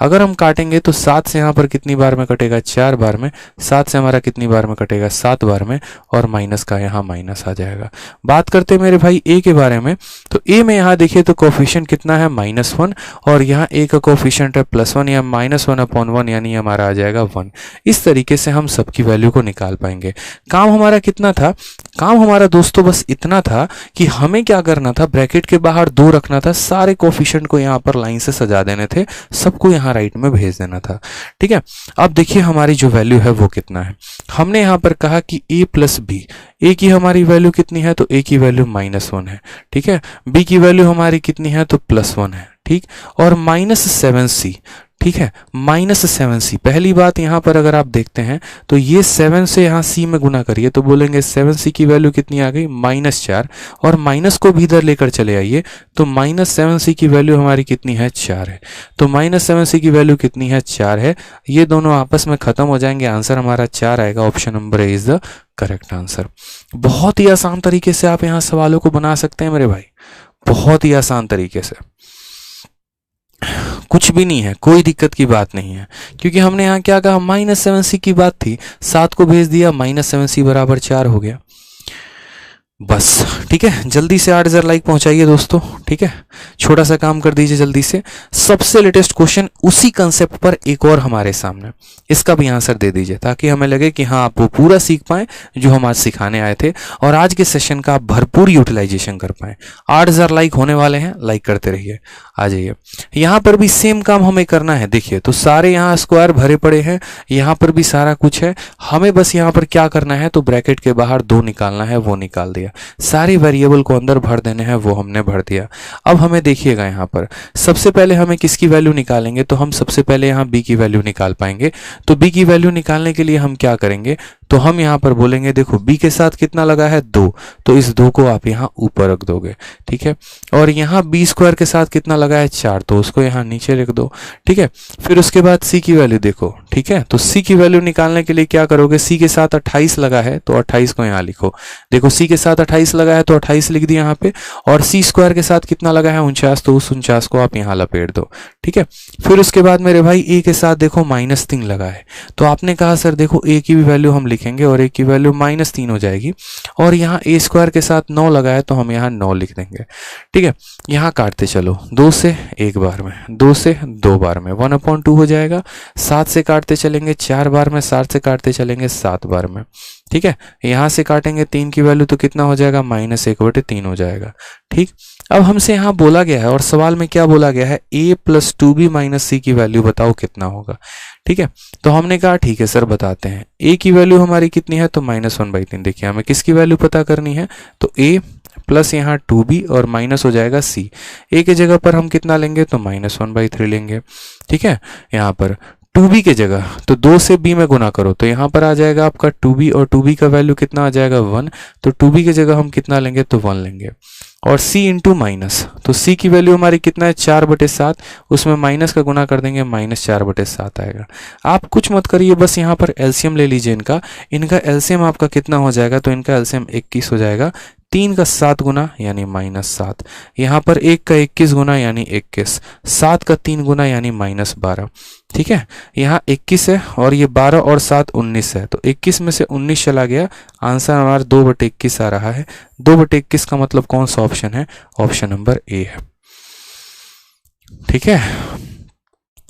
अगर हम काटेंगे तो 7 से यहाँ पर कितनी बार में कटेगा, 4 बार में। 7 से हमारा कितनी बार में कटेगा, 7 बार में, और माइनस का यहाँ माइनस आ जाएगा। बात करते हैं मेरे भाई a के बारे में, तो a में यहाँ देखिए तो कोएफिशिएंट कितना है -1, और यहाँ a का कोएफिशिएंट है +1 या -1/1, यानी हमारा आ जाएगा 1। इस तरीके से हम सबकी वैल्यू को निकाल पाएंगे। काम हमारा कितना था, काम हमारा दोस्तों बस इतना था कि हमें क्या करना था, ब्रैकेट के बाहर 2 रखना था, सारे कोएफिशिएंट को यहाँ पर लाइन से सजा देने थे, सबको यहाँ राइट में भेज देना था। ठीक है। अब देखिए हमारी जो वैल्यू है वो कितना है। हमने यहाँ पर कहा कि a + b, a की हमारी वैल्यू कितनी है, तो a की वैल्यू -1 है। ठीक है। b की वैल्यू हमारी कितनी है, तो +1 है। ठीक, और -7c, ठीक है, -7c। पहली बात यहाँ पर अगर आप देखते हैं तो ये 7 से यहाँ c में गुना करिए तो बोलेंगे 7c की वैल्यू कितनी आ गई, -4, और माइनस को भी इधर लेकर चले आइए तो -7c की वैल्यू हमारी कितनी है, 4 है। तो -7c की वैल्यू कितनी है, 4 है। ये दोनों आपस में खत्म हो जाएंगे, आंसर हमारा 4 आएगा। Option number A is the correct answer. बहुत ही आसान तरीके से आप यहाँ सवालों को बना सकते हैं मेरे भाई, बहुत ही आसान तरीके से, कुछ भी नहीं है, कोई दिक्कत की बात नहीं है, क्योंकि हमने यहाँ क्या कहा, -7c की बात थी, 7 को भेज दिया, -7c = 4 हो गया बस। ठीक है, जल्दी से 8000 लाइक पहुंचाइए दोस्तों। ठीक है, छोटा सा काम कर दीजिए जल्दी से। सबसे लेटेस्ट क्वेश्चन उसी कंसेप्ट पर एक और हमारे सामने, इसका भी आंसर दे दीजिए ताकि हमें लगे कि हाँ आप वो पूरा सीख पाएं जो हम आज सिखाने आए थे, और आज के सेशन का आप भरपूर यूटिलाइजेशन कर पाएं। 8000 लाइक होने वाले हैं, लाइक करते रहिए। आ जाइए, यहाँ पर भी सेम काम हमें करना है। देखिए तो सारे यहाँ स्क्वायर भरे पड़े हैं, यहाँ पर भी सारा कुछ है, हमें बस यहाँ पर क्या करना है, तो ब्रैकेट के बाहर 2 निकालना है, वो निकाल दिया। सारे वेरिएबल को अंदर भर देने हैं, वो हमने भर दिया। अब हमें देखिएगा यहाँ पर सबसे पहले हमें किसकी वैल्यू निकालेंगे, तो हम सबसे पहले यहाँ b की वैल्यू निकाल पाएंगे। तो b की वैल्यू निकालने के लिए हम क्या करेंगे, तो हम यहाँ पर बोलेंगे देखो b के साथ कितना लगा है 2, तो इस 2 को आप यहाँ ऊपर रख दोगे। ठीक है, और यहाँ b स्क्वायर के साथ कितना लगा है 4, तो उसको यहाँ नीचे रख दो। ठीक है, फिर उसके बाद c की वैल्यू देखो। ठीक है, तो c की वैल्यू निकालने के लिए क्या करोगे, c के साथ 28 लगा है तो 28 को यहाँ लिखो। देखो c के साथ 28 लगा है तो 28 लिख दिया यहाँ पे, और c स्क्वायर के साथ कितना लगा है 49, तो उस 49 को आप यहाँ लपेट दो। ठीक है, फिर उसके बाद मेरे भाई a के साथ देखो -3 लगा है, तो आपने कहा सर देखो a की भी वैल्यू हम लिखेंगे और a की वैल्यू -3 हो जाएगी, और यहाँ a स्क्वायर के साथ 9 लगा है तो हम यहाँ 9 लिख देंगे। ठीक है, यहाँ काटते चलो, 2 से 1 बार में, 2 से 2 बार में, 1/2 हो जाएगा। 7 से काटते चलेंगे 4 बार में, 7 से काटते चलेंगे 7 बार में। ठीक है, यहाँ से काटेंगे 3 की वैल्यू तो कितना हो जाएगा, -1/3 हो जाएगा। ठीक, अब हमसे यहाँ बोला गया है और सवाल में क्या बोला गया है, a + 2b - c की वैल्यू बताओ कितना होगा। ठीक है, तो हमने कहा ठीक है सर बताते हैं। a की वैल्यू हमारी कितनी है, तो -1/3। देखिए हमें किसकी वैल्यू पता करनी है, तो a प्लस यहाँ 2b और माइनस हो जाएगा c। a के जगह पर हम कितना लेंगे, तो -1/3 लेंगे। ठीक है, यहाँ पर 2b के जगह तो 2 से b में गुना करो तो यहाँ पर आ जाएगा आपका 2b, और 2b का वैल्यू कितना आ जाएगा 1, तो 2b के जगह हम कितना लेंगे, तो 1 लेंगे। और c इंटू माइनस, तो c की वैल्यू हमारी कितना है 4/7, उसमें माइनस का गुना कर देंगे, -4/7 आएगा। आप कुछ मत करिए, बस यहाँ पर एलसीएम ले लीजिए इनका एलसीएम आपका कितना हो जाएगा, तो इनका एलसीएम 21 हो जाएगा। 3 का 7 गुना यानी -7, यहाँ पर 1 का 21 गुना यानी 21, 7 का 3 गुना यानी -12। ठीक है, यहाँ 21 है और ये 12 और 7 19 है, तो 21 में से 19 चला गया, आंसर हमारा 2/21 आ रहा है। 2/21 का मतलब कौन सा ऑप्शन है, ऑप्शन नंबर ए है। ठीक है,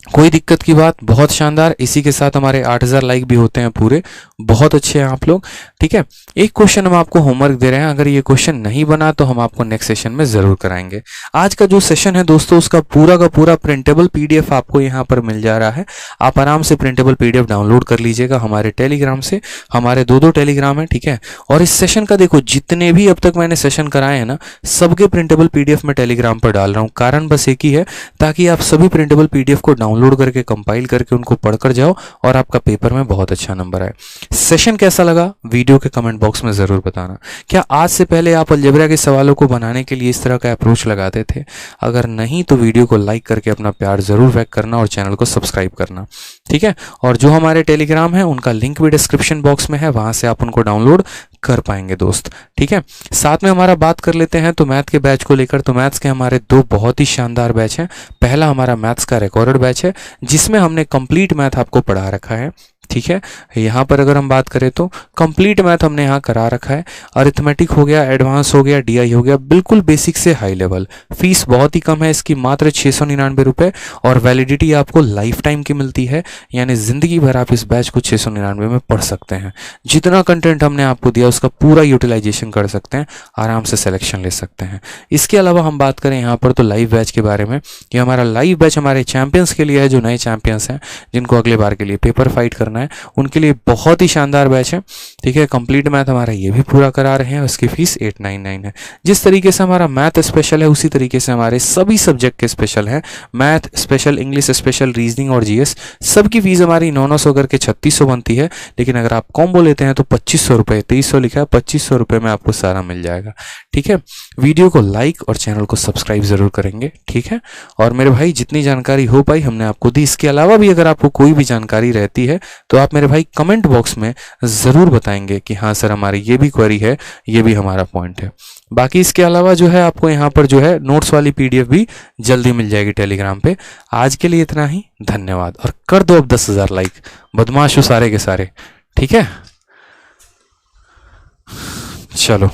कोई दिक्कत की बात, बहुत शानदार। इसी के साथ हमारे 8000 लाइक भी होते हैं पूरे, बहुत अच्छे हैं आप लोग। ठीक है, एक क्वेश्चन हम आपको होमवर्क दे रहे हैं, अगर ये क्वेश्चन नहीं बना तो हम आपको नेक्स्ट सेशन में जरूर कराएंगे। आज का जो सेशन है दोस्तों, उसका पूरा का पूरा प्रिंटेबल पीडीएफ आपको यहाँ पर मिल जा रहा है। आप आराम से प्रिंटेबल पीडीएफ डाउनलोड कर लीजिएगा हमारे टेलीग्राम से। हमारे दो टेलीग्राम है, ठीक है। और इस सेशन का देखो, जितने भी अब तक मैंने सेशन कराए हैं ना, सबके प्रिंटेबल पीडीएफ में टेलीग्राम पर डाल रहा हूँ। कारण बस एक ही है, ताकि आप सभी प्रिंटेबल पीडीएफ को डाउनलोड करके कंपाइल करके उनको पढ़कर जाओ और आपका पेपर में बहुत अच्छा नंबर आए। सेशन कैसा लगा वीडियो के कमेंट बॉक्स में जरूर बताना। क्या आज से पहले आप अलजेब्रा के सवालों को बनाने के लिए इस तरह का अप्रोच लगाते थे? अगर नहीं तो वीडियो को लाइक करके अपना प्यार जरूर व्यक्त करना और चैनल को सब्सक्राइब करना, ठीक है। और जो हमारे टेलीग्राम है उनका लिंक भी डिस्क्रिप्शन बॉक्स में है, वहां से आप उनको डाउनलोड कर पाएंगे दोस्त, ठीक है। साथ में हमारा बात कर लेते हैं तो मैथ के बैच को लेकर। तो मैथ्स के हमारे दो बहुत ही शानदार बैच हैं। पहला हमारा मैथ्स का रिकॉर्डेड बैच है, जिसमें हमने कंप्लीट मैथ आपको पढ़ा रखा है, ठीक है। यहाँ पर अगर हम बात करें तो कंप्लीट मैथ हमने यहाँ करा रखा है। अरिथमेटिक हो गया, एडवांस हो गया, डीआई हो गया, बिल्कुल बेसिक से हाई लेवल। फीस बहुत ही कम है इसकी, मात्र 699 रुपये। और वैलिडिटी आपको लाइफ टाइम की मिलती है, यानी जिंदगी भर आप इस बैच को 699 में पढ़ सकते हैं। जितना कंटेंट हमने आपको दिया उसका पूरा यूटिलाइजेशन कर सकते हैं, आराम से सिलेक्शन ले सकते हैं। इसके अलावा हम बात करें यहाँ पर तो लाइव बैच के बारे में। ये हमारा लाइव बैच हमारे चैंपियंस के लिए है, जो नए चैंपियंस हैं, जिनको अगले बार के लिए पेपर फाइट करना है, उनके लिए बहुत ही शानदार बैच है, ठीक है। कंप्लीट मैथ हमारा ये भी पूरा करा रहे हैं, उसकी फीस 899 है। जिस तरीके से हमारा मैथ स्पेशल है, उसी तरीके से हमारे सभी सब्जेक्ट के स्पेशल हैं। Math special, English special, reasoning और जीएस, सबकी फीस हमारी 900 करके 3600 बनती है। लेकिन अगर आप कॉम्बो लेते हैं तो 2500 रुपये, 2300 लिखा है, 2500 रुपये में आपको सारा मिल जाएगा, ठीक है। वीडियो को लाइक और चैनल को सब्सक्राइब जरूर करेंगे, ठीक है। और मेरे भाई, जितनी जानकारी हो पाई हमने आपको दी। इसके अलावा भी अगर आपको कोई भी जानकारी रहती है तो आप मेरे भाई कमेंट बॉक्स में ज़रूर बताएंगे कि हाँ सर, हमारी ये भी क्वेरी है, ये भी हमारा पॉइंट है। बाकी इसके अलावा जो है आपको यहाँ पर जो है नोट्स वाली पीडीएफ भी जल्दी मिल जाएगी टेलीग्राम पे। आज के लिए इतना ही, धन्यवाद। और कर दो अब 10,000 लाइक, बदमाश हो सारे के सारे, ठीक है। चलो।